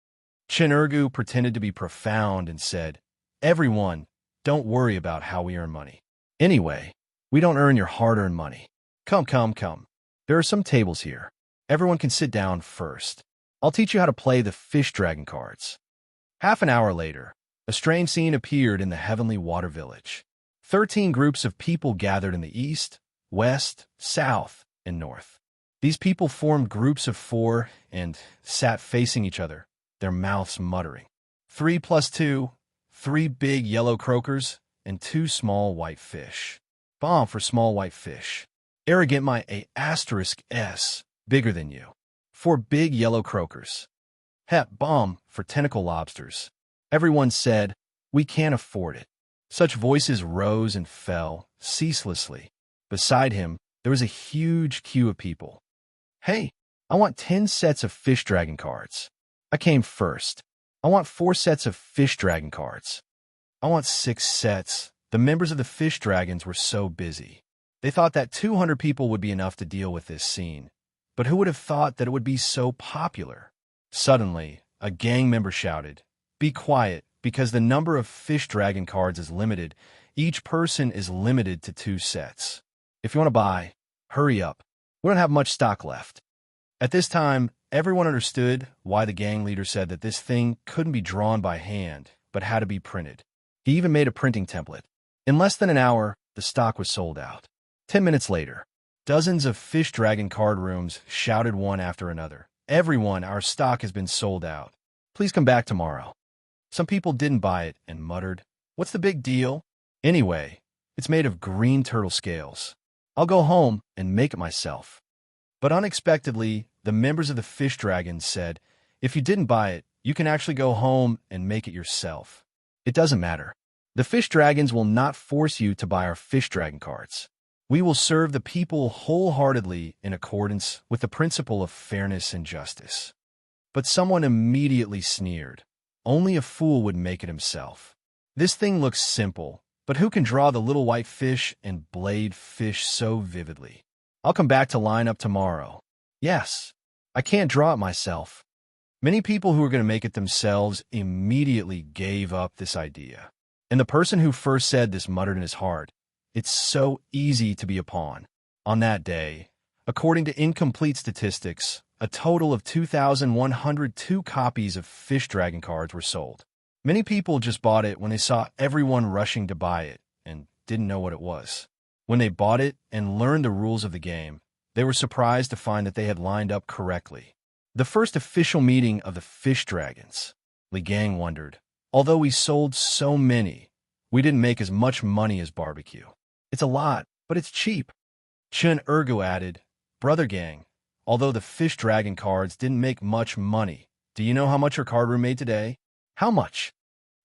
Chin Urgu pretended to be profound and said, "Everyone, don't worry about how we earn money. Anyway, we don't earn your hard-earned money. Come, come, come. There are some tables here. Everyone can sit down first. I'll teach you how to play the fish dragon cards." Half an hour later, a strange scene appeared in the heavenly water village. 13 groups of people gathered in the east, west, south, and north. These people formed groups of 4 and sat facing each other, their mouths muttering. 3 plus 2, 3 big yellow croakers, and 2 small white fish. Bomb for small white fish. Arrogant my A*S, bigger than you. 4 big yellow croakers. Hep bomb for tentacle lobsters. Everyone said, "We can't afford it." Such voices rose and fell ceaselessly. Beside him, there was a huge queue of people. "Hey, I want 10 sets of fish dragon cards. I came first. I want 4 sets of fish dragon cards. I want 6 sets." The members of the fish dragons were so busy. They thought that 200 people would be enough to deal with this scene. But who would have thought that it would be so popular? Suddenly, a gang member shouted, "Be quiet, because the number of fish dragon cards is limited. Each person is limited to 2 sets. If you want to buy, hurry up. We don't have much stock left." At this time, everyone understood why the gang leader said that this thing couldn't be drawn by hand, but had to be printed. He even made a printing template. In less than an hour, the stock was sold out. 10 minutes later, dozens of fish dragon card rooms shouted one after another, "Everyone, our stock has been sold out. Please come back tomorrow." Some people didn't buy it and muttered, "What's the big deal? Anyway, it's made of green turtle scales. I'll go home and make it myself." But unexpectedly, the members of the fish dragons said, "If you didn't buy it, you can actually go home and make it yourself. It doesn't matter. The fish dragons will not force you to buy our fish dragon cards. We will serve the people wholeheartedly in accordance with the principle of fairness and justice." But someone immediately sneered. "Only a fool would make it himself. This thing looks simple, but who can draw the little white fish and blade fish so vividly? I'll come back to line up tomorrow." "Yes, I can't draw it myself." Many people who were going to make it themselves immediately gave up this idea. And the person who first said this muttered in his heart, "It's so easy to be a pawn." On that day, according to incomplete statistics, a total of 2,102 copies of fish dragon cards were sold. Many people just bought it when they saw everyone rushing to buy it and didn't know what it was. When they bought it and learned the rules of the game, they were surprised to find that they had lined up correctly. The first official meeting of the fish dragons. Li Gang wondered, "Although we sold so many, we didn't make as much money as barbecue. It's a lot, but it's cheap." Chin Urgu added, "Brother Gang, although the fish dragon cards didn't make much money, do you know how much our card room made today?" "How much?"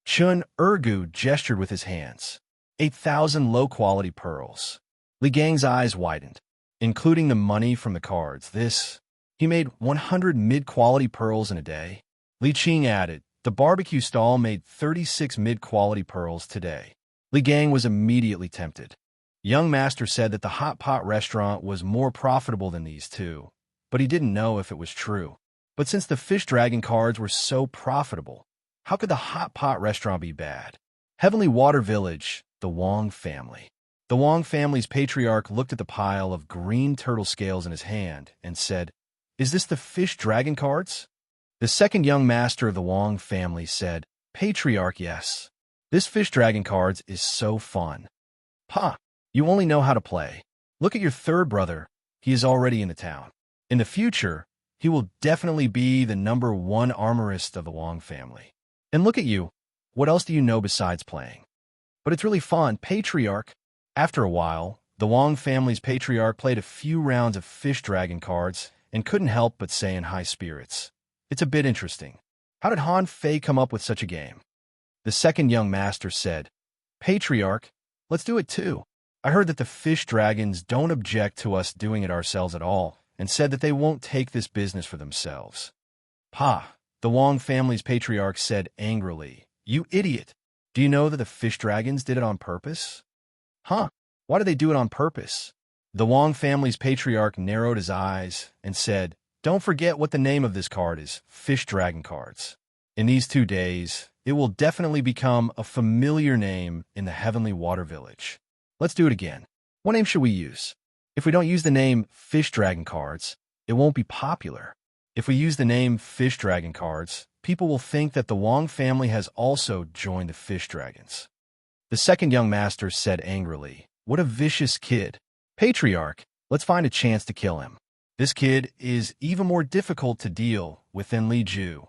Chun Urgu gestured with his hands. 8,000 low-quality pearls. Li Gang's eyes widened. Including the money from the cards, he made 100 mid-quality pearls in a day. Li Qing added, "The barbecue stall made 36 mid-quality pearls today." Li Gang was immediately tempted. Young Master said that the hot pot restaurant was more profitable than these two, but he didn't know if it was true. But since the fish dragon cards were so profitable, how could the hot pot restaurant be bad? Heavenly Water Village, the Wong family. The Wong family's patriarch looked at the pile of green turtle scales in his hand and said, "Is this the fish dragon cards?" The second young master of the Wong family said, Patriarch, yes. This fish dragon cards is so fun. Ha! You only know how to play. Look at your third brother. He is already in the town. In the future, he will definitely be the #1 armorist of the Wong family. And look at you. What else do you know besides playing? But it's really fun, Patriarch. After a while, the Wong family's patriarch played a few rounds of fish dragon cards and couldn't help but say in high spirits, "It's a bit interesting. How did Han Fei come up with such a game?" The second young master said, "Patriarch, let's do it too. I heard that the fish dragons don't object to us doing it ourselves at all, and said that they won't take this business for themselves." "Pa," the Wong family's patriarch said angrily, "You idiot! Do you know that the fish dragons did it on purpose?" "Huh? Why did they do it on purpose?" The Wong family's patriarch narrowed his eyes and said, "Don't forget what the name of this card is, fish dragon cards. In these 2 days, it will definitely become a familiar name in the Heavenly Water Village. Let's do it again. What name should we use? If we don't use the name fish dragon cards, it won't be popular. If we use the name fish dragon cards, people will think that the Wong family has also joined the fish dragons." The second young master said angrily, "What a vicious kid. Patriarch, let's find a chance to kill him. This kid is even more difficult to deal with than Li Ju.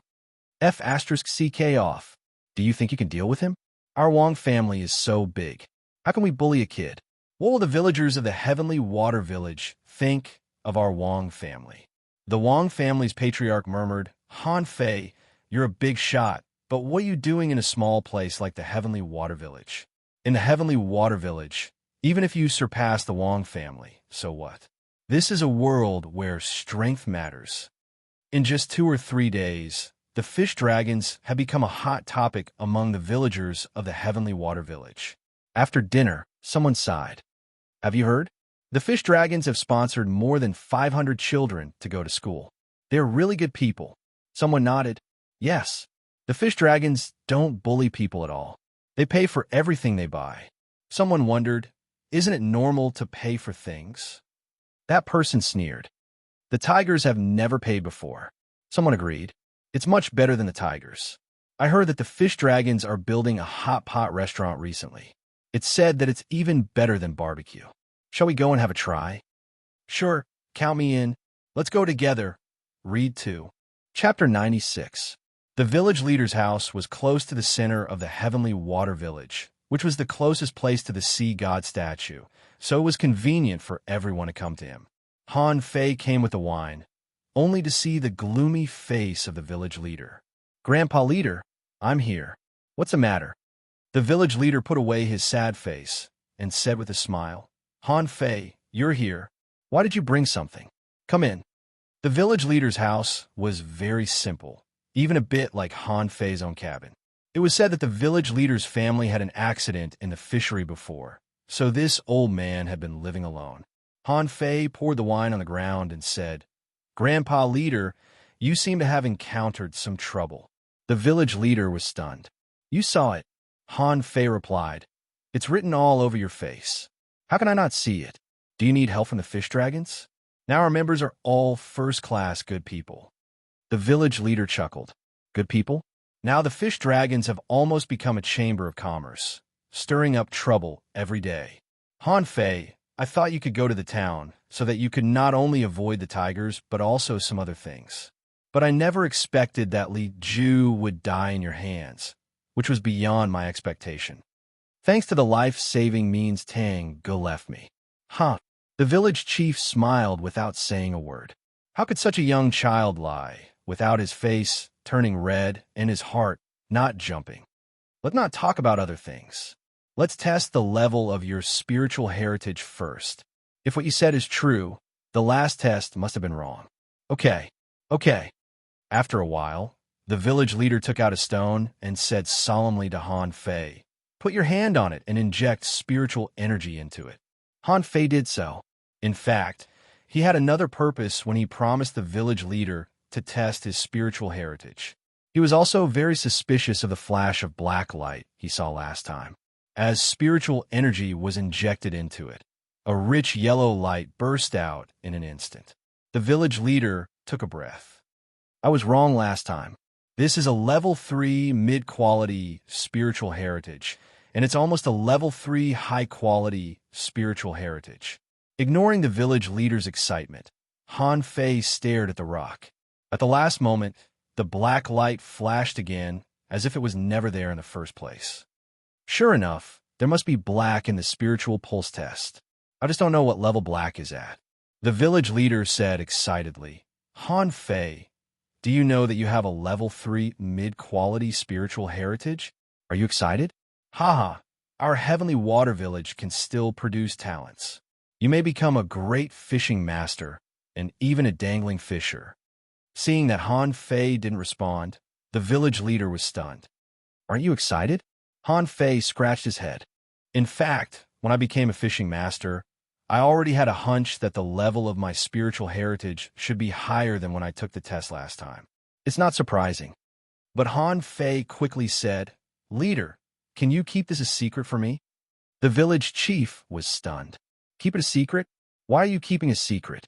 F***ck off. Do you think you can deal with him? Our Wong family is so big. How can we bully a kid? What will the villagers of the Heavenly Water Village think of our Wong family?" The Wong family's patriarch murmured, "Han Fei, you're a big shot, but what are you doing in a small place like the Heavenly Water Village? In the Heavenly Water Village, even if you surpass the Wong family, so what? This is a world where strength matters." In just 2 or 3 days, the fish dragons had become a hot topic among the villagers of the Heavenly Water Village. After dinner, someone sighed. "Have you heard? The fish dragons have sponsored more than 500 children to go to school. They're really good people." Someone nodded. "Yes, the fish dragons don't bully people at all. They pay for everything they buy." Someone wondered, "Isn't it normal to pay for things?" That person sneered. "The tigers have never paid before." Someone agreed. "It's much better than the tigers. I heard that the fish dragons are building a hot pot restaurant recently. It's said that it's even better than barbecue. Shall we go and have a try?" "Sure, count me in. Let's go together." Read 2. Chapter 96. The village leader's house was close to the center of the Heavenly Water Village, which was the closest place to the sea god statue, so it was convenient for everyone to come to him. Han Fei came with the wine, only to see the gloomy face of the village leader. "Grandpa Leader, I'm here. What's the matter?" The village leader put away his sad face and said with a smile, "Han Fei, you're here. Why did you bring something? Come in." The village leader's house was very simple, even a bit like Han Fei's own cabin. It was said that the village leader's family had an accident in the fishery before, so this old man had been living alone. Han Fei poured the wine on the ground and said, "Grandpa Leader, you seem to have encountered some trouble." The village leader was stunned. "You saw it," Han Fei replied. "It's written all over your face. How can I not see it? Do you need help from the fish dragons? Now our members are all first-class good people." The village leader chuckled. "Good people? Now the fish dragons have almost become a chamber of commerce, stirring up trouble every day. Han Fei, I thought you could go to the town so that you could not only avoid the tigers but also some other things. But I never expected that Li Ju would die in your hands, which was beyond my expectation. Thanks to the life-saving means Tang Ge left me." "Huh." The village chief smiled without saying a word. How could such a young child lie, without his face turning red and his heart not jumping? "Let's not talk about other things. Let's test the level of your spiritual heritage first. If what you said is true, the last test must have been wrong." Okay. After a while, the village leader took out a stone and said solemnly to Han Fei, "Put your hand on it and inject spiritual energy into it." Han Fei did so. In fact, he had another purpose when he promised the village leader to test his spiritual heritage. He was also very suspicious of the flash of black light he saw last time. As spiritual energy was injected into it, a rich yellow light burst out in an instant. The village leader took a breath. "I was wrong last time. This is a level 3 mid-quality spiritual heritage, and it's almost a level 3 high-quality spiritual heritage. Ignoring the village leader's excitement, Han Fei stared at the rock. At the last moment, the black light flashed again, as if it was never there in the first place. Sure enough, there must be black in the spiritual pulse test. I just don't know what level black is at. The village leader said excitedly, Han Fei, do you know that you have a level 3 mid-quality spiritual heritage? Are you excited? Haha, our heavenly water village can still produce talents. You may become a great fishing master and even a dangling fisher. Seeing that Han Fei didn't respond, the village leader was stunned. Aren't you excited? Han Fei scratched his head. In fact, when I became a fishing master, I already had a hunch that the level of my spiritual heritage should be higher than when I took the test last time. It's not surprising. But Han Fei quickly said, Leader, can you keep this a secret for me? The village chief was stunned. Keep it a secret? Why are you keeping a secret?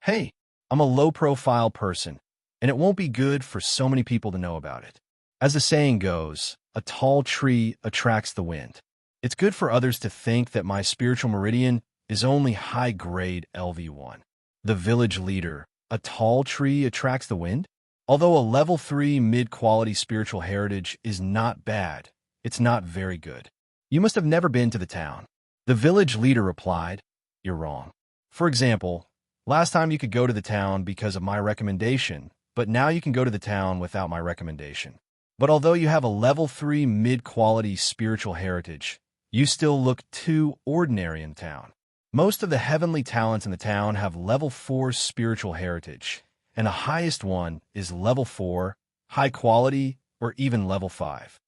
Hey, I'm a low-profile person, and it won't be good for so many people to know about it. As the saying goes, a tall tree attracts the wind. It's good for others to think that my spiritual meridian is only high-grade LV1. The village leader, a tall tree attracts the wind? Although a level 3 mid-quality spiritual heritage is not bad, it's not very good. You must have never been to the town. The village leader replied, You're wrong. For example, last time you could go to the town because of my recommendation, but now you can go to the town without my recommendation. But although you have a level 3 mid-quality spiritual heritage, you still look too ordinary in town. Most of the heavenly talents in the town have level 4 spiritual heritage, and the highest one is level 4, high quality, or even level 5.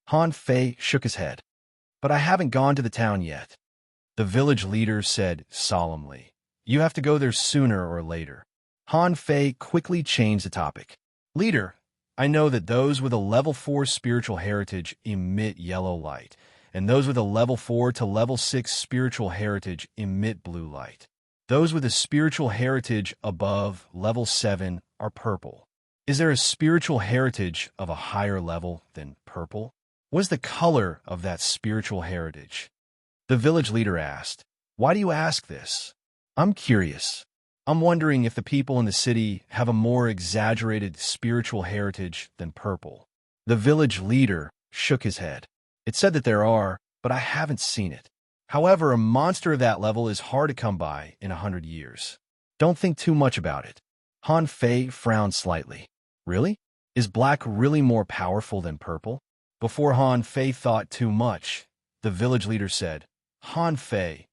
Han Fei shook his head. But I haven't gone to the town yet. The village leader said solemnly, You have to go there sooner or later. Han Fei quickly changed the topic. Leader, I know that those with a level 4 spiritual heritage emit yellow light, and those with a level 4 to level 6 spiritual heritage emit blue light. Those with a spiritual heritage above level 7 are purple. Is there a spiritual heritage of a higher level than purple? What is the color of that spiritual heritage? The village leader asked, Why do you ask this? I'm curious. I'm wondering if the people in the city have a more exaggerated spiritual heritage than purple. The village leader shook his head. It said that there are, but I haven't seen it. However, a monster of that level is hard to come by in 100 years. Don't think too much about it. Han Fei frowned slightly. Really? Is black really more powerful than purple? Before Han Fei thought too much, the village leader said, Han Fei,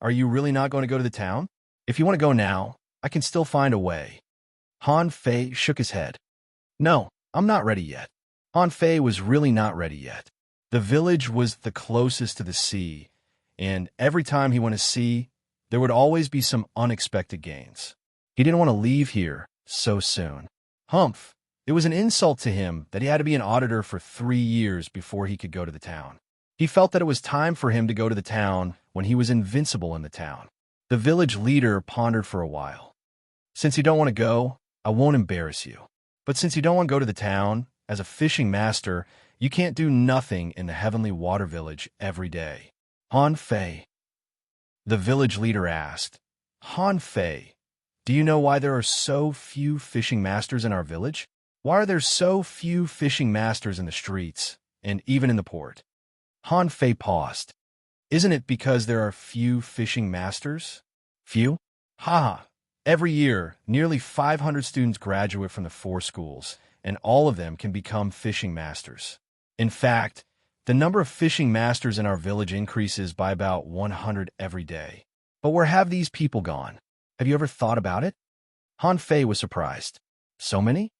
are you really not going to go to the town? If you want to go now, I can still find a way. Han Fei shook his head. No, I'm not ready yet. Han Fei was really not ready yet. The village was the closest to the sea, and every time he went to sea, there would always be some unexpected gains. He didn't want to leave here so soon. Humph! It was an insult to him that he had to be an auditor for 3 years before he could go to the town. He felt that it was time for him to go to the town when he was invincible in the town. The village leader pondered for a while. Since you don't want to go, I won't embarrass you. But since you don't want to go to the town, as a fishing master, you can't do nothing in the heavenly water village every day. Han Fei. The village leader asked, Han Fei, do you know why there are so few fishing masters in our village? Why are there so few fishing masters in the streets, and even in the port? Han Fei paused. Isn't it because there are few fishing masters? Few? Ha! Every year, nearly 500 students graduate from the 4 schools, and all of them can become fishing masters. In fact, the number of fishing masters in our village increases by about 100 every day. But where have these people gone? Have you ever thought about it? Han Fei was surprised. So many?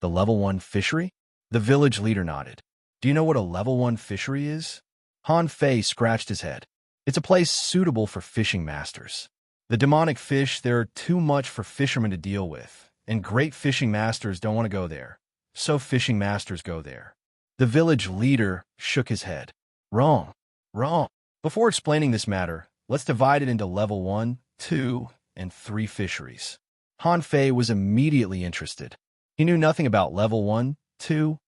The level 1 fishery? The village leader nodded. Do you know what a level 1 fishery is? Han Fei scratched his head. It's a place suitable for fishing masters. The demonic fish there are too much for fishermen to deal with, and great fishing masters don't want to go there. So fishing masters go there. The village leader shook his head. Wrong. Wrong. Before explaining this matter, let's divide it into level 1, 2, and 3 fisheries. Han Fei was immediately interested. He knew nothing about level 1, 2,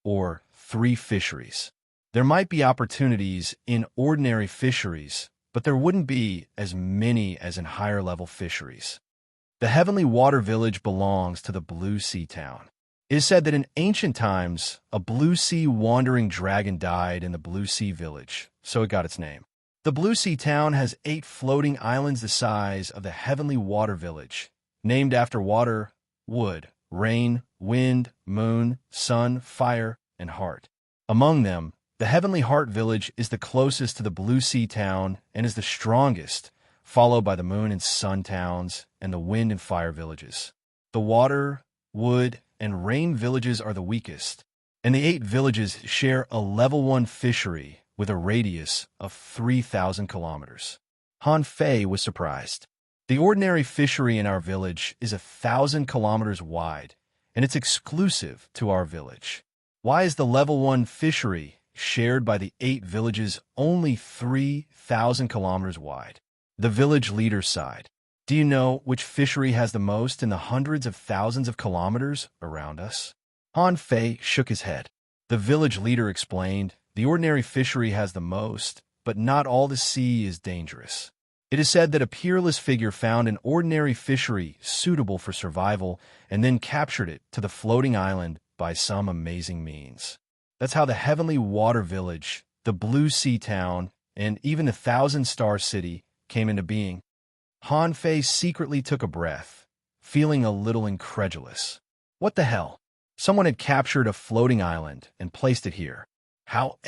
or 3 fisheries. There might be opportunities in ordinary fisheries, but there wouldn't be as many as in higher-level fisheries. The Heavenly Water Village belongs to the Blue Sea Town. It is said that in ancient times, a Blue Sea wandering dragon died in the Blue Sea Village, so it got its name. The Blue Sea Town has 8 floating islands the size of the Heavenly Water Village, named after water, wood, rain, wind, moon, sun, fire, and heart. Among them, the Heavenly Heart Village is the closest to the Blue Sea Town and is the strongest, followed by the Moon and Sun Towns and the Wind and Fire Villages. The Water, Wood, and Rain Villages are the weakest, and the 8 villages share a level 1 fishery with a radius of 3,000 kilometers. Han Fei was surprised. The ordinary fishery in our village is 1,000 kilometers wide, and it's exclusive to our village. Why is the level 1 fishery shared by the 8 villages only 3,000 kilometers wide? The village leader sighed. Do you know which fishery has the most in the hundreds of thousands of kilometers around us? Han Fei shook his head. The village leader explained, the ordinary fishery has the most, but not all the sea is dangerous. It is said that a peerless figure found an ordinary fishery suitable for survival and then captured it to the floating island by some amazing means. That's how the Heavenly Water Village, the Blue Sea Town, and even the Thousand-Star City came into being. Han Fei secretly took a breath, feeling a little incredulous. What the hell? Someone had captured a floating island and placed it here. How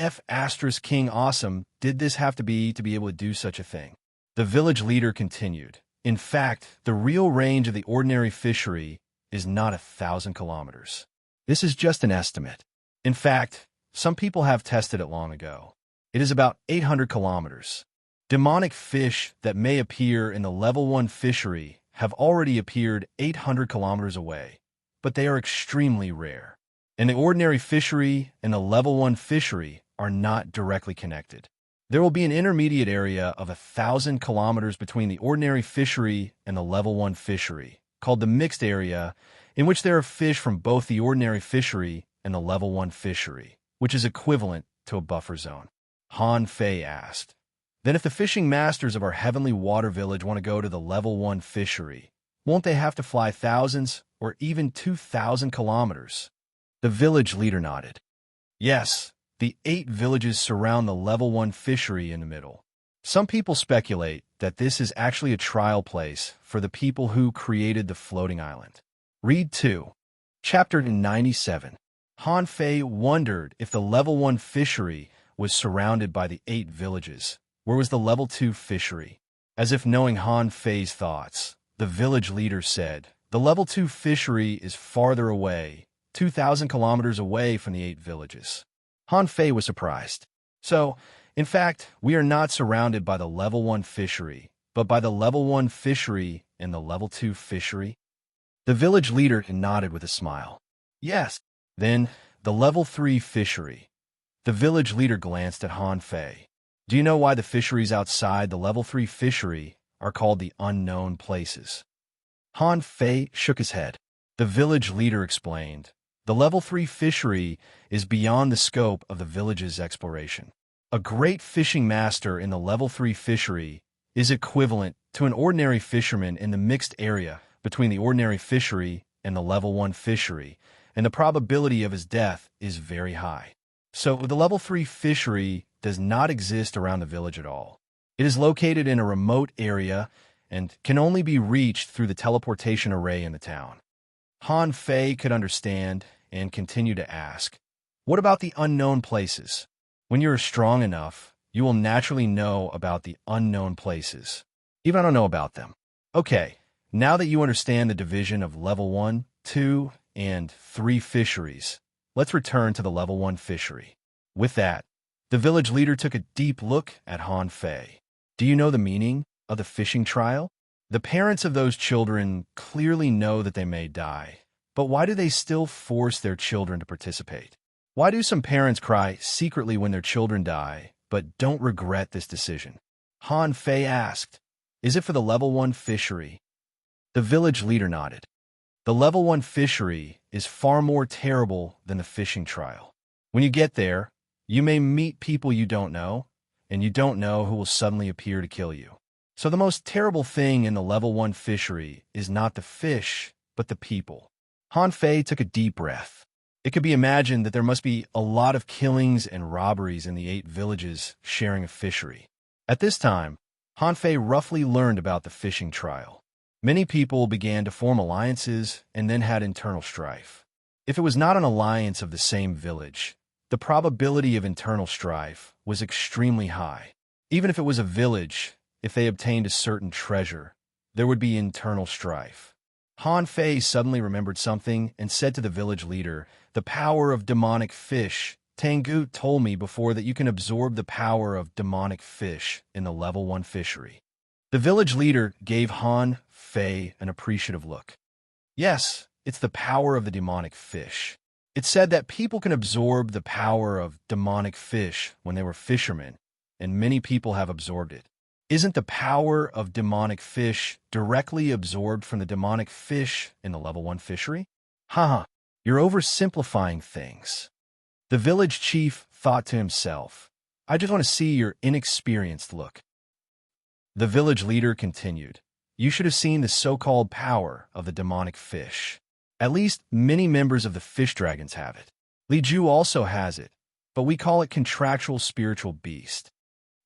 King awesome did this have to be able to do such a thing? The village leader continued. In fact, the real range of the ordinary fishery is not 1,000 kilometers. This is just an estimate. In fact, some people have tested it long ago. It is about 800 kilometers. Demonic fish that may appear in the level 1 fishery have already appeared 800 kilometers away, but they are extremely rare. And the ordinary fishery and the level 1 fishery are not directly connected. There will be an intermediate area of 1,000 kilometers between the ordinary fishery and the level 1 fishery, called the mixed area, in which there are fish from both the ordinary fishery and the level 1 fishery, which is equivalent to a buffer zone. Han Fei asked, then if the fishing masters of our Heavenly Water Village want to go to the level 1 fishery, won't they have to fly thousands or even 2,000 kilometers? The village leader nodded. Yes, the 8 villages surround the level 1 fishery in the middle. Some people speculate that this is actually a trial place for the people who created the floating island. Read 2. Chapter 97. Han Fei wondered if the level 1 fishery was surrounded by the 8 villages. Where was the level 2 fishery? As if knowing Han Fei's thoughts, the village leader said, the level 2 fishery is farther away, 2,000 kilometers away from the 8 villages. Han Fei was surprised. So, in fact, we are not surrounded by the level 1 fishery, but by the level 1 fishery and the level 2 fishery? The village leader nodded with a smile. Yes. Then, the level 3 fishery. The village leader glanced at Han Fei. Do you know why the fisheries outside the level 3 fishery are called the unknown places? Han Fei shook his head. The village leader explained, the level 3 fishery is beyond the scope of the village's exploration. A great fishing master in the level 3 fishery is equivalent to an ordinary fisherman in the mixed area between the ordinary fishery and the level 1 fishery, and the probability of his death is very high. So the level 3 fishery does not exist around the village at all. It is located in a remote area and can only be reached through the teleportation array in the town. Han Fei could understand and continued to ask, what about the unknown places? When you are strong enough, you will naturally know about the unknown places. Even I don't know about them. Okay, now that you understand the division of level 1, 2, and 3 fisheries, let's return to the level 1 fishery. With that, the village leader took a deep look at Han Fei. Do you know the meaning of the fishing trial? The parents of those children clearly know that they may die, but why do they still force their children to participate? Why do some parents cry secretly when their children die, but don't regret this decision? Han Fei asked, is it for the level 1 fishery? The village leader nodded. The level 1 fishery is far more terrible than the fishing trial. When you get there, you may meet people you don't know, and you don't know who will suddenly appear to kill you. So the most terrible thing in the level 1 fishery is not the fish, but the people. Han Fei took a deep breath. It could be imagined that there must be a lot of killings and robberies in the 8 villages sharing a fishery. At this time, Han Fei roughly learned about the fishing trial. Many people began to form alliances and then had internal strife. If it was not an alliance of the same village, the probability of internal strife was extremely high. Even if it was a village, if they obtained a certain treasure, there would be internal strife. Han Fei suddenly remembered something and said to the village leader, "The power of demonic fish. Tangu told me before that you can absorb the power of demonic fish in the level 1 fishery." The village leader gave Han Fei an appreciative look. Yes, it's the power of the demonic fish. It said that people can absorb the power of demonic fish when they were fishermen, and many people have absorbed it. Isn't the power of demonic fish directly absorbed from the demonic fish in the level 1 fishery? Haha, you're oversimplifying things. The village chief thought to himself, I just want to see your inexperienced look. The village leader continued, you should have seen the so-called power of the demonic fish. At least many members of the fish dragons have it. Li Ju also has it, but we call it contractual spiritual beast.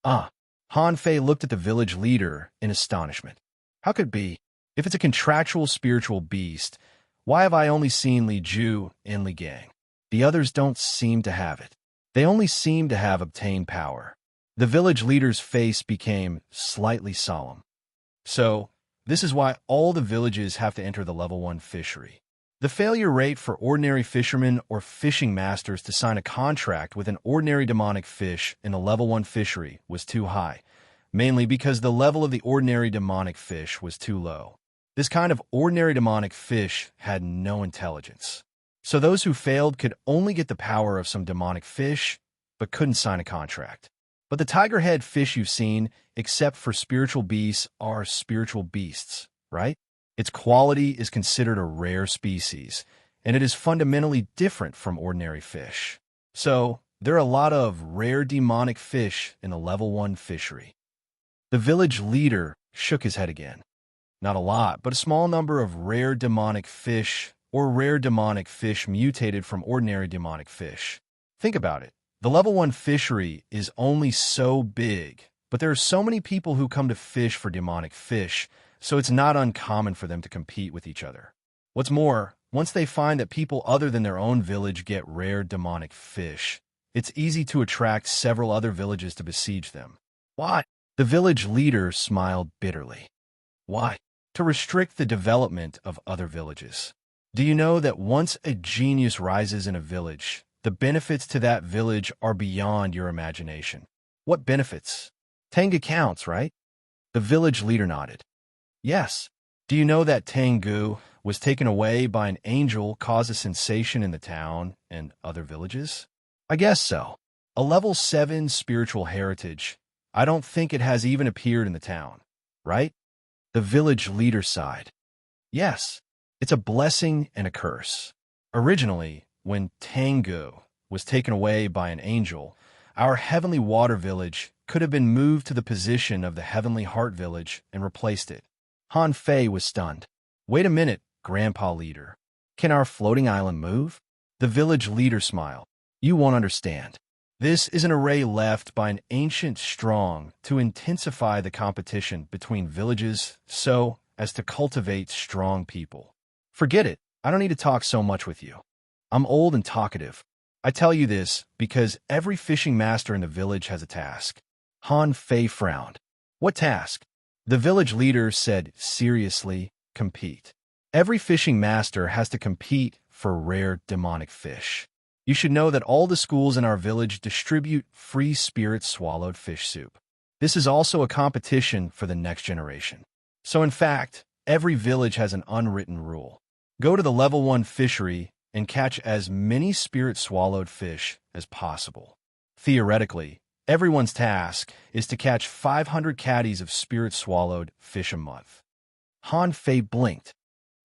Han Fei looked at the village leader in astonishment. How could it be? If it's a contractual spiritual beast, why have I only seen Li Ju and Li Gang? The others don't seem to have it. They only seem to have obtained power. The village leader's face became slightly solemn. So, this is why all the villages have to enter the level 1 fishery. The failure rate for ordinary fishermen or fishing masters to sign a contract with an ordinary demonic fish in the level 1 fishery was too high, mainly because the level of the ordinary demonic fish was too low. This kind of ordinary demonic fish had no intelligence. So those who failed could only get the power of some demonic fish, but couldn't sign a contract. But the tiger-head fish you've seen, except for spiritual beasts, are spiritual beasts, right? Its quality is considered a rare species, and it is fundamentally different from ordinary fish. So, there are a lot of rare demonic fish in the level 1 fishery. The village leader shook his head again. Not a lot, but a small number of rare demonic fish or rare demonic fish mutated from ordinary demonic fish. Think about it. The level 1 fishery is only so big, but there are so many people who come to fish for demonic fish, so it's not uncommon for them to compete with each other. What's more, once they find that people other than their own village get rare demonic fish, it's easy to attract several other villages to besiege them. Why? The village leader smiled bitterly. Why? To restrict the development of other villages. Do you know that once a genius rises in a village, the benefits to that village are beyond your imagination? What benefits? Tengu counts, right? The village leader nodded. Yes. Do you know that Tengu was taken away by an angel caused a sensation in the town and other villages? I guess so. A level 7 spiritual heritage. I don't think it has even appeared in the town, right? The village leader sighed. Yes, it's a blessing and a curse. Originally, when Tengu was taken away by an angel, our heavenly water village could have been moved to the position of the heavenly heart village and replaced it. Han Fei was stunned. Wait a minute, Grandpa Leader. Can our floating island move? The village leader smiled. You won't understand. This is an array left by an ancient strong to intensify the competition between villages so as to cultivate strong people. Forget it. I don't need to talk so much with you. I'm old and talkative. I tell you this because every fishing master in the village has a task. Han Fei frowned. What task? The village leader said seriously, compete. Every fishing master has to compete for rare demonic fish. You should know that all the schools in our village distribute free spirit-swallowed fish soup. This is also a competition for the next generation. So in fact, every village has an unwritten rule. Go to the level 1 fishery and catch as many spirit-swallowed fish as possible. Theoretically, everyone's task is to catch 500 caddies of spirit-swallowed fish a month. Han Fei blinked.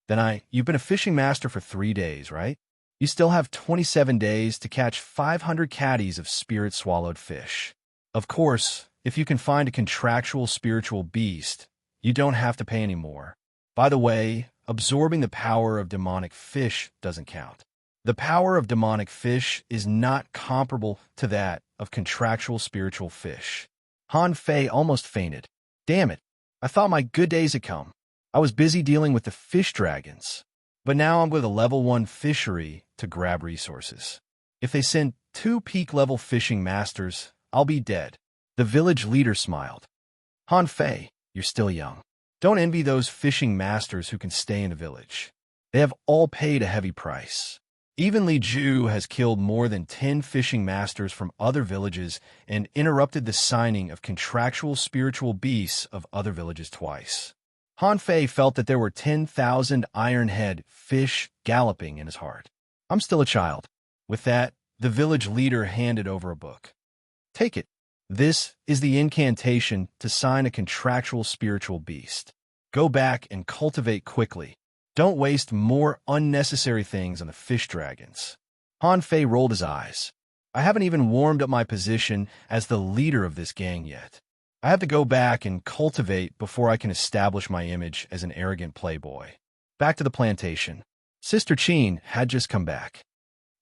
You've been a fishing master for 3 days, right? You still have 27 days to catch 500 caddies of spirit-swallowed fish. Of course, if you can find a contractual spiritual beast, you don't have to pay any more. By the way, absorbing the power of demonic fish doesn't count. The power of demonic fish is not comparable to that of contractual spiritual fish. Han Fei almost fainted. Damn it, I thought my good days had come. I was busy dealing with the fish dragons. But now I'm with a level 1 fishery to grab resources. If they send 2 peak-level fishing masters, I'll be dead. The village leader smiled. Han Fei, you're still young. Don't envy those fishing masters who can stay in the village. They have all paid a heavy price. Even Li Ju has killed more than 10 fishing masters from other villages and interrupted the signing of contractual spiritual beasts of other villages twice. Han Fei felt that there were 10,000 iron-head fish galloping in his heart. I'm still a child. With that, the village leader handed over a book. Take it. This is the incantation to sign a contractual spiritual beast. Go back and cultivate quickly. Don't waste more unnecessary things on the fish dragons. Han Fei rolled his eyes. I haven't even warmed up my position as the leader of this gang yet. I have to go back and cultivate before I can establish my image as an arrogant playboy. Back to the plantation. Sister Qin had just come back.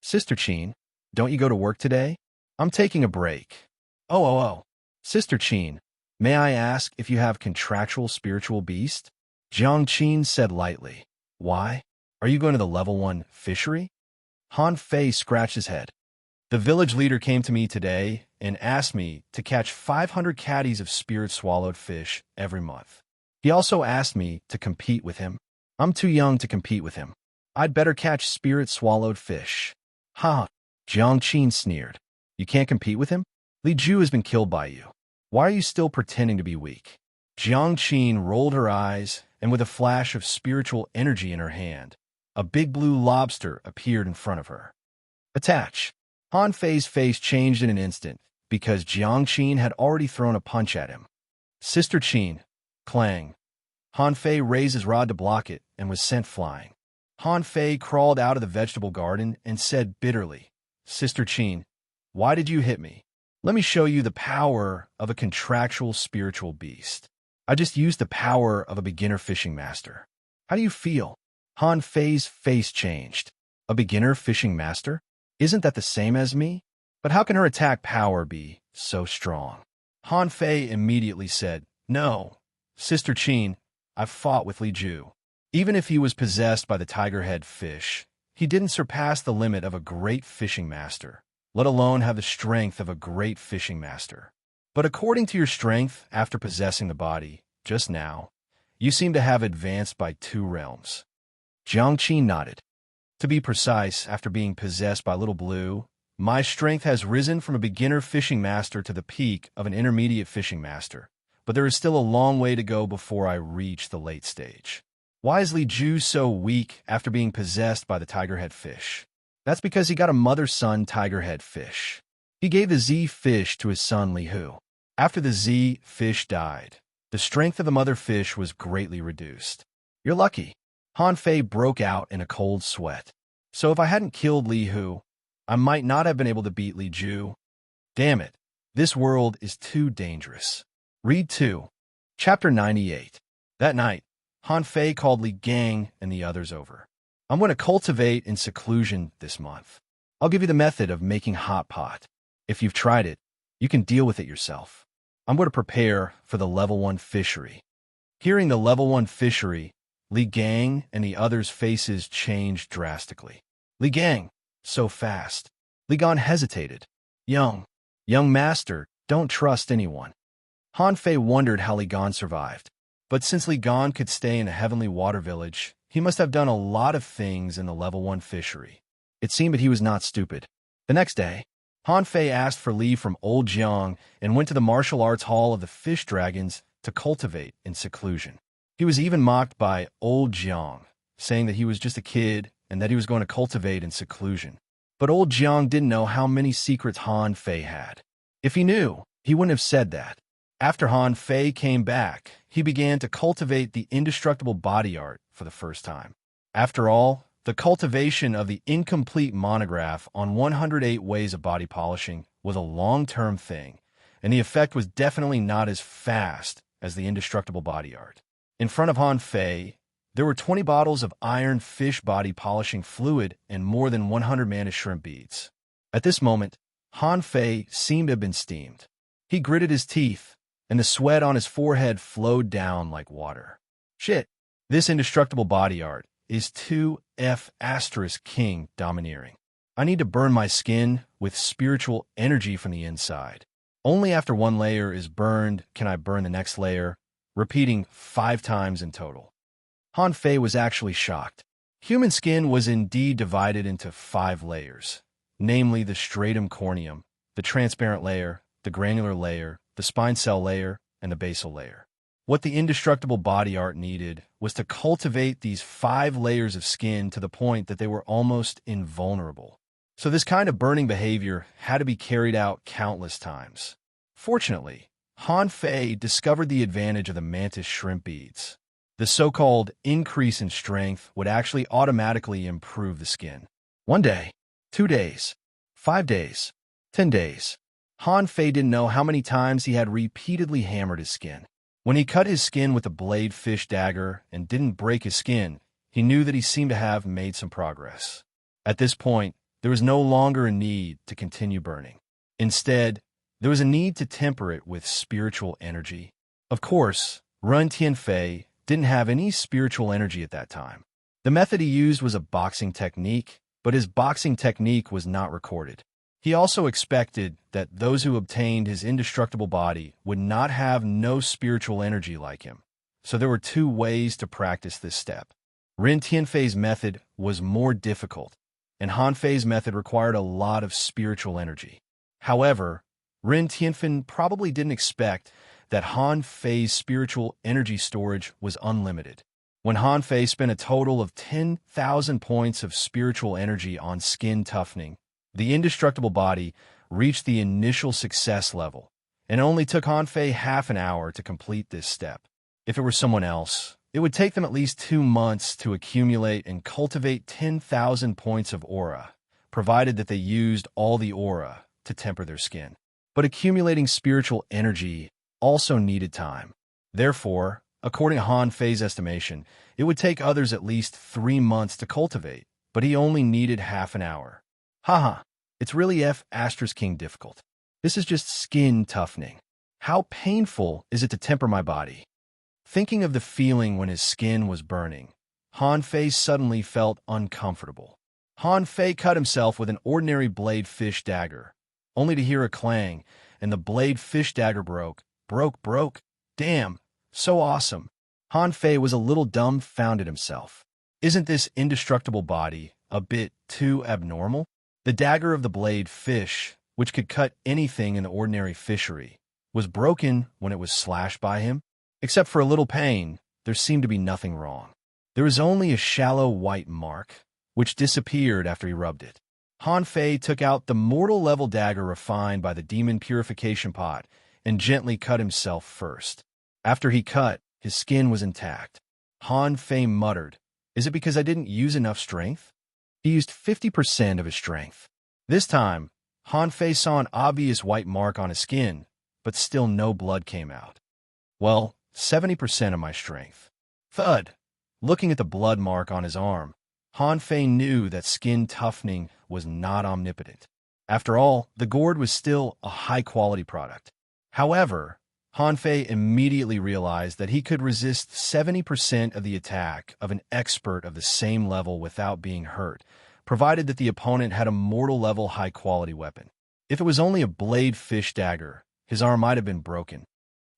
Sister Qin, don't you go to work today? I'm taking a break. Oh. Sister Qin, may I ask if you have contractual spiritual beast? Jiang Qin said lightly. Why? Are you going to the level 1 fishery? Han Fei scratched his head. The village leader came to me today and asked me to catch 500 caddies of spirit-swallowed fish every month. He also asked me to compete with him. I'm too young to compete with him. I'd better catch spirit-swallowed fish. Ha! Jiang Qin sneered. You can't compete with him? Li Ju has been killed by you. Why are you still pretending to be weak? Jiang Qin rolled her eyes, and with a flash of spiritual energy in her hand, a big blue lobster appeared in front of her. Attach! Han Fei's face changed in an instant, because Jiang Qin had already thrown a punch at him. Sister Qin, clang. Han Fei raised his rod to block it and was sent flying. Han Fei crawled out of the vegetable garden and said bitterly, Sister Qin, why did you hit me? Let me show you the power of a contractual spiritual beast. I just used the power of a beginner fishing master. How do you feel? Han Fei's face changed. A beginner fishing master? Isn't that the same as me? But how can her attack power be so strong? Han Fei immediately said, No, Sister Qin, I've fought with Li Ju. Even if he was possessed by the tiger-head fish, he didn't surpass the limit of a great fishing master, let alone have the strength of a great fishing master. But according to your strength after possessing the body, just now, you seem to have advanced by 2 realms. Jiang Qin nodded. To be precise, after being possessed by Little Blue, my strength has risen from a beginner fishing master to the peak of an intermediate fishing master, but there is still a long way to go before I reach the late stage. Why is Li Ju so weak after being possessed by the tiger-head fish? That's because he got a mother-son tiger-head fish. He gave the Z fish to his son Li Hu. After the Z fish died, the strength of the mother fish was greatly reduced. You're lucky. Han Fei broke out in a cold sweat. So if I hadn't killed Li Hu, I might not have been able to beat Li Ju. Damn it, this world is too dangerous. Read 2. Chapter 98. That night, Han Fei called Li Gang and the others over. I'm going to cultivate in seclusion this month. I'll give you the method of making hot pot. If you've tried it, you can deal with it yourself. I'm going to prepare for the level 1 fishery. Hearing the level 1 fishery, Li Gang and the others' faces changed drastically. Li Gang, so fast. Li Gan hesitated. Young master, don't trust anyone. Han Fei wondered how Li Gan survived. But since Li Gan could stay in a heavenly water village, he must have done a lot of things in the level 1 fishery. It seemed that he was not stupid. The next day, Han Fei asked for leave from Old Jiang and went to the martial arts hall of the fish dragons to cultivate in seclusion. He was even mocked by Old Jiang, saying that he was just a kid and that he was going to cultivate in seclusion. But Old Jiang didn't know how many secrets Han Fei had. If he knew, he wouldn't have said that. After Han Fei came back, he began to cultivate the indestructible body art for the first time. After all, the cultivation of the incomplete monograph on 108 ways of body polishing was a long-term thing, and the effect was definitely not as fast as the indestructible body art. In front of Han Fei, there were 20 bottles of iron fish body polishing fluid and more than 100 mantis shrimp beads. At this moment, Han Fei seemed to have been steamed. He gritted his teeth, and the sweat on his forehead flowed down like water. Shit, this indestructible body art is too king domineering. I need to burn my skin with spiritual energy from the inside. Only after one layer is burned can I burn the next layer, repeating 5 times in total. Han Fei was actually shocked. Human skin was indeed divided into 5 layers, namely the stratum corneum, the transparent layer, the granular layer, the spine cell layer, and the basal layer. What the indestructible body art needed was to cultivate these 5 layers of skin to the point that they were almost invulnerable. So this kind of burning behavior had to be carried out countless times. Fortunately, Han Fei discovered the advantage of the mantis shrimp beads. The so-called increase in strength would actually automatically improve the skin. 1 day, 2 days, 5 days, 10 days. Han Fei didn't know how many times he had repeatedly hammered his skin. When he cut his skin with a blade fish dagger and didn't break his skin, he knew that he seemed to have made some progress. At this point, there was no longer a need to continue burning. Instead, there was a need to temper it with spiritual energy. Of course, Ren Tianfei didn't have any spiritual energy at that time. The method he used was a boxing technique, but his boxing technique was not recorded. He also expected that those who obtained his indestructible body would not have no spiritual energy like him. So there were 2 ways to practice this step. Ren Tianfei's method was more difficult, and Han Fei's method required a lot of spiritual energy. However, Ren Tianfei probably didn't expect that Han Fei's spiritual energy storage was unlimited. When Han Fei spent a total of 10,000 points of spiritual energy on skin toughening, the indestructible body reached the initial success level, and it only took Han Fei half an hour to complete this step. If it were someone else, it would take them at least 2 months to accumulate and cultivate 10,000 points of aura, provided that they used all the aura to temper their skin. But accumulating spiritual energy also needed time. Therefore, according to Han Fei's estimation, it would take others at least 3 months to cultivate, but he only needed half an hour. Haha, it's really king difficult. This is just skin toughening. How painful is it to temper my body? Thinking of the feeling when his skin was burning, Han Fei suddenly felt uncomfortable. Han Fei cut himself with an ordinary blade fish dagger, only to hear a clang, and the blade fish dagger broke. Damn, so awesome. Han Fei was a little dumbfounded himself. Isn't this indestructible body a bit too abnormal? The dagger of the blade fish, which could cut anything in the ordinary fishery, was broken when it was slashed by him. Except for a little pain, there seemed to be nothing wrong. There was only a shallow white mark, which disappeared after he rubbed it. Han Fei took out the mortal-level dagger refined by the demon purification pot and gently cut himself first. After he cut, his skin was intact. Han Fei muttered, "Is it because I didn't use enough strength?" He used 50% of his strength. This time, Han Fei saw an obvious white mark on his skin, but still no blood came out. Well, 70% of my strength. Thud! Looking at the blood mark on his arm, Han Fei knew that skin toughening was not omnipotent. After all, the gourd was still a high-quality product. However, Han Fei immediately realized that he could resist 70% of the attack of an expert of the same level without being hurt, provided that the opponent had a mortal-level high-quality weapon. If it was only a blade fish dagger, his arm might have been broken.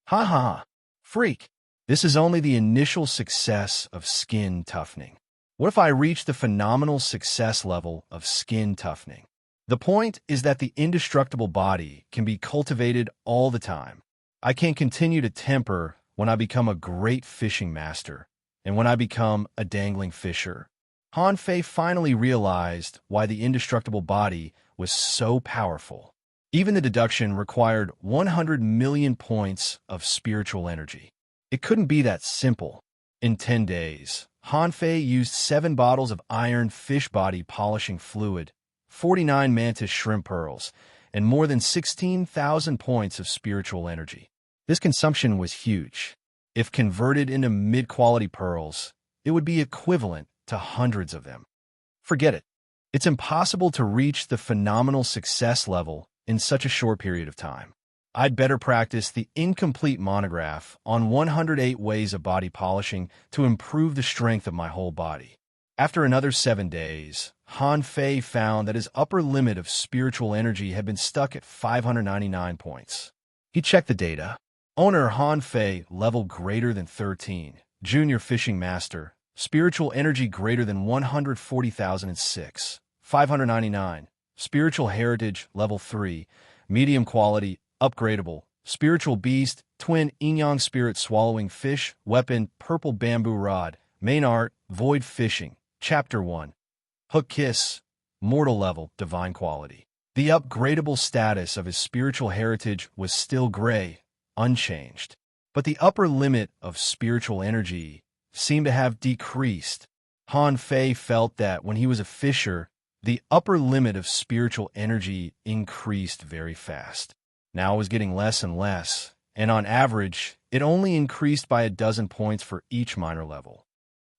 Ha ha ha! Freak! This is only the initial success of skin toughening. What if I reach the phenomenal success level of skin toughening? The point is that the indestructible body can be cultivated all the time. I can continue to temper when I become a great fishing master, and when I become a dangling fisher. Han Fei finally realized why the indestructible body was so powerful. Even the deduction required 100 million points of spiritual energy. It couldn't be that simple. In 10 days, Han Fei used 7 bottles of iron fish body polishing fluid, 49 mantis shrimp pearls, and more than 16,000 points of spiritual energy. This consumption was huge. If converted into mid-quality pearls, it would be equivalent to hundreds of them. Forget it. It's impossible to reach the phenomenal success level in such a short period of time. I'd better practice the incomplete monograph on 108 ways of body polishing to improve the strength of my whole body. After another 7 days, Han Fei found that his upper limit of spiritual energy had been stuck at 599 points. He checked the data. Owner Han Fei, level greater than 13, junior fishing master, spiritual energy greater than 140,006, 599, spiritual heritage, level 3, medium quality, upgradable, spiritual beast, twin yin-yang spirit swallowing fish, weapon, purple bamboo rod, main art, void fishing, chapter 1, hook kiss, mortal level, divine quality. The upgradable status of his spiritual heritage was still gray, unchanged, but the upper limit of spiritual energy seemed to have decreased. Han Fei felt that when he was a fisher, the upper limit of spiritual energy increased very fast. Now it was getting less and less, and on average, it only increased by a dozen points for each minor level.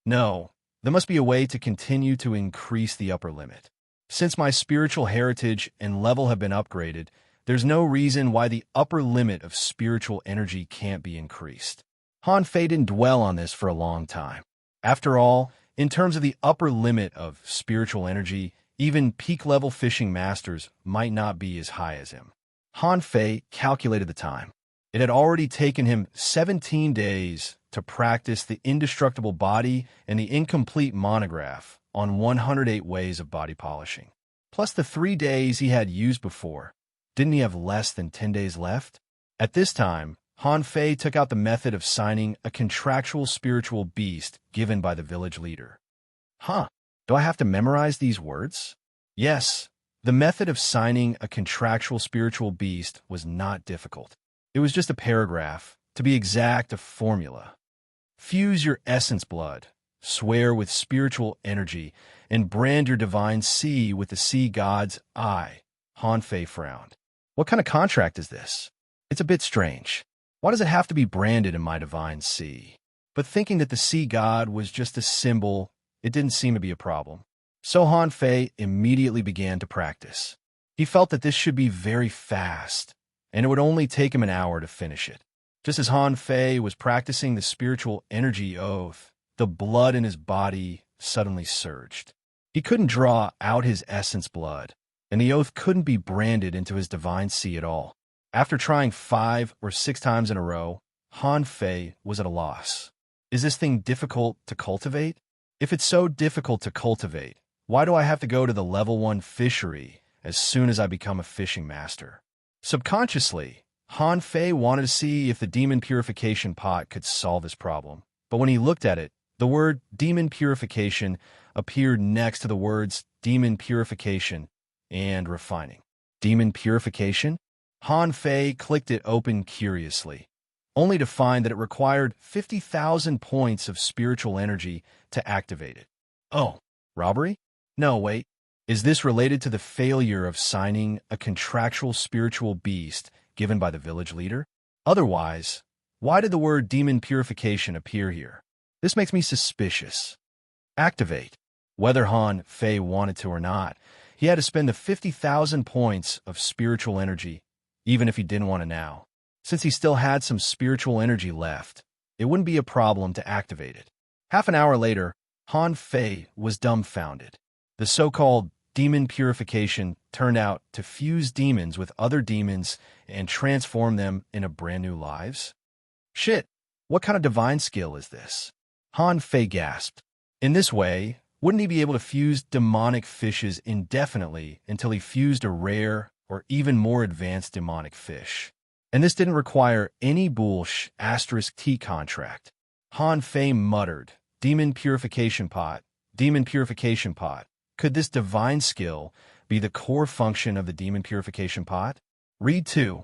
No, there must be a way to continue to increase the upper limit. Since my spiritual heritage and level have been upgraded, there's no reason why the upper limit of spiritual energy can't be increased. Han Fei didn't dwell on this for a long time. After all, in terms of the upper limit of spiritual energy, even peak-level fishing masters might not be as high as him. Han Fei calculated the time. It had already taken him 17 days to practice the indestructible body and the incomplete monograph on 108 ways of body polishing. Plus the 3 days he had used before. Didn't he have less than 10 days left? At this time, Han Fei took out the method of signing a contractual spiritual beast given by the village leader. Huh, do I have to memorize these words? Yes. The method of signing a contractual spiritual beast was not difficult. It was just a paragraph, to be exact, a formula. Fuse your essence blood, swear with spiritual energy, and brand your divine sea with the sea god's eye. Han Fei frowned. What kind of contract is this? It's a bit strange. Why does it have to be branded in my divine sea? But thinking that the sea god was just a symbol, it didn't seem to be a problem. So Han Fei immediately began to practice. He felt that this should be very fast, and it would only take him an hour to finish it. Just as Han Fei was practicing the spiritual energy oath, the blood in his body suddenly surged. He couldn't draw out his essence blood, and the oath couldn't be branded into his divine sea at all. After trying 5 or 6 times in a row, Han Fei was at a loss. Is this thing difficult to cultivate? If it's so difficult to cultivate, why do I have to go to the level 1 fishery as soon as I become a fishing master? Subconsciously, Han Fei wanted to see if the demon purification pot could solve this problem. But when he looked at it, the word demon purification appeared next to the words demon purification and refining. Demon purification? Han Fei clicked it open curiously, only to find that it required 50,000 points of spiritual energy to activate it. Oh, robbery? No, wait. Is this related to the failure of signing a contractual spiritual beast given by the village leader? Otherwise, why did the word demon purification appear here? This makes me suspicious. Activate. Whether Han Fei wanted to or not, he had to spend the 50,000 points of spiritual energy, even if he didn't want to now. Since he still had some spiritual energy left, it wouldn't be a problem to activate it. Half an hour later, Han Fei was dumbfounded. The so-called demon purification turned out to fuse demons with other demons and transform them into brand new lives. Shit, what kind of divine skill is this? Han Fei gasped. In this way, wouldn't he be able to fuse demonic fishes indefinitely until he fused a rare or even more advanced demonic fish? And this didn't require any **T contract. Han Fei muttered, demon purification pot, demon purification pot. Could this divine skill be the core function of the demon purification pot? Read 2.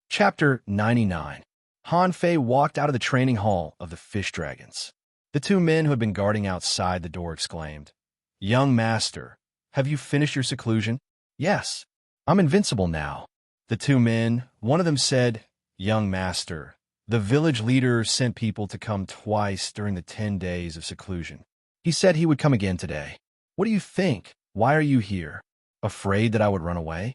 Chapter 99. Han Fei walked out of the training hall of the fish dragons. The two men who had been guarding outside the door exclaimed, "Young master, have you finished your seclusion?" "Yes, I'm invincible now." The two men, one of them said, "Young master, the village leader sent people to come twice during the 10 days of seclusion. He said he would come again today. What do you think? Why are you here? Afraid that I would run away?"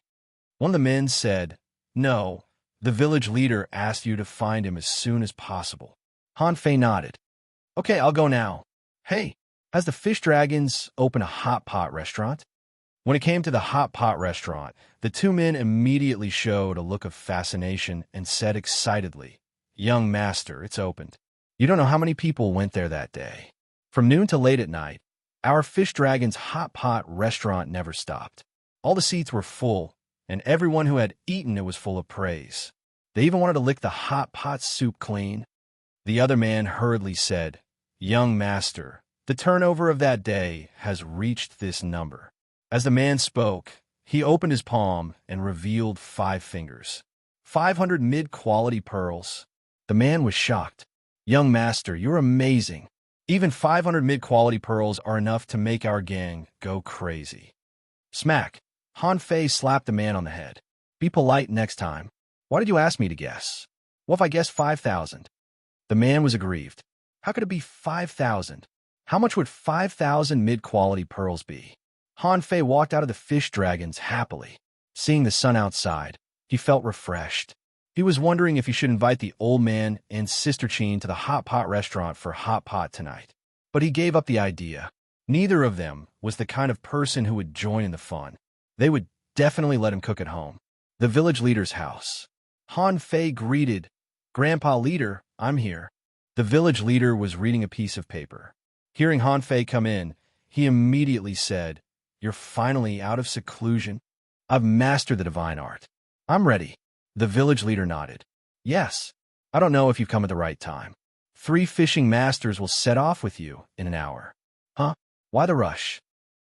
One of the men said, "No, the village leader asked you to find him as soon as possible." Han Fei nodded. "Okay, I'll go now. Hey, has the Fish Dragons opened a hot pot restaurant?" When it came to the hot pot restaurant, the two men immediately showed a look of fascination and said excitedly, "Young master, it's opened. You don't know how many people went there that day. From noon to late at night, our Fish Dragon's hot pot restaurant never stopped. All the seats were full, and everyone who had eaten it was full of praise. They even wanted to lick the hot pot soup clean." The other man hurriedly said, "Young master, the turnover of that day has reached this number." As the man spoke, he opened his palm and revealed 5 fingers. 500 mid-quality pearls. The man was shocked. "Young master, you're amazing. Even 500 mid-quality pearls are enough to make our gang go crazy." Smack! Han Fei slapped the man on the head. "Be polite next time. Why did you ask me to guess? What if I guessed 5,000? The man was aggrieved. How could it be 5,000? How much would 5,000 mid-quality pearls be? Han Fei walked out of the Fish Dragons happily. Seeing the sun outside, he felt refreshed. He was wondering if he should invite the old man and Sister Chin to the hot pot restaurant for hot pot tonight. But he gave up the idea. Neither of them was the kind of person who would join in the fun. They would definitely let him cook at home. The village leader's house. Han Fei greeted, "Grandpa Leader, I'm here." The village leader was reading a piece of paper. Hearing Han Fei come in, he immediately said, "You're finally out of seclusion? I've mastered the divine art. I'm ready." The village leader nodded. "Yes, I don't know if you've come at the right time. 3 fishing masters will set off with you in an hour." "Huh? Why the rush?"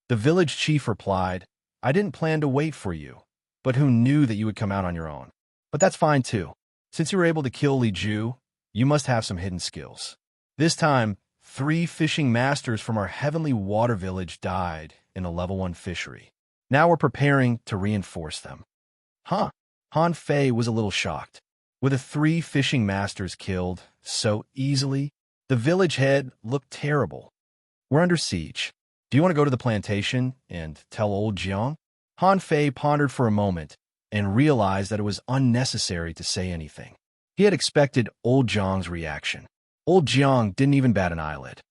The village chief replied, "I didn't plan to wait for you, but who knew that you would come out on your own? But that's fine too. Since you were able to kill Li Ju, you must have some hidden skills." This time, 3 fishing masters from our heavenly water village died in a level 1 fishery. Now we're preparing to reinforce them. Huh? Han Fei was a little shocked. With the 3 fishing masters killed so easily, the village head looked terrible. "We're under siege. Do you want to go to the plantation and tell old Jiang?" Han Fei pondered for a moment and realized that it was unnecessary to say anything. He had expected old Jiang's reaction. Old Jiang didn't even bat an eyelid.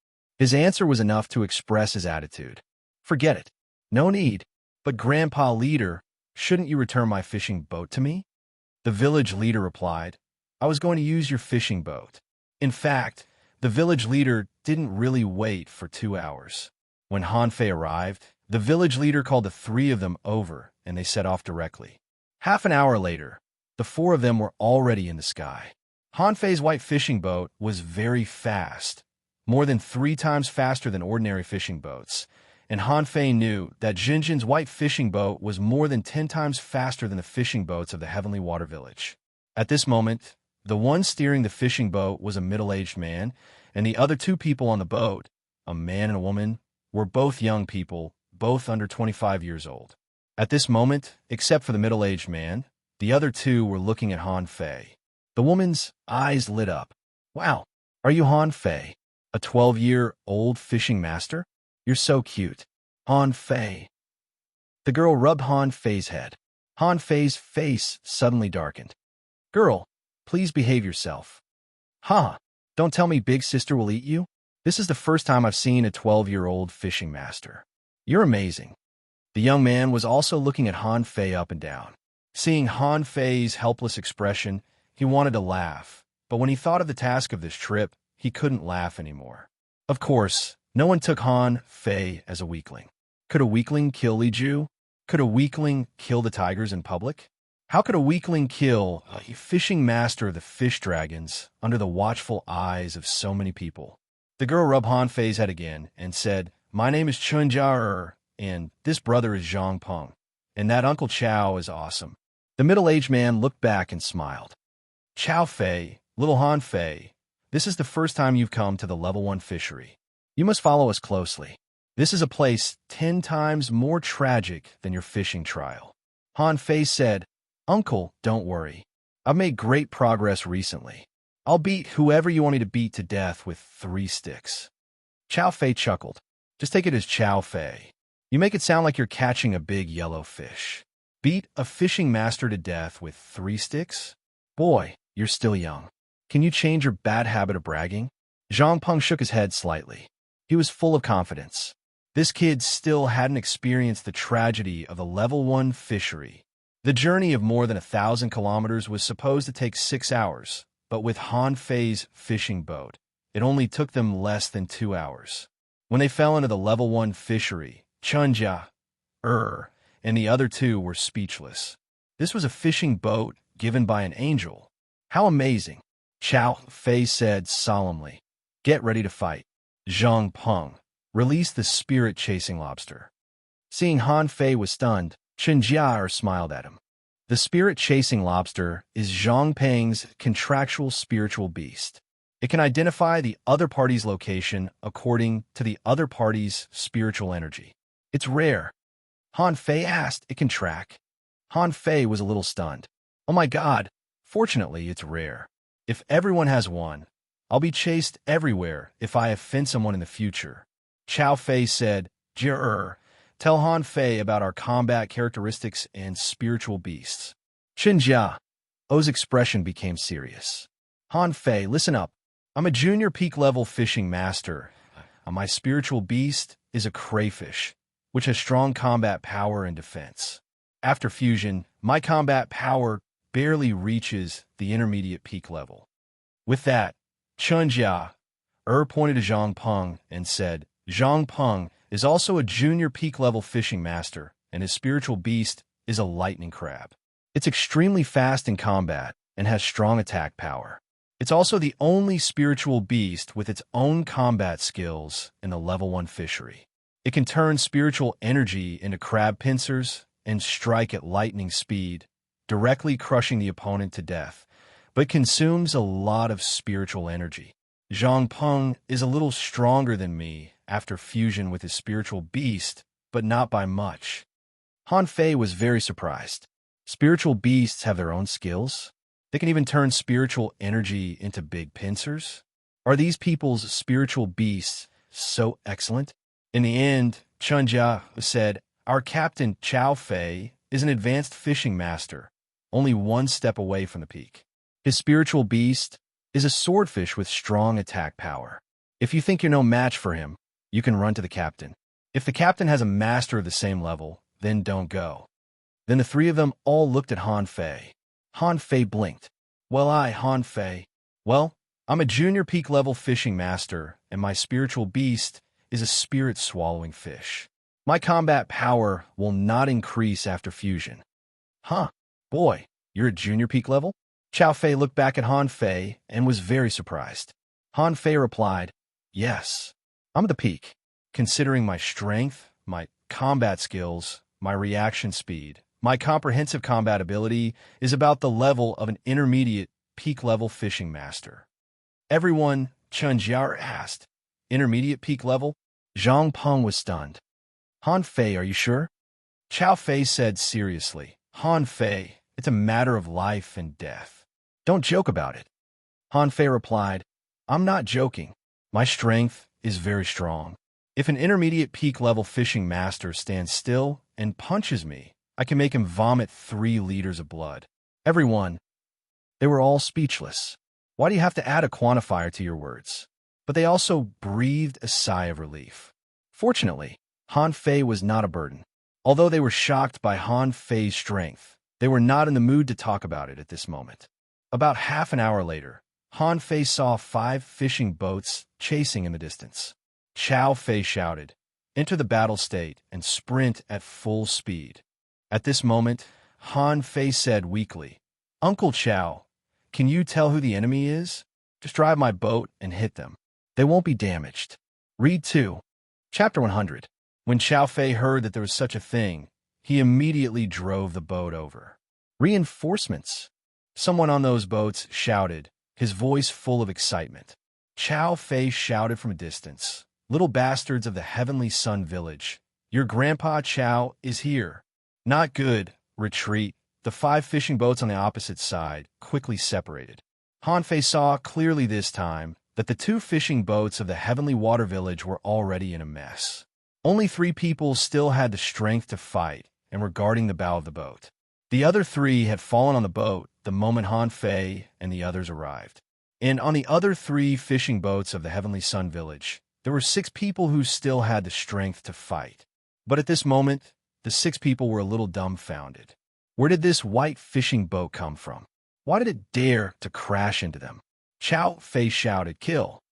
His answer was enough to express his attitude. "Forget it. No need. But Grandpa Leader, shouldn't you return my fishing boat to me?" The village leader replied, "I was going to use your fishing boat." In fact, the village leader didn't really wait for 2 hours. When Han Fei arrived, the village leader called the 3 of them over, and they set off directly. Half an hour later, the 4 of them were already in the sky. Han Fei's white fishing boat was very fast, more than 3 times faster than ordinary fishing boats, and Han Fei knew that Jinjin's white fishing boat was more than 10 times faster than the fishing boats of the Heavenly Water Village. At this moment, the one steering the fishing boat was a middle-aged man, and the other 2 people on the boat, a man and a woman, were both young people, both under 25 years old. At this moment, except for the middle-aged man, the other 2 were looking at Han Fei. The woman's eyes lit up. "Wow, are you Han Fei, a 12-year-old fishing master? You're so cute. Han Fei." The girl rubbed Han Fei's head. Han Fei's face suddenly darkened. "Girl, please behave yourself." "Huh, don't tell me Big Sister will eat you? This is the first time I've seen a 12-year-old fishing master. You're amazing." The young man was also looking at Han Fei up and down. Seeing Han Fei's helpless expression, he wanted to laugh, but when he thought of the task of this trip, he couldn't laugh anymore. Of course, no one took Han Fei as a weakling. Could a weakling kill Li Ju? Could a weakling kill the tigers in public? How could a weakling kill a fishing master of the Fish Dragons under the watchful eyes of so many people? The girl rubbed Han Fei's head again and said, "My name is Chun Jia, and this brother is Zhang Peng, and that Uncle Chow is awesome." The middle-aged man looked back and smiled. "Chow Fei, little Han Fei, This is the first time you've come to the level 1 fishery. You must follow us closely. This is a place 10 times more tragic than your fishing trial. Han Fei said, Uncle, don't worry. I've made great progress recently. I'll beat whoever you want me to beat to death with 3 sticks. Chow Fei chuckled. Just take it as Chow Fei. You make it sound like you're catching a big yellow fish. Beat a fishing master to death with 3 sticks? Boy, you're still young. Can you change your bad habit of bragging? Zhang Peng shook his head slightly. He was full of confidence. This kid still hadn't experienced the tragedy of the level 1 fishery. The journey of more than 1,000 kilometers was supposed to take 6 hours, but with Han Fei's fishing boat, it only took them less than 2 hours. When they fell into the level 1 fishery, Chunjia, and the other 2 were speechless. This was a fishing boat given by an angel. How amazing! Chow Fei said solemnly. Get ready to fight. Zhang Peng, release the spirit-chasing lobster. Seeing Han Fei was stunned, Chunjia smiled at him. The spirit-chasing lobster is Zhang Peng's contractual spiritual beast. It can identify the other party's location according to the other party's spiritual energy. It's rare. Han Fei asked, it can track. Han Fei was a little stunned. Oh my god, fortunately it's rare. If everyone has one, I'll be chased everywhere if I offend someone in the future. Chow Fei said, tell Han Fei about our combat characteristics and spiritual beasts. Chinjia, O's expression became serious. Han Fei, listen up. I'm a junior peak level fishing master. My spiritual beast is a crayfish, which has strong combat power and defense. After fusion, my combat power barely reaches the intermediate peak level. With that, Chunjia, pointed to Zhang Peng and said, Zhang Peng is also a junior peak level fishing master, and his spiritual beast is a lightning crab. It's extremely fast in combat and has strong attack power. It's also the only spiritual beast with its own combat skills in the level 1 fishery. It can turn spiritual energy into crab pincers and strike at lightning speed, directly crushing the opponent to death, but consumes a lot of spiritual energy. Zhang Peng is a little stronger than me after fusion with his spiritual beast, but not by much. Han Fei was very surprised. Spiritual beasts have their own skills? They can even turn spiritual energy into big pincers? Are these people's spiritual beasts so excellent? In the end, Chunjia said, our captain Chow Fei is an advanced fishing master, only 1 step away from the peak. His spiritual beast is a swordfish with strong attack power. If you think you're no match for him, you can run to the captain. If the captain has a master of the same level, then don't go. Then the 3 of them all looked at Han Fei. Han Fei blinked. Han Fei. I'm a junior peak level fishing master, and my spiritual beast is a spirit-swallowing fish. My combat power will not increase after fusion. Huh, boy, you're a junior peak level? Chow Fei looked back at Han Fei and was very surprised. Han Fei replied, yes, I'm at the peak. Considering my strength, my combat skills, my reaction speed, my comprehensive combat ability is about the level of an intermediate peak level fishing master. Everyone, Chunjia asked, intermediate peak level? Zhang Peng was stunned. Han Fei, are you sure? Chow Fei said seriously, Han Fei, it's a matter of life and death. Don't joke about it. Han Fei replied, I'm not joking. My strength is very strong. If an intermediate peak level fishing master stands still and punches me, I can make him vomit 3 liters of blood. Everyone, they were all speechless. Why do you have to add a quantifier to your words? But they also breathed a sigh of relief. Fortunately, Han Fei was not a burden. Although they were shocked by Han Fei's strength, they were not in the mood to talk about it at this moment. About half an hour later, Han Fei saw 5 fishing boats chasing in the distance. Chow Fei shouted, enter the battle state and sprint at full speed. At this moment, Han Fei said weakly, Uncle Chow, can you tell who the enemy is? Just drive my boat and hit them. They won't be damaged. Read 2. Chapter 100. When Chow Fei heard that there was such a thing, he immediately drove the boat over. Reinforcements! Someone on those boats shouted, his voice full of excitement. Chow Fei shouted from a distance. Little bastards of the Heavenly Sun Village, your grandpa Chow is here. Not good. Retreat. The 5 fishing boats on the opposite side quickly separated. Han Fei saw clearly this time that the 2 fishing boats of the Heavenly Water Village were already in a mess. Only 3 people still had the strength to fight and were guarding the bow of the boat. The other 3 had fallen on the boat the moment Han Fei and the others arrived. And on the other 3 fishing boats of the Heavenly Sun Village, there were 6 people who still had the strength to fight. But at this moment, the 6 people were a little dumbfounded. Where did this white fishing boat come from? Why did it dare to crash into them? Chow Fei shouted, "Kill!"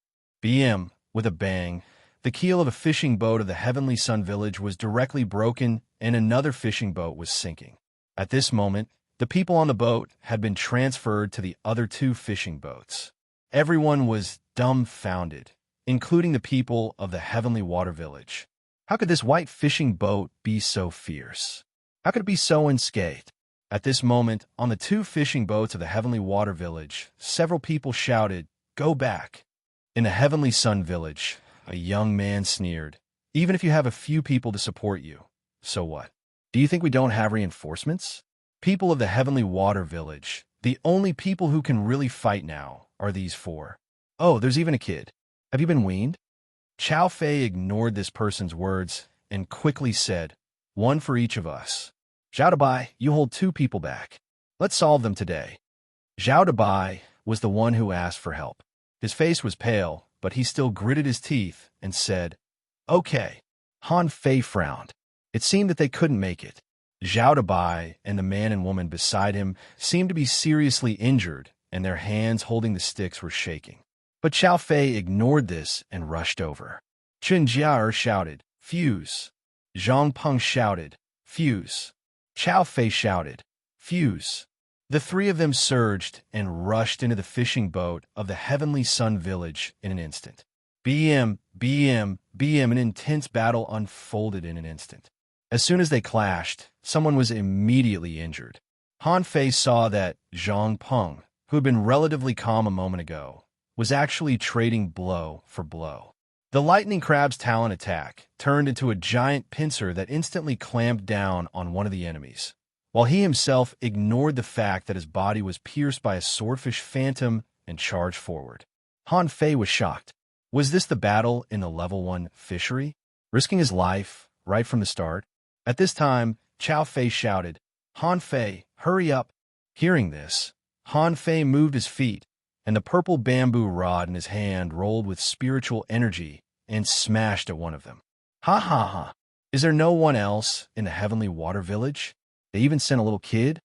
BM, with a bang, the keel of a fishing boat of the Heavenly Sun Village was directly broken and another fishing boat was sinking. At this moment, the people on the boat had been transferred to the other 2 fishing boats. Everyone was dumbfounded, including the people of the Heavenly Water Village. How could this white fishing boat be so fierce? How could it be so unscathed? At this moment, on the 2 fishing boats of the Heavenly Water Village, several people shouted, "Go back!" In the Heavenly Sun Village, a young man sneered, "Even if you have a few people to support you, so what? Do you think we don't have reinforcements?" People of the Heavenly Water Village, the only people who can really fight now are these 4. Oh, there's even a kid. Have you been weaned? Chow Fei ignored this person's words and quickly said, "One for each of us. Zhao Dabai, you hold 2 people back. Let's solve them today." Zhao Dabai was the one who asked for help. His face was pale, but he still gritted his teeth and said, "Okay." Han Fei frowned. It seemed that they couldn't make it. Zhao Dabai and the man and woman beside him seemed to be seriously injured, and their hands holding the sticks were shaking. But Chow Fei ignored this and rushed over. Chen Jiaer shouted, "Fuse." Zhang Peng shouted, "Fuse." Chow Fei shouted, "Fuse." The 3 of them surged and rushed into the fishing boat of the Heavenly Sun Village in an instant. BM, BM, BM, an intense battle unfolded in an instant. As soon as they clashed, someone was immediately injured. Han Fei saw that Zhang Peng, who had been relatively calm a moment ago, was actually trading blow for blow. The lightning crab's talon attack turned into a giant pincer that instantly clamped down on one of the enemies, while he himself ignored the fact that his body was pierced by a swordfish phantom and charged forward. Han Fei was shocked. Was this the battle in the level 1 fishery? Risking his life right from the start? At this time, Chow Fei shouted, "Han Fei, hurry up!" Hearing this, Han Fei moved his feet, and the purple bamboo rod in his hand rolled with spiritual energy and smashed at one of them. Ha ha ha! Is there no one else in the Heavenly Water Village? They even sent a little kid?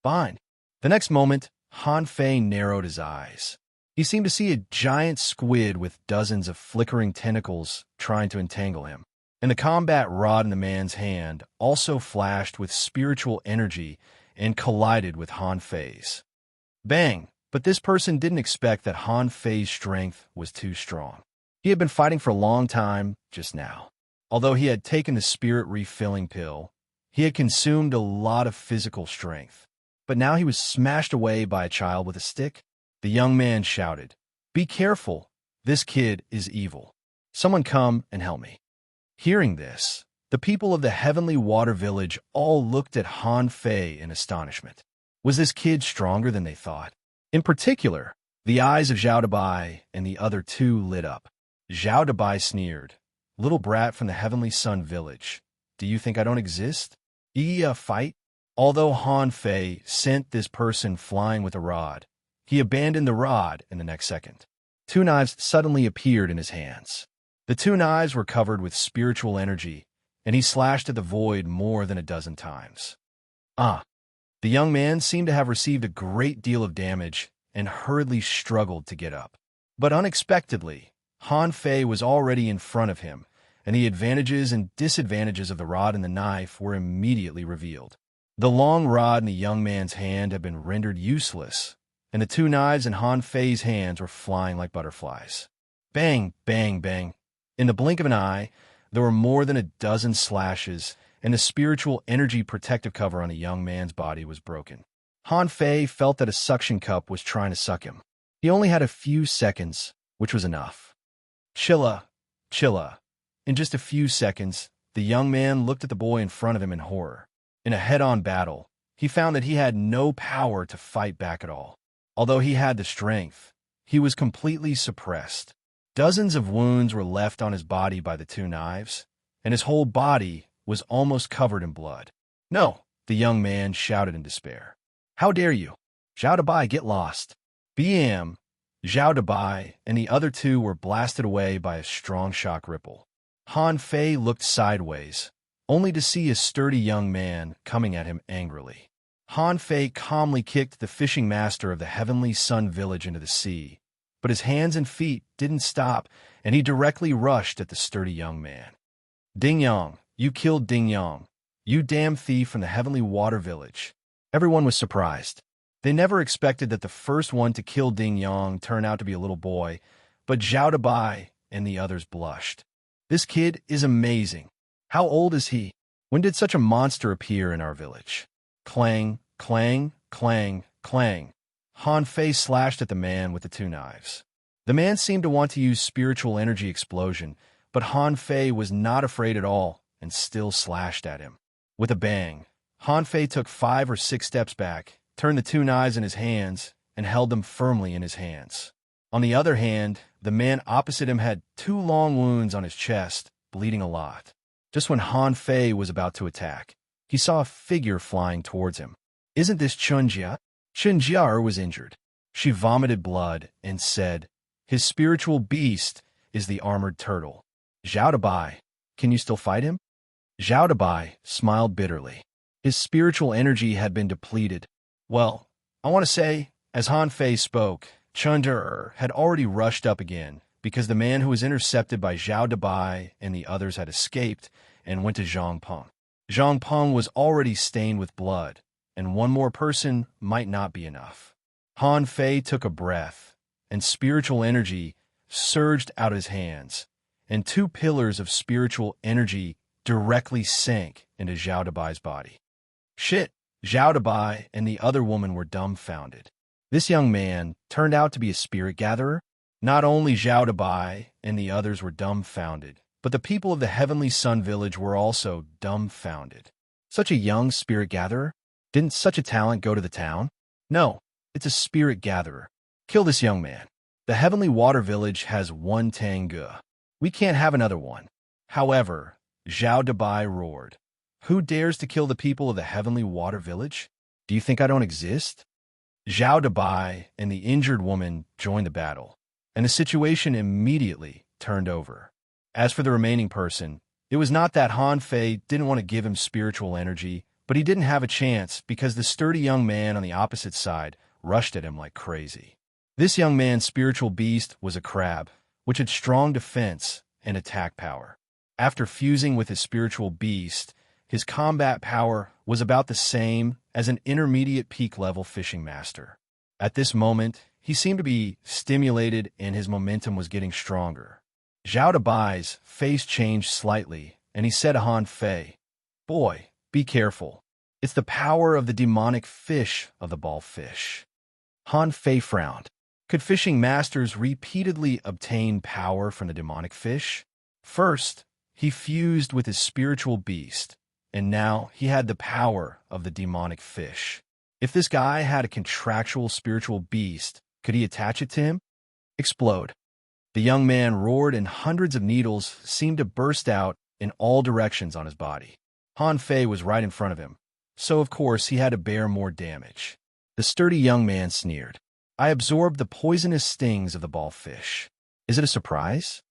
Fine. The next moment, Han Fei narrowed his eyes. He seemed to see a giant squid with dozens of flickering tentacles trying to entangle him. And the combat rod in the man's hand also flashed with spiritual energy and collided with Han Fei's. Bang! But this person didn't expect that Han Fei's strength was too strong. He had been fighting for a long time just now. Although he had taken the spirit refilling pill, he had consumed a lot of physical strength. But now he was smashed away by a child with a stick. The young man shouted, "Be careful! This kid is evil. Someone come and help me." Hearing this, the people of the Heavenly Water Village all looked at Han Fei in astonishment. Was this kid stronger than they thought? In particular, the eyes of Zhao Dabai and the other 2 lit up. Zhao Dabai sneered, "Little brat from the Heavenly Sun Village, do you think I don't exist? Fight?" Although Han Fei sent this person flying with a rod, he abandoned the rod in the next second. 2 knives suddenly appeared in his hands. The 2 knives were covered with spiritual energy, and he slashed at the void more than a dozen times. The young man seemed to have received a great deal of damage and hurriedly struggled to get up. But unexpectedly, Han Fei was already in front of him, and the advantages and disadvantages of the rod and the knife were immediately revealed. The long rod in the young man's hand had been rendered useless, and the 2 knives in Han Fei's hands were flying like butterflies. Bang, bang, bang. In the blink of an eye, there were more than a dozen slashes, and the spiritual energy protective cover on the young man's body was broken. Han Fei felt that a suction cup was trying to suck him. He only had a few seconds which was enough. Chilla, chilla. In just a few seconds, the young man looked at the boy in front of him in horror. In a head-on battle, he found that he had no power to fight back at all. Although he had the strength, he was completely suppressed. Dozens of wounds were left on his body by the two knives, and his whole body was almost covered in blood. "No!" the young man shouted in despair. "How dare you? Zhao Dabai, get lost!" Bam! Zhao Dabai and the other two were blasted away by a strong shock ripple. Han Fei looked sideways, only to see a sturdy young man coming at him angrily. Han Fei calmly kicked the fishing master of the Heavenly Sun Village into the sea, but his hands and feet didn't stop, and he directly rushed at the sturdy young man. "Ding Yang, you killed Ding Yang, you damn thief from the Heavenly Water Village." Everyone was surprised. They never expected that the first one to kill Ding Yang turned out to be a little boy, but Zhao Dabai and the others blushed. "This kid is amazing. How old is he? When did such a monster appear in our village?" Clang, clang, clang, clang. Han Fei slashed at the man with the two knives. The man seemed to want to use spiritual energy explosion, but Han Fei was not afraid at all and still slashed at him. With a bang, Han Fei took 5 or 6 steps back, turned the two knives in his hands, and held them firmly in his hands. On the other hand, the man opposite him had 2 long wounds on his chest, bleeding a lot. Just when Han Fei was about to attack, he saw a figure flying towards him. "Isn't this Chunjia?" Chunjia was injured. She vomited blood and said, "His spiritual beast is the armored turtle. Zhao Dabai, can you still fight him?" Zhao Dabai smiled bitterly. His spiritual energy had been depleted. "Well, I want to say," as Han Fei spoke, Chunjia had already rushed up again, because the man who was intercepted by Zhao Dabai and the others had escaped and went to Zhang Peng. Zhang Peng was already stained with blood, and one more person might not be enough. Han Fei took a breath, and spiritual energy surged out of his hands, and 2 pillars of spiritual energy directly sank into Zhao Dabai's body. "Shit!" Zhao Dabai and the other woman were dumbfounded. This young man turned out to be a spirit gatherer. Not only Zhao Dabai and the others were dumbfounded, but the people of the Heavenly Sun Village were also dumbfounded. Such a young spirit gatherer? Didn't such a talent go to the town? No, it's a spirit gatherer. Kill this young man. The Heavenly Water Village has 1 Tengu. We can't have another one. However, Zhao Dabai roared, "Who dares to kill the people of the Heavenly Water Village? Do you think I don't exist?" Zhao Dabai and the injured woman joined the battle, and the situation immediately turned over. As for the remaining person, it was not that Han Fei didn't want to give him spiritual energy, but he didn't have a chance because the sturdy young man on the opposite side rushed at him like crazy. This young man's spiritual beast was a crab, which had strong defense and attack power. After fusing with his spiritual beast, his combat power was about the same as an intermediate peak-level fishing master. At this moment, he seemed to be stimulated and his momentum was getting stronger. Zhao Dabai's face changed slightly, and he said to Han Fei, "Boy, be careful. It's the power of the demonic fish of the ball fish." Han Fei frowned. Could fishing masters repeatedly obtain power from the demonic fish? First, he fused with his spiritual beast, and now he had the power of the demonic fish. If this guy had a contractual spiritual beast, could he attach it to him? Explode. The young man roared and hundreds of needles seemed to burst out in all directions on his body. Han Fei was right in front of him, so of course he had to bear more damage. The sturdy young man sneered. "I absorbed the poisonous stings of the ball fish. Is it a surprise?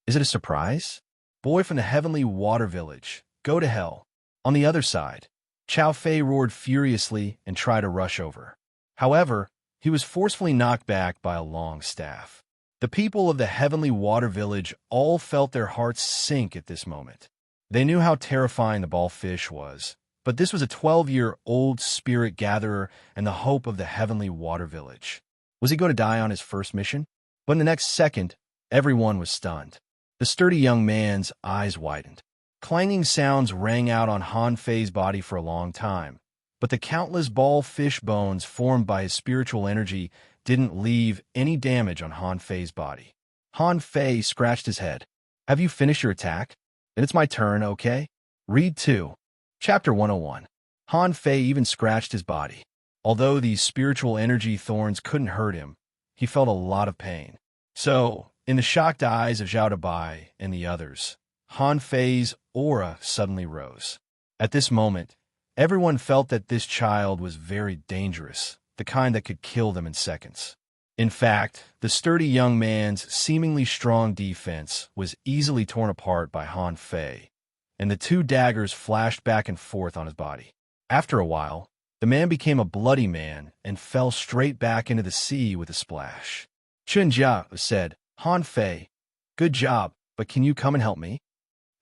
Is it a surprise? Boy from the Heavenly Water Village, go to hell." On the other side, Chao Fei roared furiously and tried to rush over. However, he was forcefully knocked back by a long staff. The people of the Heavenly Water Village all felt their hearts sink at this moment. They knew how terrifying the ball fish was, but this was a 12-year-old spirit gatherer and the hope of the Heavenly Water Village. Was he going to die on his first mission? But in the next second, everyone was stunned. The sturdy young man's eyes widened. Clanging sounds rang out on Han Fei's body for a long time, but the countless ball fish bones formed by his spiritual energy didn't leave any damage on Han Fei's body. Han Fei scratched his head. Have you finished your attack? Then it's my turn, okay? Read 2. Chapter 101. Han Fei even scratched his body. Although these spiritual energy thorns couldn't hurt him, he felt a lot of pain. So, in the shocked eyes of Zhao Dabai and the others, Han Fei's aura suddenly rose. At this moment, everyone felt that this child was very dangerous, the kind that could kill them in seconds. In fact, the sturdy young man's seemingly strong defense was easily torn apart by Han Fei, and the 2 daggers flashed back and forth on his body. After a while, the man became a bloody man and fell straight back into the sea with a splash. Chun Jia said, Han Fei, good job, but can you come and help me?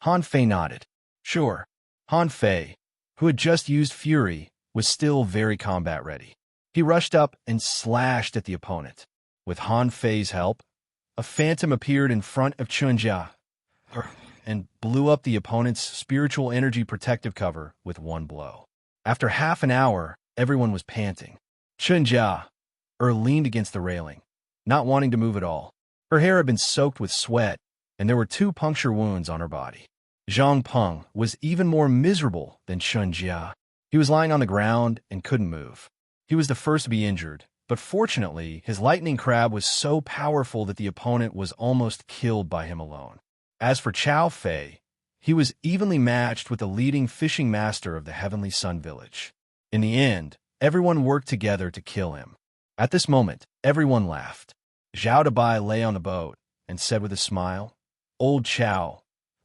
Han Fei nodded. Sure. Han Fei, who had just used Fury, was still very combat ready. He rushed up and slashed at the opponent. With Han Fei's help, a phantom appeared in front of Chun Jia and blew up the opponent's spiritual energy protective cover with one blow. After half an hour, everyone was panting. Chun Jia leaned against the railing, not wanting to move at all. Her hair had been soaked with sweat, and there were 2 puncture wounds on her body. Zhang Peng was even more miserable than Chun Jia. He was lying on the ground and couldn't move. He was the first to be injured, but fortunately, his lightning crab was so powerful that the opponent was almost killed by him alone. As for Chao Fei, he was evenly matched with the leading fishing master of the Heavenly Sun Village. In the end, everyone worked together to kill him. At this moment, everyone laughed. Zhao Dabai lay on the boat and said with a smile, Old Chao,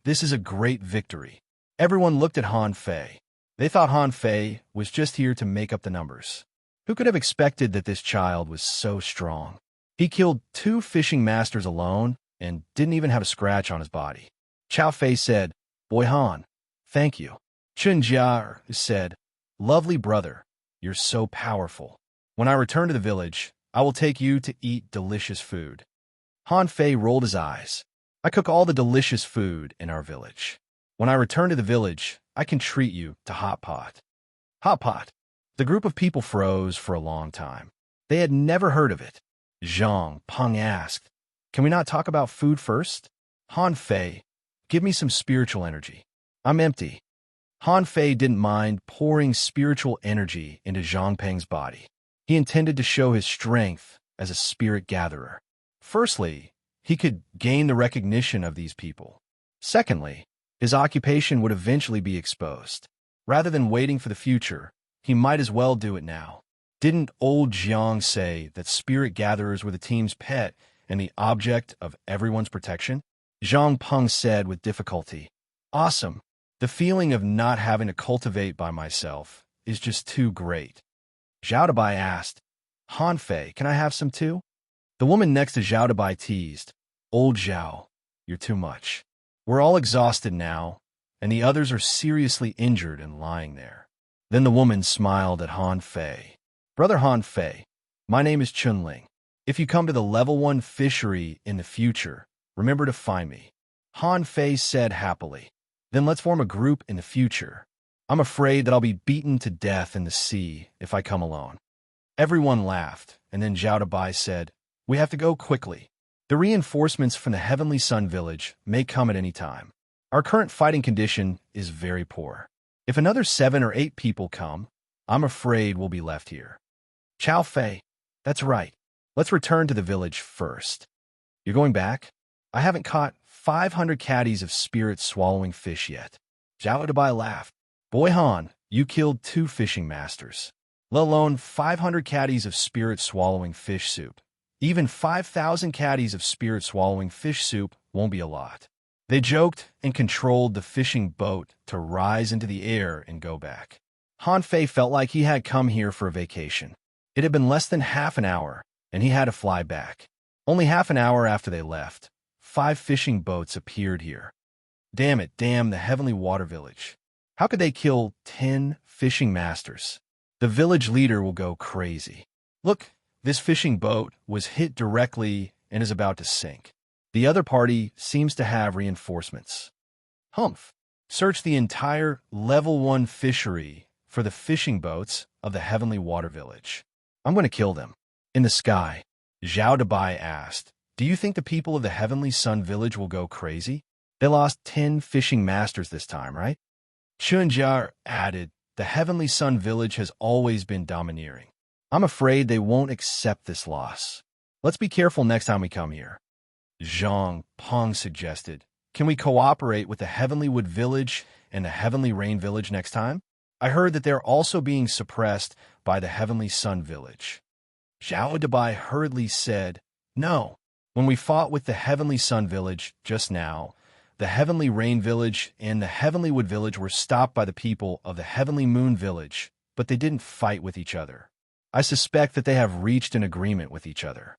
this is a great victory. Everyone looked at Han Fei. They thought Han Fei was just here to make up the numbers. Who could have expected that this child was so strong? He killed 2 fishing masters alone and didn't even have a scratch on his body. Chao Fei said, Boy Han, thank you. Chun Jia said, Lovely brother, you're so powerful. When I return to the village, I will take you to eat delicious food. Han Fei rolled his eyes. I cook all the delicious food in our village. When I return to the village, I can treat you to hot pot. Hot pot. The group of people froze for a long time. They had never heard of it. Zhang Peng asked, Can we not talk about food first? Han Fei, give me some spiritual energy. I'm empty. Han Fei didn't mind pouring spiritual energy into Zhang Peng's body. He intended to show his strength as a spirit gatherer. Firstly, he could gain the recognition of these people. Secondly, his occupation would eventually be exposed. Rather than waiting for the future, he might as well do it now. Didn't old Jiang say that spirit gatherers were the team's pet and the object of everyone's protection? Zhang Peng said with difficulty, Awesome. The feeling of not having to cultivate by myself is just too great. Zhao Dabai asked, Han Fei, can I have some too? The woman next to Zhao Dabai teased, Old Zhao, you're too much. We're all exhausted now, and the others are seriously injured and lying there. Then the woman smiled at Han Fei. Brother Han Fei, my name is Chunling. If you come to the level 1 fishery in the future, remember to find me. Han Fei said happily. Then let's form a group in the future. I'm afraid that I'll be beaten to death in the sea if I come alone. Everyone laughed, and then Zhao Dabai said, We have to go quickly. The reinforcements from the Heavenly Sun Village may come at any time. Our current fighting condition is very poor. If another 7 or 8 people come, I'm afraid we'll be left here. Chao Fei, that's right. Let's return to the village first. You're going back? I haven't caught 500 caddies of spirit-swallowing fish yet. Zhao Dabai laughed. Boy Han, you killed 2 fishing masters, let alone 500 caddies of spirit-swallowing fish soup. Even 5,000 caddies of spirit-swallowing fish soup won't be a lot. They joked and controlled the fishing boat to rise into the air and go back. Han Fei felt like he had come here for a vacation. It had been less than half an hour, and he had to fly back. Only half an hour after they left, 5 fishing boats appeared here. Damn it, damn the Heavenly Water Village. How could they kill 10 fishing masters? The village leader will go crazy. Look, this fishing boat was hit directly and is about to sink. The other party seems to have reinforcements. Humph. Search the entire level 1 fishery for the fishing boats of the Heavenly Water Village. I'm going to kill them. In the sky, Zhao Dabai asked, Do you think the people of the Heavenly Sun Village will go crazy? They lost 10 fishing masters this time, right? Chunjar added, the Heavenly Sun Village has always been domineering. I'm afraid they won't accept this loss. Let's be careful next time we come here. Zhang Peng suggested, can we cooperate with the Heavenly Wood Village and the Heavenly Rain Village next time? I heard that they're also being suppressed by the Heavenly Sun Village. Zhao Dabai hurriedly said, no. When we fought with the Heavenly Sun Village just now, the Heavenly Rain Village and the Heavenly Wood Village were stopped by the people of the Heavenly Moon Village, but they didn't fight with each other. I suspect that they have reached an agreement with each other.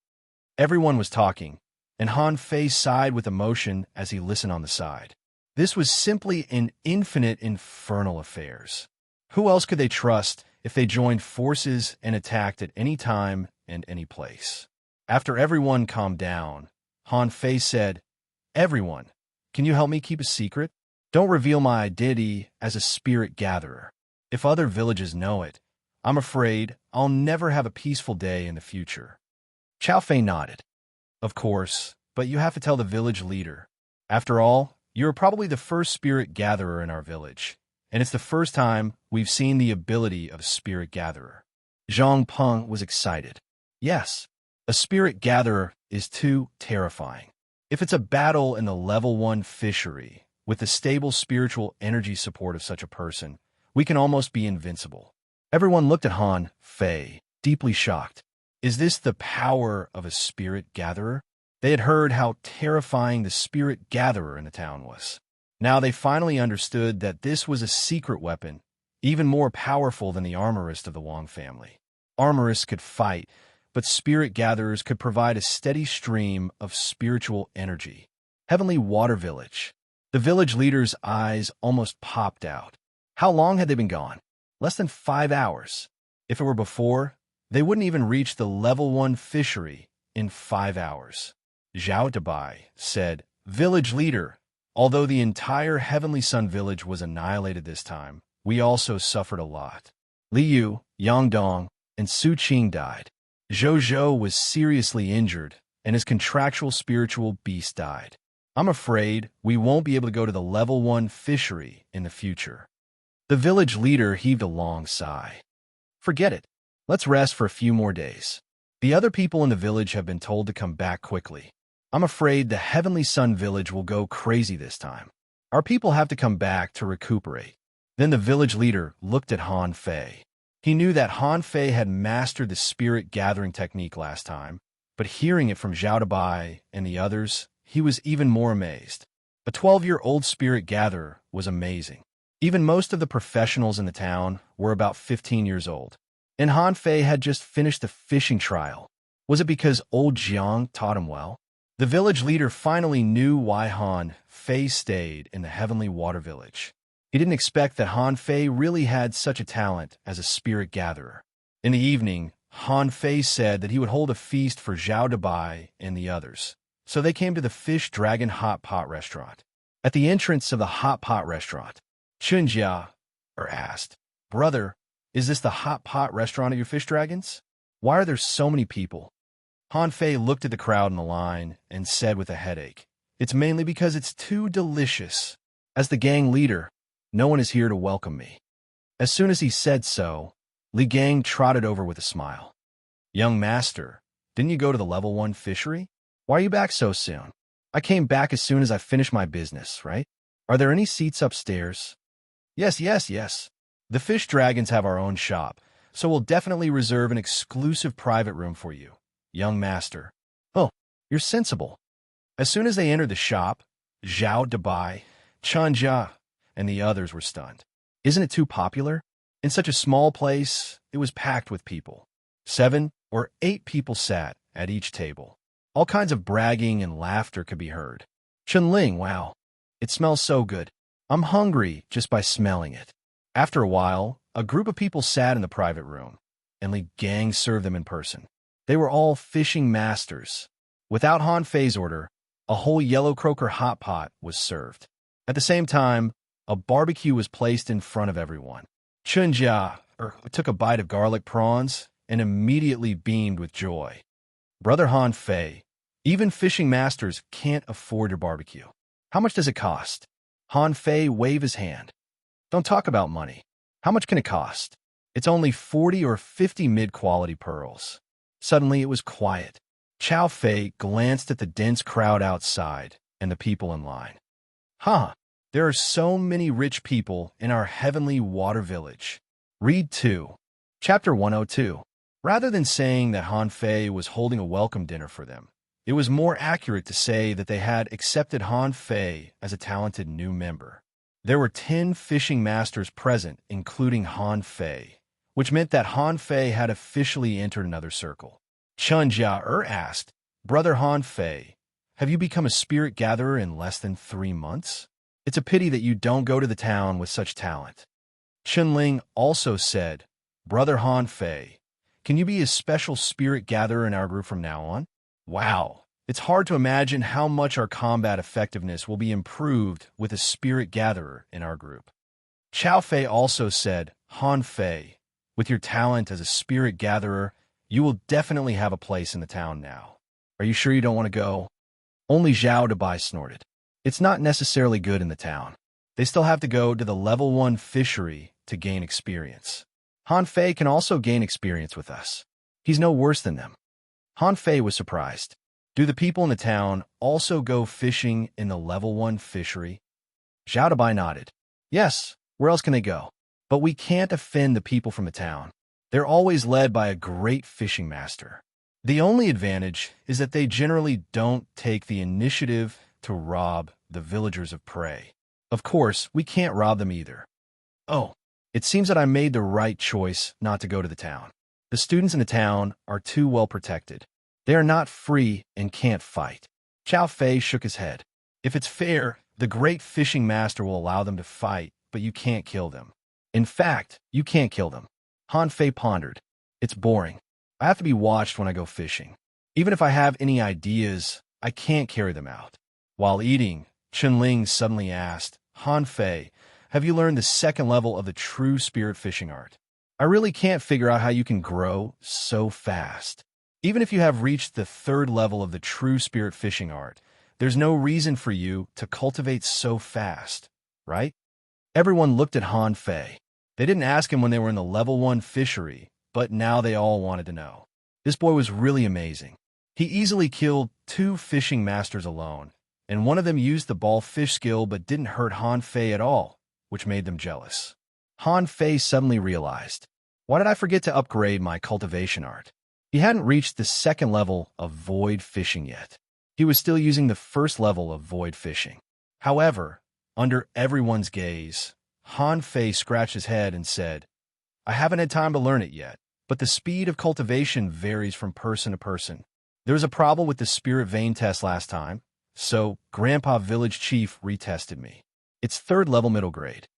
Everyone was talking, and Han Fei sighed with emotion as he listened on the side. This was simply an infinite infernal affairs. Who else could they trust if they joined forces and attacked at any time and any place? After everyone calmed down, Han Fei said, everyone, can you help me keep a secret? Don't reveal my identity as a spirit gatherer. If other villages know it, I'm afraid I'll never have a peaceful day in the future. Chao Fei nodded. Of course, but you have to tell the village leader. After all, you're probably the first spirit gatherer in our village, and it's the first time we've seen the ability of a spirit gatherer. Zhang Peng was excited. Yes, a spirit gatherer is too terrifying. If it's a battle in the level 1 fishery, with the stable spiritual energy support of such a person, we can almost be invincible. Everyone looked at Han Fei, deeply shocked. Is this the power of a spirit gatherer? They had heard how terrifying the spirit gatherer in the town was. Now they finally understood that this was a secret weapon, even more powerful than the armorist of the Wang family. Armorists could fight, but spirit gatherers could provide a steady stream of spiritual energy. Heavenly Water Village. The village leader's eyes almost popped out. How long had they been gone? Less than 5 hours. If it were before, they wouldn't even reach the level 1 fishery in 5 hours. Zhao Dabai said, village leader, although the entire Heavenly Sun Village was annihilated this time, we also suffered a lot. Li Yu, Yang Dong, and Su Qing died. Zhou Zhou was seriously injured, and his contractual spiritual beast died. I'm afraid we won't be able to go to the level 1 fishery in the future. The village leader heaved a long sigh. Forget it. Let's rest for a few more days. The other people in the village have been told to come back quickly. I'm afraid the Heavenly Sun Village will go crazy this time. Our people have to come back to recuperate. Then the village leader looked at Han Fei. He knew that Han Fei had mastered the spirit gathering technique last time, but hearing it from Zhao Dabai and the others, he was even more amazed. A 12-year-old spirit gatherer was amazing. Even most of the professionals in the town were about 15 years old. And Han Fei had just finished the fishing trial. Was it because old Jiang taught him well? The village leader finally knew why Han Fei stayed in the Heavenly Water Village. He didn't expect that Han Fei really had such a talent as a spirit gatherer. In the evening, Han Fei said that he would hold a feast for Zhao Dabai and the others. So they came to the Fish Dragon Hot Pot restaurant. At the entrance of the Hot Pot restaurant, Chunjia asked, brother, is this the Hot Pot restaurant of your fish dragons? Why are there so many people? Han Fei looked at the crowd in the line and said with a headache, it's mainly because it's too delicious. As the gang leader, no one is here to welcome me. As soon as he said so, Li Gang trotted over with a smile. Young master, didn't you go to the level 1 fishery? Why are you back so soon? I came back as soon as I finished my business, right? Are there any seats upstairs? Yes. The fish dragons have our own shop, so we'll definitely reserve an exclusive private room for you, young master. Oh, you're sensible. As soon as they entered the shop, Zhao Dabai, Chanja, and the others were stunned. Isn't it too popular? In such a small place, it was packed with people. 7 or 8 people sat at each table. All kinds of bragging and laughter could be heard. Chunling, wow, it smells so good. I'm hungry just by smelling it. After a while, a group of people sat in the private room, and Li Gang served them in person. They were all fishing masters. Without Han Fei's order, a whole yellow croaker hot pot was served. At the same time, a barbecue was placed in front of everyone. Chunjia took a bite of garlic prawns and immediately beamed with joy. Brother Han Fei, Even fishing masters can't afford your barbecue. How much does it cost? Han Fei waved his hand. Don't talk about money. How much can it cost? It's only 40 or 50 mid-quality pearls. Suddenly it was quiet. Chow Fei glanced at the dense crowd outside and the people in line. Huh, there are so many rich people in our heavenly water village. Read 2. Chapter 102. Rather than saying that Han Fei was holding a welcome dinner for them, it was more accurate to say that they had accepted Han Fei as a talented new member. There were 10 fishing masters present, including Han Fei, which meant that Han Fei had officially entered another circle. Chun Jia asked, Brother Han Fei, have you become a spirit gatherer in less than 3 months? It's a pity that you don't go to the town with such talent. Chun Ling also said, Brother Han Fei, can you be a special spirit gatherer in our group from now on? Wow, it's hard to imagine how much our combat effectiveness will be improved with a spirit gatherer in our group. Chow Fei also said, Han Fei, with your talent as a spirit gatherer, you will definitely have a place in the town now. Are you sure you don't want to go? Only Zhao Dabai snorted. It's not necessarily good in the town. They still have to go to the level 1 fishery to gain experience. Han Fei can also gain experience with us. He's no worse than them. Han Fei was surprised. Do the people in the town also go fishing in the level 1 fishery? Zhao Dabai nodded. Yes, where else can they go? But we can't offend the people from the town. They're always led by a great fishing master. The only advantage is that they generally don't take the initiative to rob the villagers of prey. Of course, we can't rob them either. Oh, it seems that I made the right choice not to go to the town. The students in the town are too well protected. They are not free and can't fight. Chow Fei shook his head. If it's fair, the great fishing master will allow them to fight, but you can't kill them. In fact, you can't kill them. Han Fei pondered. It's boring. I have to be watched when I go fishing. Even if I have any ideas, I can't carry them out. While eating, Chun Ling suddenly asked, Han Fei, have you learned the 2nd level of the true spirit fishing art? I really can't figure out how you can grow so fast. Even if you have reached the 3rd level of the true spirit fishing art, there's no reason for you to cultivate so fast, right? Everyone looked at Han Fei. They didn't ask him when they were in the level 1 fishery, but now they all wanted to know. This boy was really amazing. He easily killed 2 fishing masters alone, and one of them used the ball fish skill but didn't hurt Han Fei at all, which made them jealous. Han Fei suddenly realized, why did I forget to upgrade my cultivation art? He hadn't reached the 2nd level of void fishing yet. He was still using the 1st level of void fishing. However, under everyone's gaze, Han Fei scratched his head and said, I haven't had time to learn it yet, but the speed of cultivation varies from person to person. There was a problem with the spirit vein test last time, so Grandpa Village Chief retested me. It's 3rd level middle grade.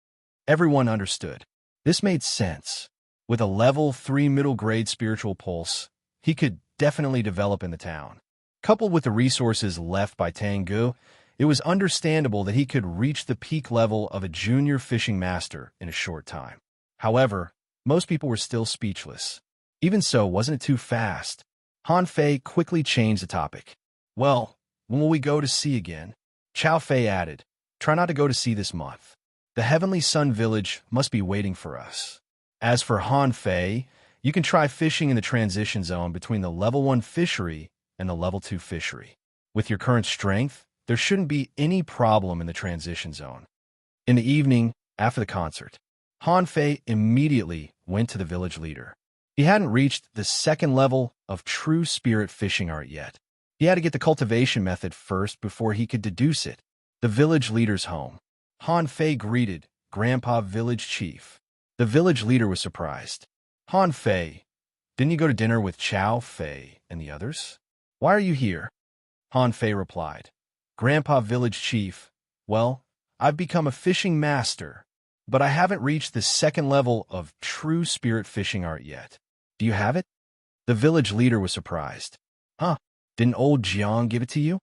Everyone understood. This made sense. With a level 3 middle grade spiritual pulse, he could definitely develop in the town. Coupled with the resources left by Tangu, it was understandable that he could reach the peak level of a junior fishing master in a short time. However, most people were still speechless. Even so, wasn't it too fast? Han Fei quickly changed the topic. Well, when will we go to sea again? Chow Fei added, try not to go to sea this month. The Heavenly Sun Village must be waiting for us. As for Han Fei, you can try fishing in the transition zone between the level 1 fishery and the level 2 fishery. With your current strength, there shouldn't be any problem in the transition zone. In the evening, after the concert, Han Fei immediately went to the village leader. He hadn't reached the 2nd level of true spirit fishing art yet. He had to get the cultivation method first before he could deduce it. The village leader's home. Han Fei greeted Grandpa Village Chief. The village leader was surprised. Han Fei, didn't you go to dinner with Chow Fei and the others? Why are you here? Han Fei replied, Grandpa Village Chief, well, I've become a fishing master, but I haven't reached the 2nd level of true spirit fishing art yet. Do you have it? The village leader was surprised. Huh, didn't old Jiang give it to you?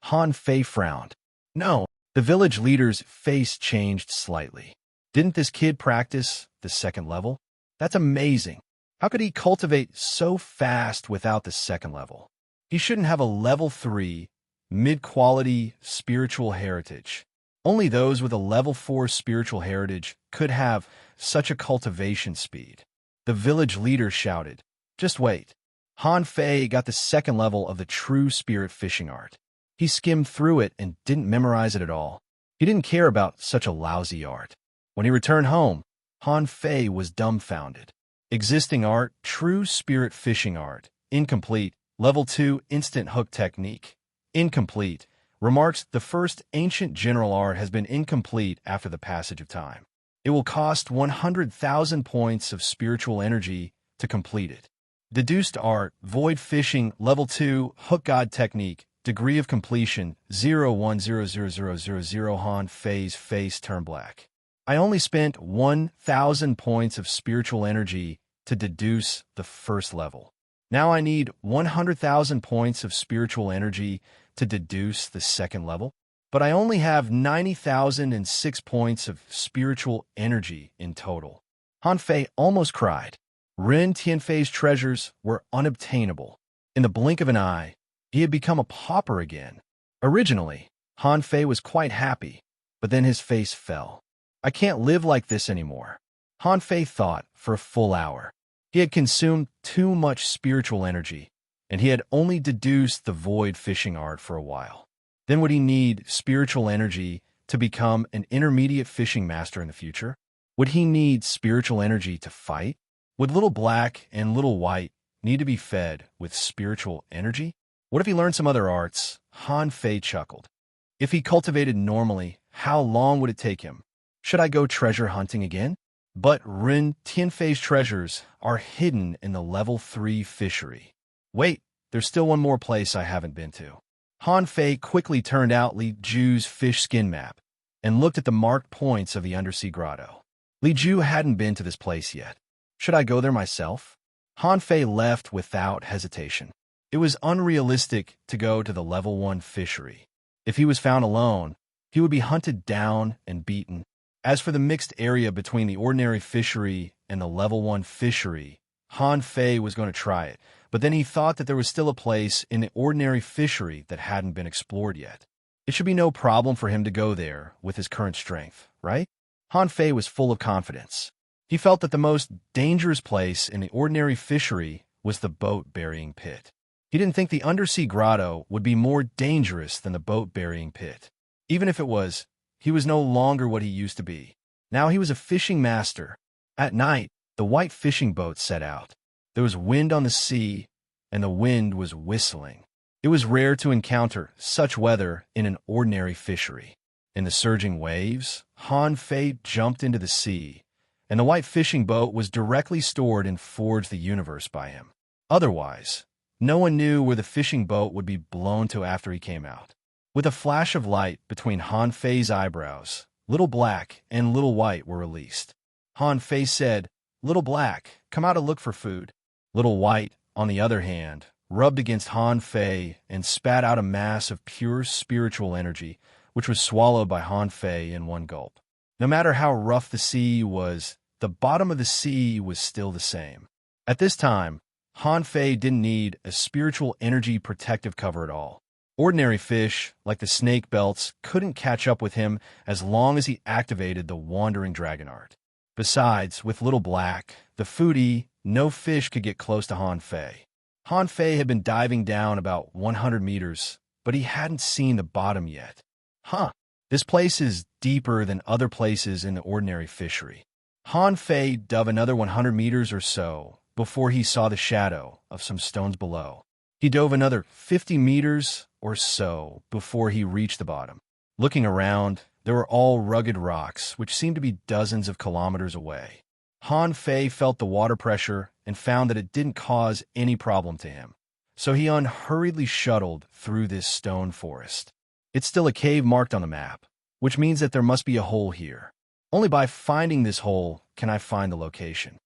Han Fei frowned. No, the village leader's face changed slightly. Didn't this kid practice the 2nd level? That's amazing. How could he cultivate so fast without the 2nd level? He shouldn't have a level 3, mid-quality spiritual heritage. Only those with a level 4 spiritual heritage could have such a cultivation speed. The village leader shouted, "Just wait." Han Fei got the second level of the true spirit fishing art. He skimmed through it and didn't memorize it at all. He didn't care about such a lousy art. When he returned home, Han Fei was dumbfounded. Existing art, true spirit fishing art, incomplete, level 2 instant hook technique. Incomplete. Remarks, the first ancient general art has been incomplete after the passage of time. It will cost 100,000 points of spiritual energy to complete it. Deduced art, void fishing, level 2, hook god technique, degree of completion, 0100000. Han Fei's face turned black. I only spent 1,000 points of spiritual energy to deduce the first level. Now I need 100,000 points of spiritual energy to deduce the second level, but I only have 90,006 points of spiritual energy in total. Han Fei almost cried. Ren Tianfei's treasures were unobtainable. In the blink of an eye, he had become a pauper again. Originally, Han Fei was quite happy, but then his face fell. I can't live like this anymore. Han Fei thought for a full hour. He had consumed too much spiritual energy, and he had only deduced the void fishing art for a while. Then would he need spiritual energy to become an intermediate fishing master in the future? Would he need spiritual energy to fight? Would Little Black and Little White need to be fed with spiritual energy? What if he learned some other arts? Han Fei chuckled. If he cultivated normally, how long would it take him? Should I go treasure hunting again? But Ren Tianfei's treasures are hidden in the level 3 fishery. Wait, there's still one more place I haven't been to. Han Fei quickly turned out Li Ju's fish skin map and looked at the marked points of the undersea grotto. Li Ju hadn't been to this place yet. Should I go there myself? Han Fei left without hesitation. It was unrealistic to go to the level 1 fishery. If he was found alone, he would be hunted down and beaten. As for the mixed area between the ordinary fishery and the level 1 fishery, Han Fei was going to try it, but then he thought that there was still a place in the ordinary fishery that hadn't been explored yet. It should be no problem for him to go there with his current strength, right? Han Fei was full of confidence. He felt that the most dangerous place in the ordinary fishery was the boat-burying pit. He didn't think the undersea grotto would be more dangerous than the boat-burying pit. Even if it was, he was no longer what he used to be. Now he was a fishing master. At night, the white fishing boat set out. There was wind on the sea, and the wind was whistling. It was rare to encounter such weather in an ordinary fishery. In the surging waves, Han Fei jumped into the sea, and the white fishing boat was directly stored in Forge the Universe by him. Otherwise, no one knew where the fishing boat would be blown to after he came out. With a flash of light between Han Fei's eyebrows, Little Black and Little White were released. Han Fei said, "Little Black, come out to look for food." Little White, on the other hand, rubbed against Han Fei and spat out a mass of pure spiritual energy, which was swallowed by Han Fei in one gulp. No matter how rough the sea was, the bottom of the sea was still the same. At this time, Han Fei didn't need a spiritual energy protective cover at all. Ordinary fish, like the snake belts, couldn't catch up with him as long as he activated the wandering dragon art. Besides, with Little Black, the foodie, no fish could get close to Han Fei. Han Fei had been diving down about 100 meters, but he hadn't seen the bottom yet. This place is deeper than other places in the ordinary fishery. Han Fei dove another 100 meters or so before he saw the shadow of some stones below. He dove another 50 meters or so before he reached the bottom. Looking around, there were all rugged rocks, which seemed to be dozens of kilometers away. Han Fei felt the water pressure and found that it didn't cause any problem to him. So he unhurriedly shuttled through this stone forest. It's still a cave marked on the map, which means that there must be a hole here. Only by finding this hole can I find the location.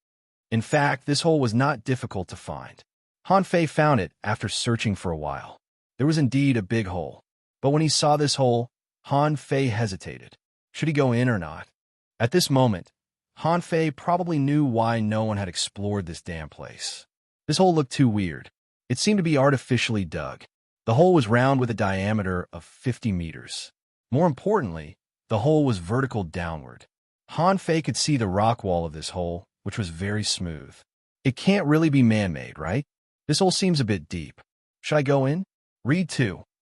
In fact, this hole was not difficult to find. Han Fei found it after searching for a while. There was indeed a big hole, but when he saw this hole, Han Fei hesitated. Should he go in or not? At this moment, Han Fei probably knew why no one had explored this damn place. This hole looked too weird. It seemed to be artificially dug. The hole was round with a diameter of 50 meters. More importantly, the hole was vertical downward. Han Fei could see the rock wall of this hole, which was very smooth. It can't really be man-made, right? This hole seems a bit deep. Should I go in? Read 2.